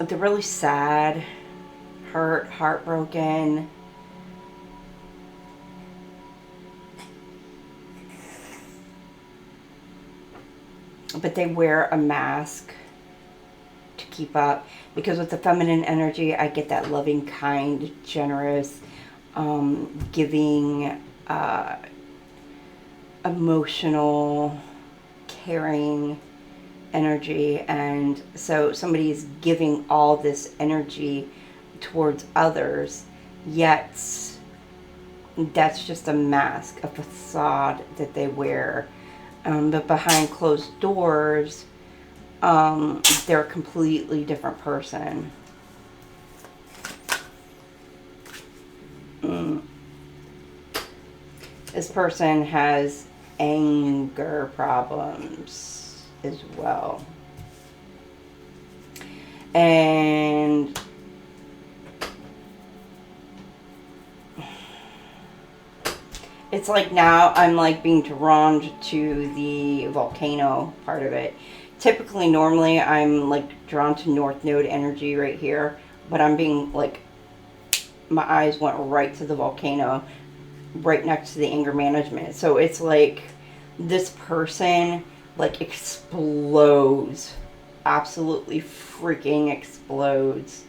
they're really sad, hurt, heartbroken. But they wear a mask to keep up. Because with the feminine energy, I get that loving, kind, generous, giving, emotional, caring energy. And so somebody is giving all this energy towards others, yet that's just a mask, a facade that they wear. But behind closed doors, they're a completely different person. This person has anger problems as well. And it's like now I'm like being drawn to the volcano part of it. Typically, normally I'm like drawn to North Node energy right here, but I'm being like, my eyes went right to the volcano right next to the anger management. So it's like this person like explodes, absolutely freaking explodes.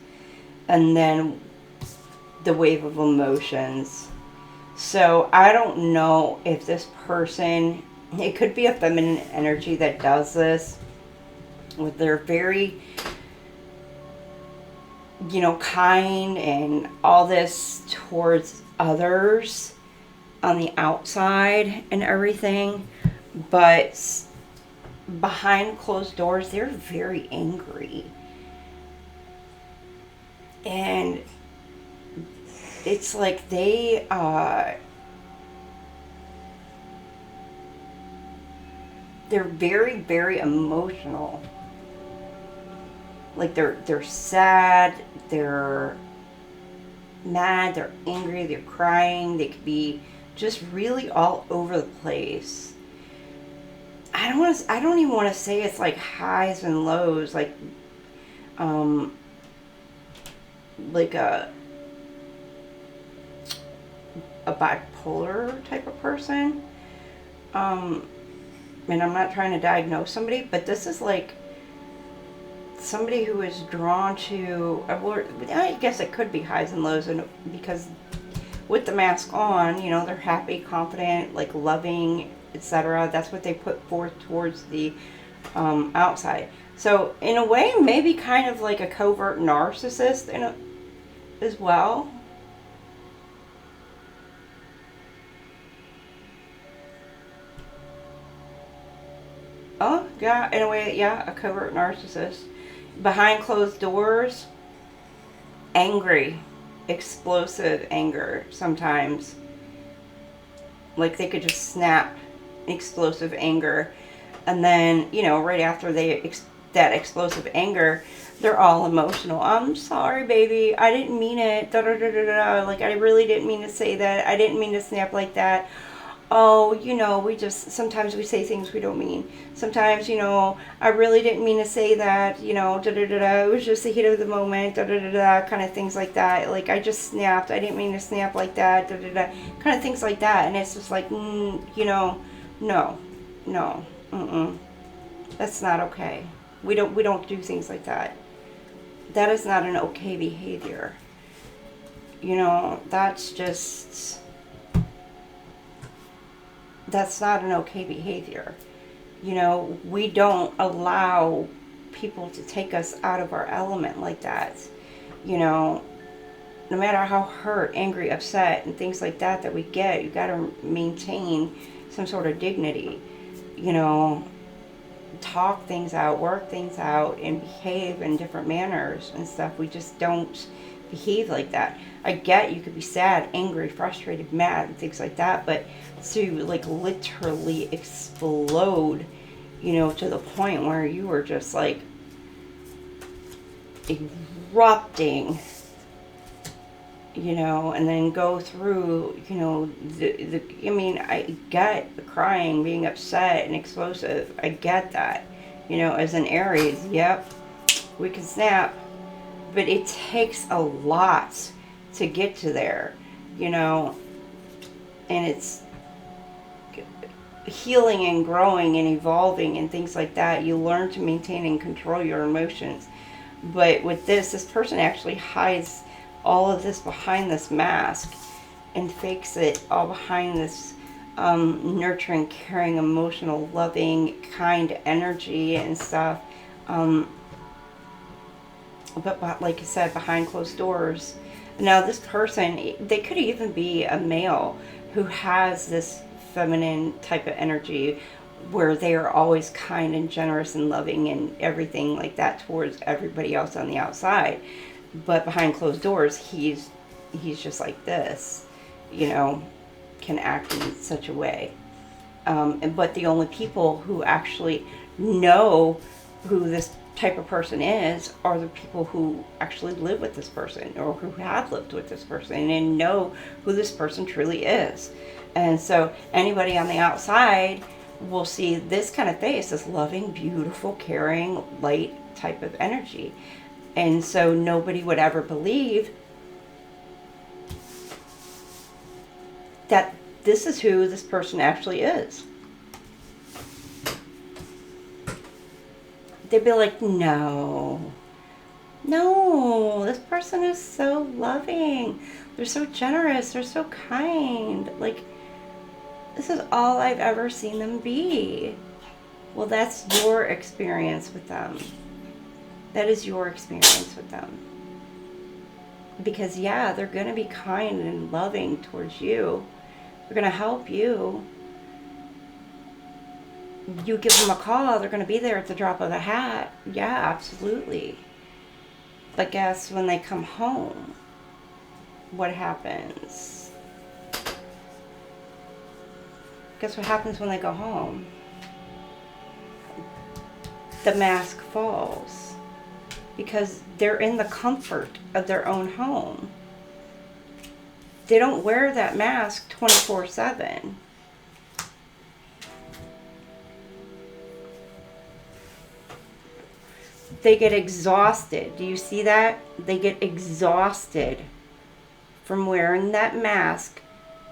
And then the wave of emotions. So I don't know if this person, it could be a feminine energy that does this, with their very, you know, kind and all this towards others on the outside and everything, but behind closed doors, they're very angry. And it's like they're very, very emotional. Like they're sad, they're mad, they're angry, they're crying. They could be just really all over the place. I don't even want to say it's like highs and lows, like a bipolar type of person. And I'm not trying to diagnose somebody, but this is like somebody who is drawn to, I guess it could be highs and lows, and because with the mask on, you know, they're happy, confident, like loving, etc. That's what they put forth towards the outside. So in a way, maybe kind of like a covert narcissist as well. Oh, yeah, in a way, yeah, a covert narcissist. Behind closed doors, angry, explosive anger sometimes. Like they could just snap, explosive anger. And then, you know, right after that explosive anger, they're all emotional. I'm sorry, baby. I didn't mean it. Da, da, da, da, da. Like, I really didn't mean to say that. I didn't mean to snap like that. Oh, you know, sometimes we say things we don't mean. Sometimes, you know, I really didn't mean to say that, you know, da da da da. It was just the heat of the moment, da da da da, kind of things like that. Like, I just snapped. I didn't mean to snap like that, da da da, kind of things like that. And it's just like, you know, no, that's not okay. We don't do things like that. That is not an okay behavior. You know, that's not an okay behavior. You know, we don't allow people to take us out of our element like that. You know, no matter how hurt, angry, upset, and things like that we get, you got to maintain some sort of dignity. You know, talk things out, work things out, and behave in different manners and stuff. We just don't behave like that. I get you could be sad, angry, frustrated, mad, and things like that, but to like literally explode, you know, to the point where you were just like erupting, you know, and then go through, you know, I mean, I get the crying, being upset and explosive. I get that, you know, as an Aries, yep, we can snap, but it takes a lot to get to there, you know, and it's healing and growing and evolving and things like that. You learn to maintain and control your emotions. But with this person actually hides all of this behind this mask and fakes it all behind this nurturing, caring, emotional, loving, kind energy and stuff. But like I said, behind closed doors. Now this person, they could even be a male who has this feminine type of energy where they are always kind and generous and loving and everything like that towards everybody else on the outside. But behind closed doors, he's just like this, you know, can act in such a way. But the only people who actually know who this type of person is are the people who actually live with this person or who have lived with this person and know who this person truly is. And so anybody on the outside will see this kind of face as loving, beautiful, caring, light type of energy. And so nobody would ever believe that this is who this person actually is. They'd be like, no, this person is so loving. They're so generous. They're so kind. Like, this is all I've ever seen them be. Well, that's your experience with them. That is your experience with them. Because, yeah, they're going to be kind and loving towards you. They're going to help you. You give them a call, they're going to be there at the drop of a hat. Yeah, absolutely. But guess when they come home, what happens? Guess what happens when they go home? The mask falls. Because they're in the comfort of their own home. They don't wear that mask 24/7. They get exhausted. Do you see that? They get exhausted from wearing that mask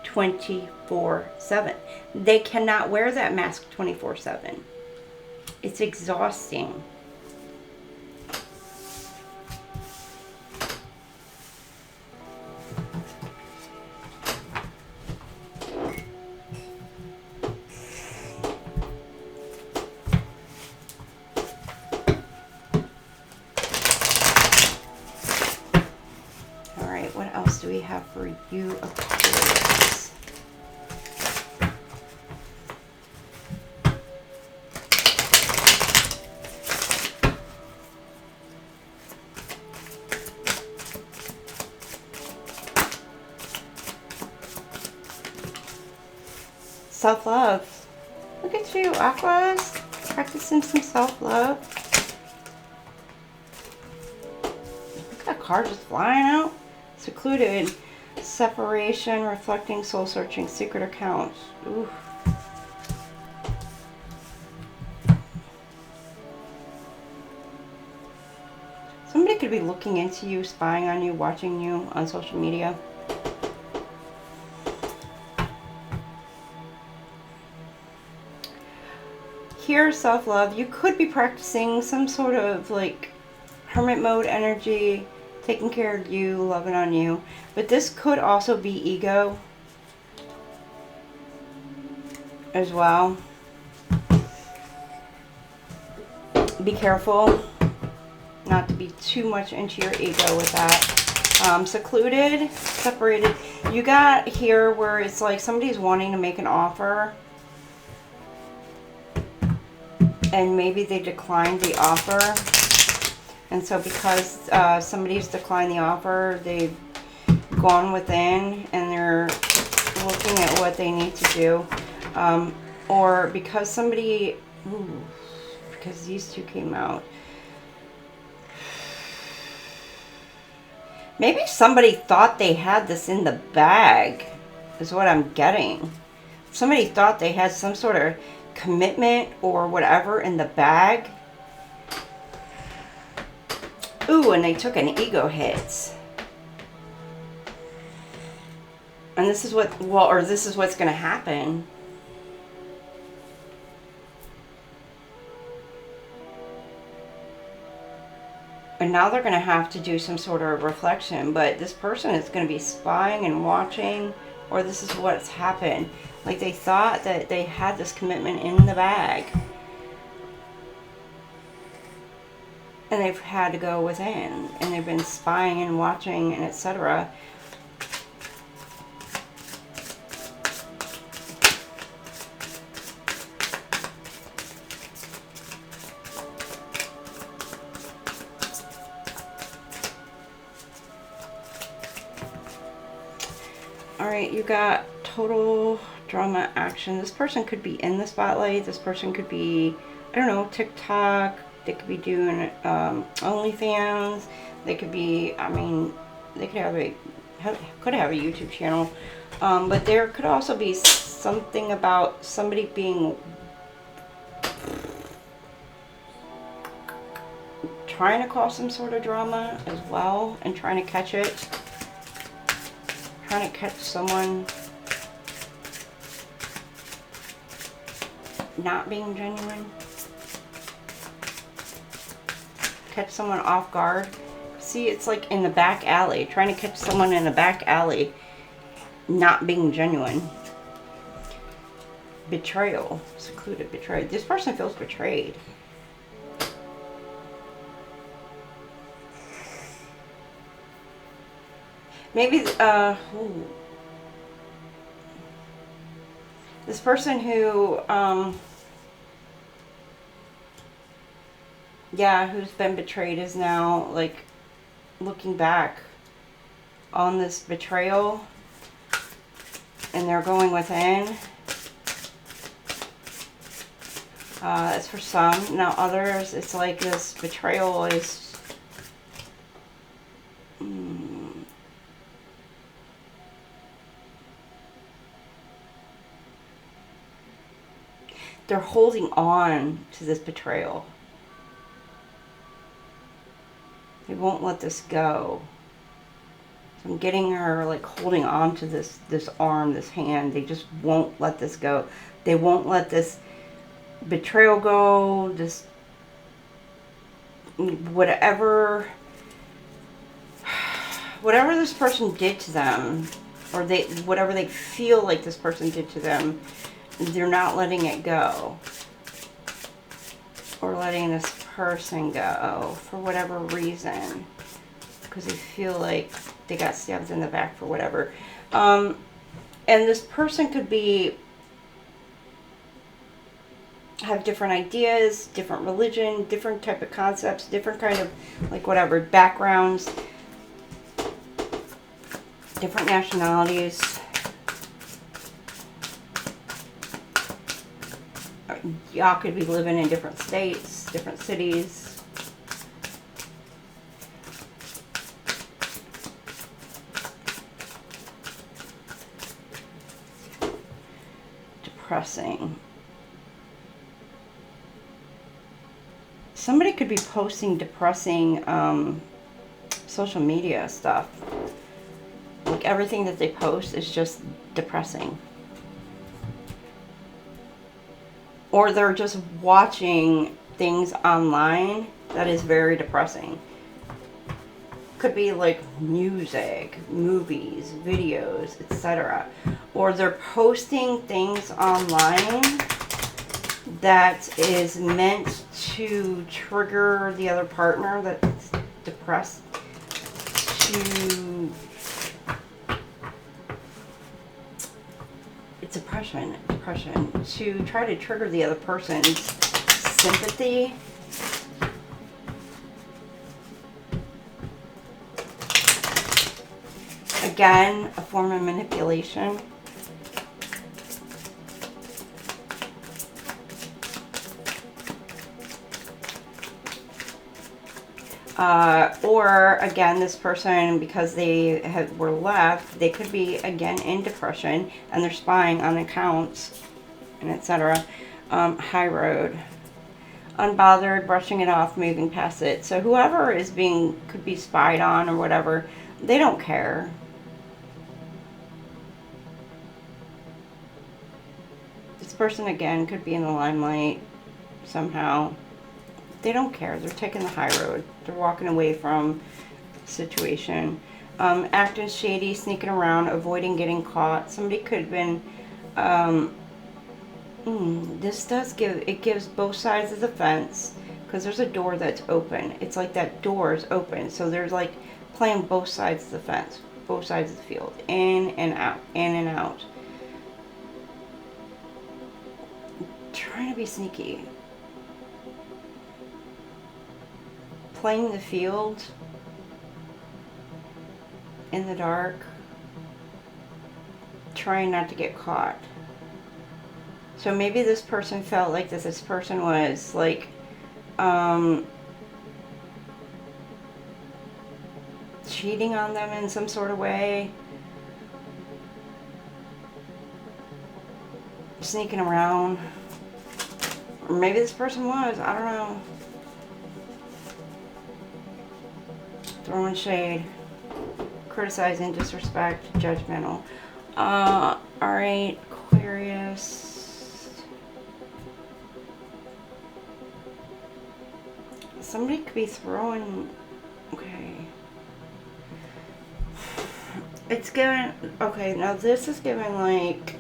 24/7. They cannot wear that mask 24/7. It's exhausting. What else do we have for you, Aquarius? Self-love. Look at you, Aquas. Practicing some self-love. Look at that card just flying out. Secluded. Separation, reflecting, soul-searching, secret accounts. Ooh. Somebody could be looking into you, spying on you, watching you on social media. Here, self-love. You could be practicing some sort of like hermit mode energy, taking care of you, loving on you. But this could also be ego as well. Be careful not to be too much into your ego with that. Secluded, separated. You got here where it's like somebody's wanting to make an offer and maybe they declined the offer. And so because somebody's declined the offer, they've gone within and they're looking at what they need to do. Or because somebody, because these two came out. Maybe somebody thought they had this in the bag, is what I'm getting. Somebody thought they had some sort of commitment or whatever in the bag. Ooh, and they took an ego hit. And this is what, well, or this is what's going to happen. And now they're going to have to do some sort of reflection. But this person is going to be spying and watching, or this is what's happened. Like they thought that they had this commitment in the bag. And they've had to go within. And they've been spying and watching and etc. Alright, you got total drama action. This person could be in the spotlight. This person could be, I don't know, TikTok. They could be doing OnlyFans. They could be, I mean, they could have a YouTube channel. But there could also be something about somebody being trying to cause some sort of drama as well and trying to catch it. Trying to catch someone not being genuine. Catch someone off guard. See, it's like in the back alley. Trying to catch someone in the back alley not being genuine. Betrayal. Secluded, betrayed. This person feels betrayed. Maybe, this person who, yeah, who's been betrayed is now, like, looking back on this betrayal, and they're going within. That's for some. Now others, it's like this betrayal is, they're holding on to this betrayal. They won't let this go. So I'm getting her like holding on to this arm, this hand. They just won't let this go. They won't let this betrayal go. This whatever this person did to them, or whatever they feel like this person did to them, they're not letting it go. Or letting this person go for whatever reason. Because they feel like they got stabbed in the back for whatever. And this person could have different ideas, different religion, different type of concepts, different kind of, like whatever, backgrounds, different nationalities. y'all could be living in different states, different cities. Depressing. Somebody could be posting depressing social media stuff. Like everything that they post is just depressing. Or they're just watching things online that is very depressing. Could be like music, movies, videos, etc. Or they're posting things online that is meant to trigger the other partner that's depressed to... It's depression, to try to trigger the other person's sympathy. Again, a form of manipulation. Or again, this person, because they were left, they could be again in depression and they're spying on accounts and etc. High road, unbothered, brushing it off, moving past it. So whoever is could be spied on or whatever, they don't care. This person again could be in the limelight somehow. They don't care. They're taking the high road. They're walking away from the situation. Acting shady, sneaking around, avoiding getting caught. Somebody could have been... this does gives both sides of the fence. Because there's a door that's open. It's like that door is open. So there's like playing both sides of the fence. Both sides of the field. In and out. In and out. Trying to be sneaky. Playing the field in the dark, trying not to get caught. So maybe this person felt like this person was like cheating on them in some sort of way, sneaking around, or maybe this person was, I don't know. Throwing shade, criticizing, disrespect, judgmental. Alright, Aquarius. Somebody could be throwing... Okay. It's giving... Okay, now this is giving like...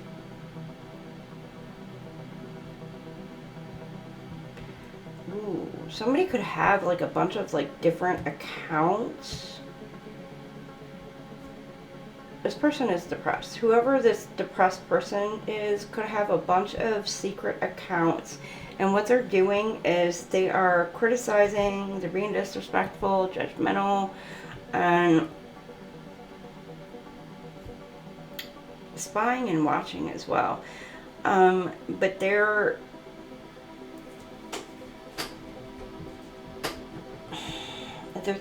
Ooh, somebody could have like a bunch of like different accounts. This person is depressed. Whoever this depressed person is could have a bunch of secret accounts. And what they're doing is they are criticizing, they're being disrespectful, judgmental, and spying and watching as well. But they're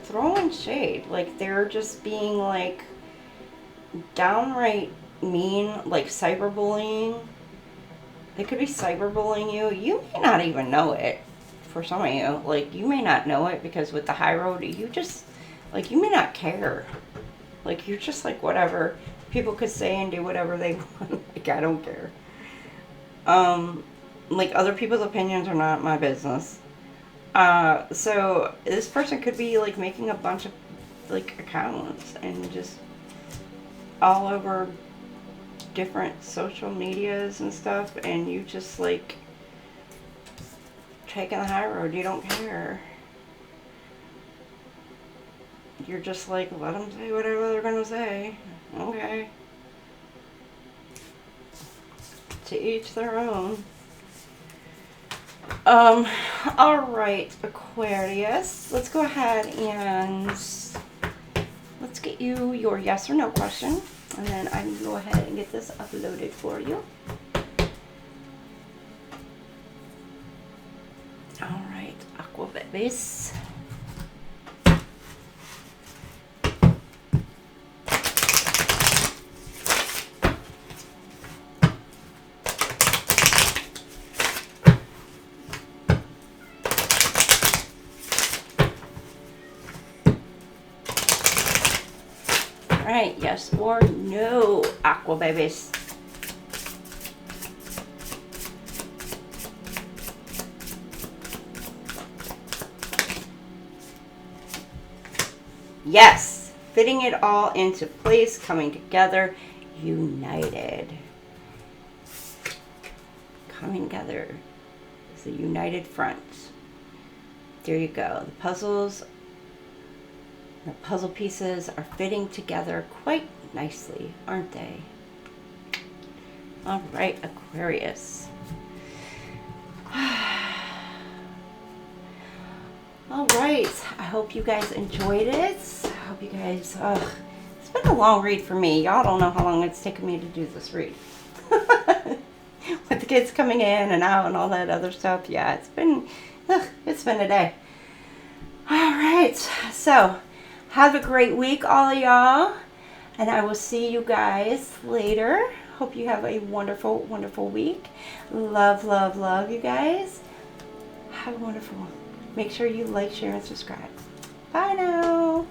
throwing shade. Like they're just being like downright mean, like cyberbullying. They could be cyberbullying you. You may not even know it. For some of you, like you may not know it because with the high road, you just like you may not care. Like you're just like whatever. People could say and do whatever they want. Like I don't care. Like other people's opinions are not my business. So this person could be like making a bunch of like accounts and just all over different social medias and stuff, and you just like taking the high road. You don't care. You're just like, let them say whatever they're gonna say. Okay. To each their own. Alright, Aquarius. Let's go ahead and let's get you your yes or no question. And then I can go ahead and get this uploaded for you. babies. Alright, yes or no, Aqua babies. Yes, fitting it all into place, coming together, united. Coming together as a united front. There you go. The puzzle pieces are fitting together quite nicely, aren't they? All right, Aquarius. All right, I hope you guys enjoyed it. I hope you guys, it's been a long read for me. Y'all don't know how long it's taken me to do this read. With the kids coming in and out and all that other stuff. Yeah, it's been a day. All right, so have a great week, all of y'all. And I will see you guys later. Hope you have a wonderful, wonderful week. Love, love, love you guys. Have a wonderful one. Make sure you like, share, and subscribe. Bye now.